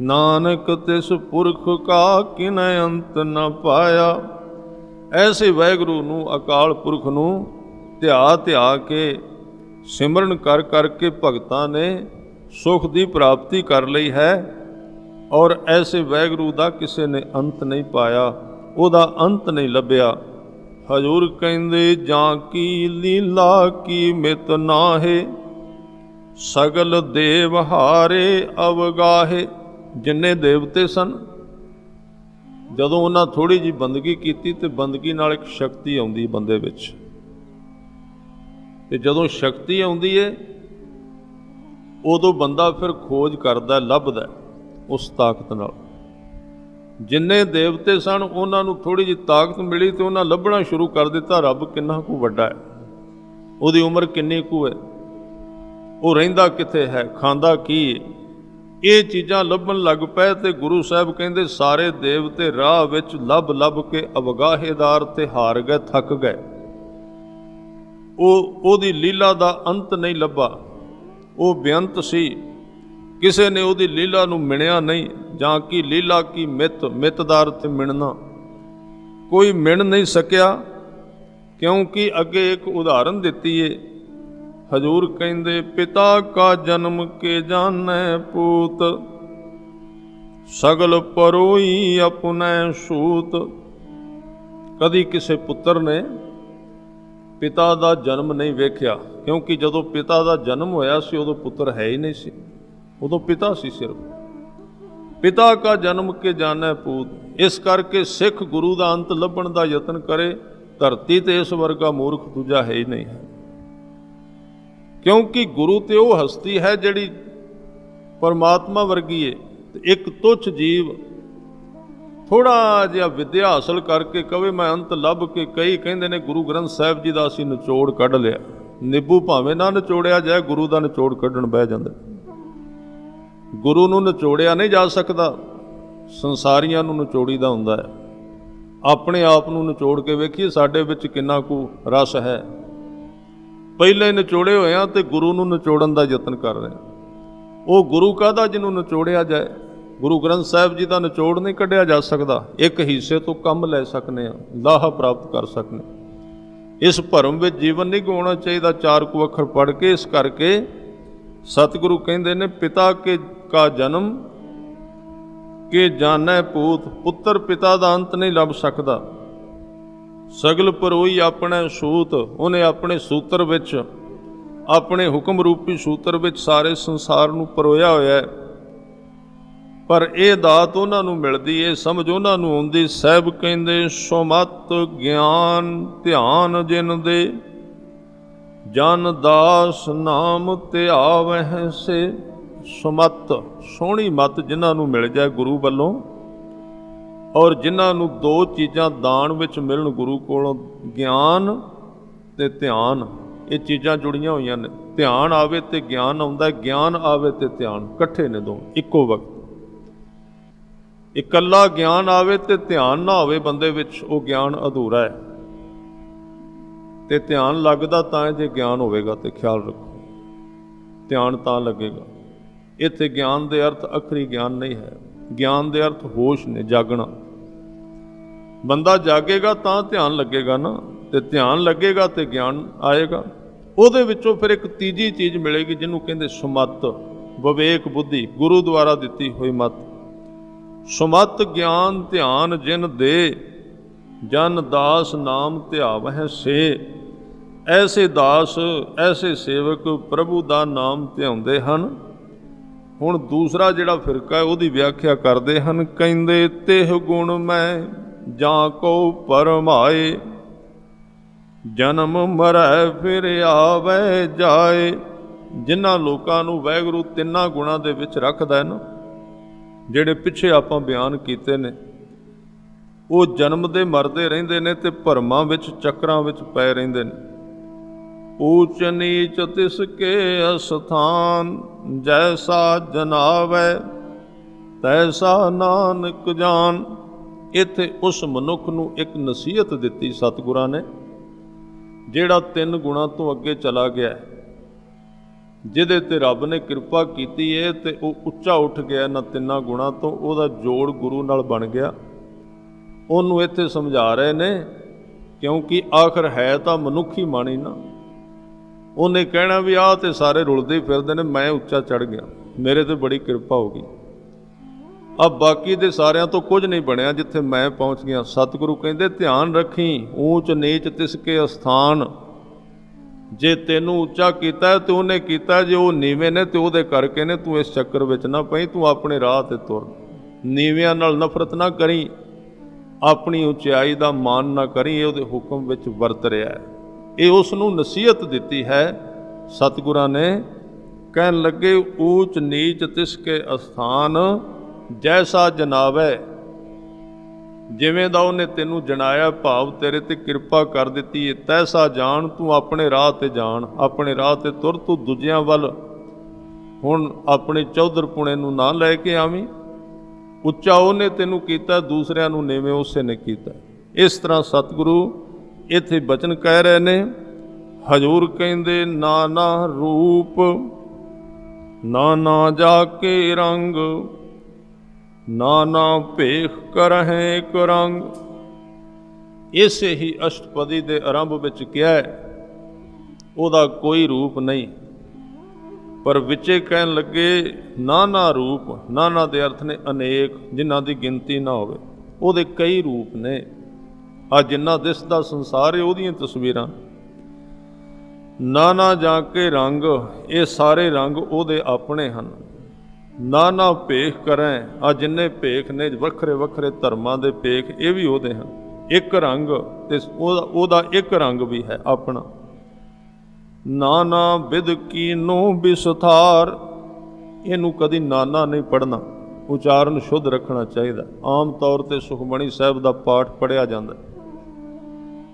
नानक तिस पुरख का किनै अंत न पाया। ऐसे वाहिगुरू नूं, अकाल पुरख नूं ध्या ध्या के, सिमरन कर करके भगतां ने सुख की प्राप्ति कर लई है। और ऐसे वाहिगुरू दा किसी ने अंत नहीं पाया, उहदा अंत नहीं लभ्या। हजूर कहंदे, जां की लीला की मित नाहे, सगल देव हारे अवगाहे। जिन्ने देवते सन, जदों उन्हां थोड़ी जी बंदगी कीती ते बंदगी नाल एक शक्ति आउंदी बंदे विच, ते जदों शक्ति आउंदी है उदों बंदा फिर खोज करदा, लभदा उस ताकत नाल। जिन्ने देवते सन उन्हां नूं थोड़ी जी ताकत मिली ते उन्हां लभना शुरू कर दिता, रब किन्ना कु वड्डा है, उहदी उम्र किन्नी कु है, वो रहिंदा किथे है, खांदा की है, ਇਹ ਚੀਜ਼ਾਂ ਲੱਭਣ ਲੱਗ ਪਏ ਤੇ ਗੁਰੂ ਸਾਹਿਬ ਕਹਿੰਦੇ ਸਾਰੇ ਦੇਵਤੇ ਰਾਹ ਵਿੱਚ ਲੱਭ ਕੇ ਅਵਗਾਹੇਦਾਰ ਤੇ ਹਾਰ ਗਏ, ਥੱਕ ਗਏ। ਉਹਦੀ ਲੀਲਾ ਦਾ ਅੰਤ ਨਹੀਂ ਲੱਭਾ। ਉਹ ਬੇਅੰਤ ਸੀ, ਕਿਸੇ ਨੇ ਉਹਦੀ ਲੀਲਾ ਨੂੰ ਮਿਣਿਆ ਨਹੀਂ। ਜਾਂ ਕਿ ਲੀਲਾ ਕੀ ਮਿੱਤਦਾਰ ਤੇ ਮਿਣਨਾ, ਕੋਈ ਮਿਣ ਨਹੀਂ ਸਕਿਆ। ਕਿਉਂਕਿ ਅੱਗੇ ਇੱਕ ਉਦਾਹਰਨ ਦਿੱਤੀ ਏ, ਹਜ਼ੂਰ ਕਹਿੰਦੇ ਪਿਤਾ ਕਾ ਜਨਮ ਕੇ ਜਾਣੈ ਪੂਤ, ਸਗਲ ਪਰੋਈ ਆਪਣੈ ਸੂਤ। ਕਦੀ ਕਿਸੇ ਪੁੱਤਰ ਨੇ ਪਿਤਾ ਦਾ ਜਨਮ ਨਹੀਂ ਵੇਖਿਆ, ਕਿਉਂਕਿ ਜਦੋਂ ਪਿਤਾ ਦਾ ਜਨਮ ਹੋਇਆ ਸੀ ਉਦੋਂ ਪੁੱਤਰ ਹੈ ਹੀ ਨਹੀਂ ਸੀ, ਉਦੋਂ ਪਿਤਾ ਸੀ ਸਿਰਫ। ਪਿਤਾ ਕਾ ਜਨਮ ਕੇ ਜਾਣੈ ਪੂਤ। ਇਸ ਕਰਕੇ ਸਿੱਖ ਗੁਰੂ ਦਾ ਅੰਤ ਲੱਭਣ ਦਾ ਯਤਨ ਕਰੇ, ਧਰਤੀ ਤੇ ਇਸ ਵਰਗਾ ਮੂਰਖ ਦੂਜਾ ਹੈ ਹੀ ਨਹੀਂ ਹੈ। ਕਿਉਂਕਿ ਗੁਰੂ ਤੇ ਉਹ ਹਸਤੀ ਹੈ ਜਿਹੜੀ ਪਰਮਾਤਮਾ ਵਰਗੀ ਏ। ਇੱਕ ਤੁੱਛ ਜੀਵ ਥੋੜਾ ਜਿਹਾ ਵਿਦਿਆ ਹਾਸਲ ਕਰਕੇ ਕਵੇ ਮੈਂ ਅੰਤ ਲੱਭ ਕੇ, ਕਈ ਕਹਿੰਦੇ ਨੇ ਗੁਰੂ ਗ੍ਰੰਥ ਸਾਹਿਬ ਜੀ ਦਾ ਅਸੀਂ ਨਿਚੋੜ ਕੱਢ ਲਿਆ। ਨਿੰਬੂ ਭਾਵੇਂ ਨਾ ਨਿਚੋੜਿਆ ਜਾਏ, ਗੁਰੂ ਦਾ ਨਿਚੋੜ ਕੱਢਣ ਬਹਿ ਜਾਂਦਾ। ਗੁਰੂ ਨੂੰ ਨਿਚੋੜਿਆ ਨਹੀਂ ਜਾ ਸਕਦਾ, ਸੰਸਾਰੀਆਂ ਨੂੰ ਨਿਚੋੜੀ ਦਾ ਹੁੰਦਾ ਹੈ। ਆਪਣੇ ਆਪ ਨੂੰ ਨਿਚੋੜ ਕੇ ਵੇਖੀਏ ਸਾਡੇ ਵਿੱਚ ਕਿੰਨਾ ਕੁ ਰਸ ਹੈ। ਪਹਿਲੇ ਨਿਚੋੜੇ ਹੋਏ ਆ ਤੇ ਗੁਰੂ ਨੂੰ ਨਿਚੋੜਨ ਦਾ ਯਤਨ ਕਰ ਰਹੇ। ਉਹ ਗੁਰੂ ਕਾਹਦਾ ਜਿਹਨੂੰ ਨਿਚੋੜਿਆ ਜਾਏ? ਗੁਰੂ ਗ੍ਰੰਥ ਸਾਹਿਬ ਜੀ ਦਾ ਨਿਚੋੜ ਨਹੀਂ ਕੱਢਿਆ ਜਾ ਸਕਦਾ। ਇੱਕ ਹਿੱਸੇ ਤੋਂ ਕੰਮ ਲੈ ਸਕਨੇ ਆ, ਲਾਹਾ ਪ੍ਰਾਪਤ ਕਰ ਸਕਨੇ। ਇਸ ਭਰਮ ਵਿੱਚ ਜੀਵਨ ਨਹੀਂ ਗਵਾਉਣਾ ਚਾਹੀਦਾ, 4 ਕੁ ਅੱਖਰ ਪੜ੍ਹ ਕੇ। ਇਸ ਕਰਕੇ ਸਤਿਗੁਰੂ ਕਹਿੰਦੇ ਨੇ ਪਿਤਾ ਕੇ ਕਾ ਜਨਮ ਕੇ ਜਾਣੈ ਪੂਤ। ਪੁੱਤਰ ਪਿਤਾ ਦਾ ਅੰਤ ਨਹੀਂ ਲੱਭ ਸਕਦਾ। ਸਗਲ ਪਰੋਈ ਆਪਣੇ ਸੂਤ। ਉਹਨੇ ਆਪਣੇ ਸੂਤਰ ਵਿੱਚ, ਆਪਣੇ ਹੁਕਮ ਰੂਪੀ ਸੂਤਰ ਵਿੱਚ ਸਾਰੇ ਸੰਸਾਰ ਨੂੰ ਪਰੋਇਆ ਹੋਇਆ ਹੈ। ਪਰ ਇਹ ਦਾਤ ਉਹਨਾਂ ਨੂੰ ਮਿਲਦੀ, ਇਹ ਸਮਝ ਉਹਨਾਂ ਨੂੰ ਆਉਂਦੀ। ਸਾਹਿਬ ਕਹਿੰਦੇ ਸੁਮਤ ਗਿਆਨ ਧਿਆਨ ਜਿਨ ਦੇ, ਜਨ ਦਾਸ ਨਾਮ ਧਿਆਵਹਿ ਸੇ। ਸੁਮਤ ਸੋਹਣੀ ਮਤ ਜਿਨ੍ਹਾਂ ਨੂੰ ਮਿਲ ਜਾਏ ਗੁਰੂ ਵੱਲੋਂ, ਔਰ ਜਿਨ੍ਹਾਂ ਨੂੰ 2 ਚੀਜ਼ਾਂ ਦਾਨ ਵਿੱਚ ਮਿਲਣ ਗੁਰੂ ਕੋਲੋਂ, ਗਿਆਨ ਤੇ ਧਿਆਨ। ਇਹ ਚੀਜ਼ਾਂ ਜੁੜੀਆਂ ਹੋਈਆਂ ਨੇ। ਧਿਆਨ ਆਵੇ ਤੇ ਗਿਆਨ ਆਉਂਦਾ, ਗਿਆਨ ਆਵੇ ਤੇ ਧਿਆਨ, ਇਕੱਠੇ ਨੇ ਦੋ ਇੱਕੋ ਵਕਤ। ਇਕੱਲਾ ਗਿਆਨ ਆਵੇ ਤੇ ਧਿਆਨ ਨਾ ਹੋਵੇ ਬੰਦੇ ਵਿੱਚ, ਉਹ ਗਿਆਨ ਅਧੂਰਾ ਹੈ। ਤੇ ਧਿਆਨ ਲੱਗਦਾ ਤਾਂ ਜੇ ਗਿਆਨ ਹੋਵੇਗਾ। ਤੇ ਖਿਆਲ ਰੱਖੋ, ਧਿਆਨ ਤਾਂ ਲੱਗੇਗਾ। ਇੱਥੇ ਗਿਆਨ ਦੇ ਅਰਥ ਅਖਰੀ ਗਿਆਨ ਨਹੀਂ ਹੈ। ਗਿਆਨ ਦੇ ਅਰਥ ਹੋਸ਼ ਨੇ, ਜਾਗਣਾ। ਬੰਦਾ ਜਾਗੇਗਾ ਤਾਂ ਧਿਆਨ ਲੱਗੇਗਾ ਨਾ, ਤੇ ਧਿਆਨ ਲੱਗੇਗਾ ਤੇ ਗਿਆਨ ਆਏਗਾ। ਉਹਦੇ ਵਿੱਚੋਂ ਫਿਰ ਇੱਕ ਤੀਜੀ ਚੀਜ਼ ਮਿਲੇਗੀ ਜਿਹਨੂੰ ਕਹਿੰਦੇ ਸੁਮਤ, ਵਿਵੇਕ ਬੁੱਧੀ, ਗੁਰੂ ਦੁਆਰਾ ਦਿੱਤੀ ਹੋਈ ਮਤ। ਸੁਮਤ ਗਿਆਨ ਧਿਆਨ ਜਿਨ ਦੇ, ਜਨ ਦਾਸ ਨਾਮ ਧਿਆਵਹਿ ਸੇ। ਐਸੇ ਦਾਸ, ਐਸੇ ਸੇਵਕ ਪ੍ਰਭੂ ਦਾ ਨਾਮ ਧਿਆਉਂਦੇ ਹਨ। ਹੁਣ ਦੂਸਰਾ ਜਿਹੜਾ ਫਿਰਕਾ ਹੈ ਉਹਦੀ ਵਿਆਖਿਆ ਕਰਦੇ ਹਨ। ਕਹਿੰਦੇ ਤਿਹ ਗੁਣ ਮੈਂ ਜਾਂ ਕੋ ਪਰਮਾਏ, ਜਨਮ ਮਰੈ ਫਿਰ ਆਵੈ ਜਾਏ। ਜਿਨ੍ਹਾਂ ਲੋਕਾਂ ਨੂੰ ਵਾਹਿਗੁਰੂ 3 ਗੁਣਾਂ ਦੇ ਵਿੱਚ ਰੱਖਦਾ ਹੈ ਨਾ, ਜਿਹੜੇ ਪਿੱਛੇ ਆਪਾਂ ਬਿਆਨ ਕੀਤੇ ਨੇ, ਉਹ ਜਨਮਦੇ ਮਰਦੇ ਰਹਿੰਦੇ ਨੇ ਤੇ ਭਰਮਾਂ ਵਿੱਚ, ਚੱਕਰਾਂ ਵਿੱਚ ਪਏ ਰਹਿੰਦੇ ਨੇ। ਊਚ ਨੀਚ ਤਿਸ ਕੇ ਅਸਥਾਨ, ਜੈਸਾ ਜਨਾਵੈ ਤੈਸਾ ਨਾਨਕ ਜਾਨ। ਇੱਥੇ ਉਸ ਮਨੁੱਖ ਨੂੰ ਇੱਕ ਨਸੀਹਤ ਦਿੱਤੀ ਸਤਿਗੁਰਾਂ ਨੇ, ਜਿਹੜਾ 3 ਗੁਣਾਂ ਤੋਂ ਅੱਗੇ ਚਲਾ ਗਿਆ, ਜਿਹਦੇ ਤੇ ਰੱਬ ਨੇ ਕਿਰਪਾ ਕੀਤੀ ਹੈ ਤੇ ਉਹ ਉੱਚਾ ਉੱਠ ਗਿਆ ਇਹਨਾਂ 3 ਗੁਣਾਂ ਤੋਂ। ਉਹਦਾ ਜੋੜ ਗੁਰੂ ਨਾਲ ਬਣ ਗਿਆ। ਉਹਨੂੰ ਇੱਥੇ ਸਮਝਾ ਰਹੇ ਨੇ, ਕਿਉਂਕਿ ਆਖਰ ਹੈ ਤਾਂ ਮਨੁੱਖੀ ਮਾਣੀ ਨਾ। ਉਹਨੇ ਕਹਿਣਾ ਵੀ ਆਹ ਤੇ ਸਾਰੇ ਰੁਲਦੇ ਫਿਰਦੇ ਨੇ, ਮੈਂ ਉੱਚਾ ਚੜ੍ਹ ਗਿਆ, ਮੇਰੇ ਤੇ ਬੜੀ ਕਿਰਪਾ ਹੋ ਗਈ। ਆ ਬਾਕੀ ਦੇ ਸਾਰਿਆਂ ਤੋਂ ਕੁਝ ਨਹੀਂ ਬਣਿਆ ਜਿੱਥੇ ਮੈਂ ਪਹੁੰਚ ਗਿਆ। ਸਤਿਗੁਰੂ ਕਹਿੰਦੇ ਧਿਆਨ ਰੱਖੀ, ਊਚ ਨੀਚ ਤਿਸ ਕੇ ਅਸਥਾਨ। ਜੇ ਤੈਨੂੰ ਉੱਚਾ ਕੀਤਾ ਤੇ ਉਹਨੇ ਕੀਤਾ, ਜੇ ਉਹ ਨੀਵੇਂ ਨੇ ਤੇ ਉਹਦੇ ਕਰਕੇ ਨੇ। ਤੂੰ ਇਸ ਚੱਕਰ ਵਿੱਚ ਨਾ ਪਈ, ਤੂੰ ਆਪਣੇ ਰਾਹ ਤੇ ਤੁਰ। ਨੀਵਿਆਂ ਨਾਲ ਨਫ਼ਰਤ ਨਾ ਕਰੀ, ਆਪਣੀ ਉਚਾਈ ਦਾ ਮਾਣ ਨਾ ਕਰੀ। ਇਹ ਉਹਦੇ ਹੁਕਮ ਵਿੱਚ ਵਰਤ ਰਿਹਾ ਹੈ। ਇਹ ਉਸ ਨੂੰ ਨਸੀਹਤ ਦਿੱਤੀ ਹੈ ਸਤਿਗੁਰਾਂ ਨੇ। ਕਹਿਣ ਲੱਗੇ ਊਚ ਨੀਚ ਤਿਸ ਕੇ ਅਸਥਾਨ, ਜੈਸਾ ਜਨਾਵੈ। ਜਿਵੇਂ ਦਾ ਉਹਨੇ ਤੈਨੂੰ ਜਣਾਇਆ, ਭਾਵ ਤੇਰੇ ਤੇ ਕਿਰਪਾ ਕਰ ਦਿੱਤੀ ਹੈ, ਤੈਸਾ ਜਾਣ। ਤੂੰ ਆਪਣੇ ਰਾਹ ਤੇ ਜਾਣ, ਆਪਣੇ ਰਾਹ ਤੇ ਤੁਰ। ਤੂੰ ਦੂਜਿਆਂ ਵੱਲ ਹੁਣ ਆਪਣੇ ਚੌਧਰ ਪੁਣੇ ਨੂੰ ਨਾ ਲੈ ਕੇ ਆਵੀਂ। ਉੱਚਾ ਉਹਨੇ ਤੈਨੂੰ ਕੀਤਾ, ਦੂਸਰਿਆਂ ਨੂੰ ਨੀਵੇਂ ਉਸੇ ਨੇ ਕੀਤਾ। ਇਸ ਤਰ੍ਹਾਂ ਸਤਿਗੁਰੂ ਇੱਥੇ ਬਚਨ ਕਹਿ ਰਹੇ ਨੇ। ਹਜ਼ੂਰ ਕਹਿੰਦੇ ਨਾਨਾ ਰੂਪ ਨਾਨਾ ਜਾ ਕੇ ਰੰਗ, ਨਾਨਾ ਭੇਖ ਕਰਹਿ ਇੱਕ ਰੰਗ। ਇਸੇ ਹੀ ਅਸ਼ਟਪਦੀ ਦੇ ਆਰੰਭ ਵਿੱਚ ਕਿਹਾ ਹੈ, ਉਹਦਾ ਕੋਈ ਰੂਪ ਨਹੀਂ, ਪਰ ਵਿੱਚੇ ਕਹਿਣ ਲੱਗੇ ਨਾਨਾ ਰੂਪ। ਨਾਨਾ ਦੇ ਅਰਥ ਨੇ ਅਨੇਕ, ਜਿਨ੍ਹਾਂ ਦੀ ਗਿਣਤੀ ਨਾ ਹੋਵੇ। ਉਹਦੇ ਕਈ ਰੂਪ ਨੇ। ਆ ਜਿੰਨਾ ਦਿਸਦਾ ਸੰਸਾਰ ਹੈ ਉਹਦੀਆਂ ਤਸਵੀਰਾਂ। ਨਾਨਾ ਜਾ ਕੇ ਰੰਗ, ਇਹ ਸਾਰੇ ਰੰਗ ਉਹਦੇ ਆਪਣੇ ਹਨ। ਨਾਨਾ ਭੇਖ ਕਰੈ, ਆ ਜਿੰਨੇ ਭੇਖ ਨੇ ਵੱਖਰੇ ਵੱਖਰੇ ਧਰਮਾਂ ਦੇ ਭੇਖ, ਇਹ ਵੀ ਉਹਦੇ ਹਨ। ਇੱਕ ਰੰਗ ਤੇ ਉਹਦਾ ਇੱਕ ਰੰਗ ਵੀ ਹੈ ਆਪਣਾ। ਨਾਨਾ ਬਿਦ ਕੀਨੋ ਵਿਸਥਾਰ, ਇਹਨੂੰ ਕਦੀ ਨਾਨਾ ਨਹੀਂ ਪੜ੍ਹਨਾ, ਉਚਾਰਨ ਸ਼ੁੱਧ ਰੱਖਣਾ ਚਾਹੀਦਾ। ਆਮ ਤੌਰ ਤੇ ਸੁਖਮਣੀ ਸਾਹਿਬ ਦਾ ਪਾਠ ਪੜ੍ਹਿਆ ਜਾਂਦਾ,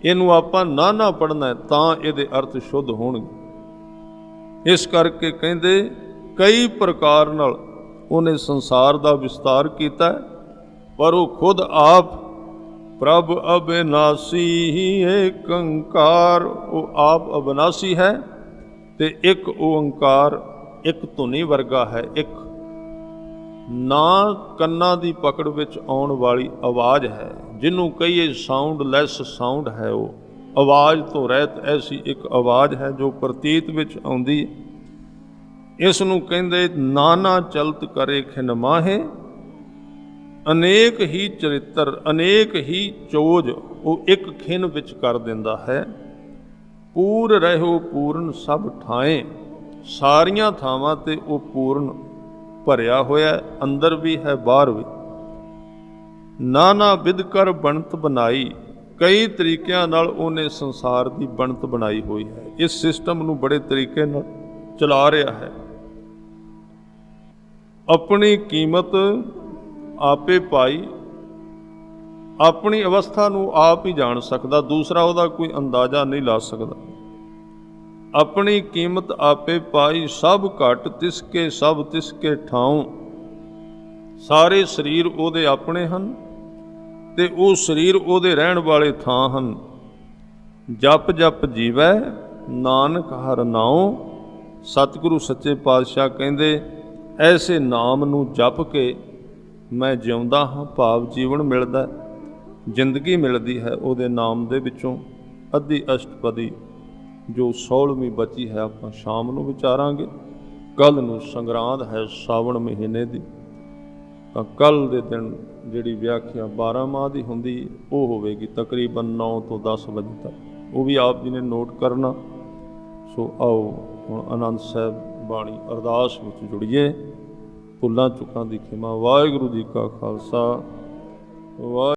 ਇਹਨੂੰ ਆਪਾਂ ਨਾਨਾ ਪੜ੍ਹਨਾ ਤਾਂ ਇਹਦੇ ਅਰਥ ਸ਼ੁੱਧ ਹੋਣਗੇ। ਇਸ ਕਰਕੇ ਕਹਿੰਦੇ ਕਈ ਪ੍ਰਕਾਰ ਨਾਲ ਉਹਨੇ ਸੰਸਾਰ ਦਾ ਵਿਸਤਾਰ ਕੀਤਾ, ਪਰ ਉਹ ਖੁਦ ਆਪ ਪ੍ਰਭ ਅਬਿਨਾਸੀ ਏਕ ਓੰਕਾਰ। ਉਹ ਆਪ ਅਬਿਨਾਸੀ ਹੈ ਤੇ ਇੱਕ ਓੰਕਾਰ, ਇੱਕ ਧੁਨੀ ਵਰਗਾ ਹੈ। ਇੱਕ ਨਾ ਕੰਨਾਂ ਦੀ ਪਕੜ ਵਿੱਚ ਆਉਣ ਵਾਲੀ ਆਵਾਜ਼ ਹੈ, ਜਿਹਨੂੰ ਕਹੀਏ ਸਾਊਂਡ ਲੈਸ ਸਾਊਂਡ ਹੈ। ਉਹ ਆਵਾਜ਼ ਤੋਂ ਰਹਿਤ ਐਸੀ ਇੱਕ ਆਵਾਜ਼ ਹੈ ਜੋ ਪ੍ਰਤੀਤ ਵਿੱਚ ਆਉਂਦੀ। ਇਸ ਨੂੰ ਕਹਿੰਦੇ ਨਾਨਾ ਚਲਤ ਕਰੇ ਖਿਨ ਮਾਹੇ, ਅਨੇਕ ਹੀ ਚਰਿੱਤਰ, ਅਨੇਕ ਹੀ ਚੋਜ ਉਹ ਇੱਕ ਖਿਨ ਵਿੱਚ ਕਰ ਦਿੰਦਾ ਹੈ। ਪੂਰ ਰਹਿਓ ਪੂਰਨ ਸਭ ਠਾਏ, ਸਾਰੀਆਂ ਥਾਵਾਂ ਤੇ ਉਹ ਪੂਰਨ ਭਰਿਆ ਹੋਇਆ, ਅੰਦਰ ਵੀ ਹੈ ਬਾਹਰ ਵੀ। ਨਾਨਾ ਵਿਧ ਕਰ ਬਣਤ ਬਣਾਈ, ਕਈ ਤਰੀਕਿਆਂ ਨਾਲ ਉਹਨੇ ਸੰਸਾਰ ਦੀ ਬਣਤ ਬਣਾਈ ਹੋਈ ਹੈ। ਇਸ ਸਿਸਟਮ ਨੂੰ ਬੜੇ ਤਰੀਕੇ ਨਾਲ ਚਲਾ ਰਿਹਾ ਹੈ। ਆਪਣੀ ਕੀਮਤ ਆਪੇ ਪਾਈ, ਆਪਣੀ ਅਵਸਥਾ ਨੂੰ ਆਪ ਹੀ ਜਾਣ ਸਕਦਾ, ਦੂਸਰਾ ਉਹਦਾ ਕੋਈ ਅੰਦਾਜ਼ਾ ਨਹੀਂ ਲਾ ਸਕਦਾ। ਆਪਣੀ ਕੀਮਤ ਆਪੇ ਪਾਈ, ਸਭ ਘਟ ਤਿਸਕੇ ਸਭ ਤਿਸਕੇ ਠਾਉ। ਸਾਰੇ ਸਰੀਰ ਉਹਦੇ ਆਪਣੇ ਹਨ ਤੇ ਉਹ ਸਰੀਰ ਉਹਦੇ ਰਹਿਣ ਵਾਲੇ ਥਾਂ ਹਨ। ਜਪ ਜਪ ਜੀਵੈ ਨਾਨਕ ਹਰਿ ਨਾਉ। ਸਤਿਗੁਰੂ ਸੱਚੇ ਪਾਤਸ਼ਾਹ ਕਹਿੰਦੇ ਐਸੇ ਨਾਮ ਨੂੰ ਜਪ ਕੇ ਮੈਂ ਜਿਉਂਦਾ ਹਾਂ, ਭਾਵ ਜੀਵਨ ਮਿਲਦਾ, ਜ਼ਿੰਦਗੀ ਮਿਲਦੀ ਹੈ ਉਹਦੇ ਨਾਮ ਦੇ ਵਿੱਚੋਂ। ਅੱਧੀ ਅਸ਼ਟਪਦੀ ਜੋ 16ਵੀਂ ਬਚੀ ਹੈ ਆਪਾਂ ਸ਼ਾਮ ਨੂੰ ਵਿਚਾਰਾਂਗੇ। ਕੱਲ੍ਹ ਨੂੰ ਸੰਗਰਾਂਦ ਹੈ ਸਾਵਣ ਮਹੀਨੇ ਦੀ, ਤਾਂ ਕੱਲ੍ਹ ਦੇ ਦਿਨ ਜਿਹੜੀ ਵਿਆਖਿਆ 12 ਮਾਹ ਦੀ ਹੁੰਦੀ ਉਹ ਹੋਵੇਗੀ ਤਕਰੀਬਨ 9 ਤੋਂ 10 ਵਜੇ ਤੱਕ। ਉਹ ਵੀ ਆਪ ਜੀ ਨੇ ਨੋਟ ਕਰਨਾ। ਸੋ ਆਓ ਹੁਣ ਆਨੰਦ ਸਾਹਿਬ ਬਾਣੀ ਅਰਦਾਸ ਵਿੱਚ ਜੁੜੀਏ। ਭੁੱਲਾਂ ਚੁੱਕਾਂ ਦੀ ਖਿਮਾ। ਵਾਹਿਗੁਰੂ ਜੀ ਕਾ ਖਾਲਸਾ ਵਾਹਿਗੁਰੂ।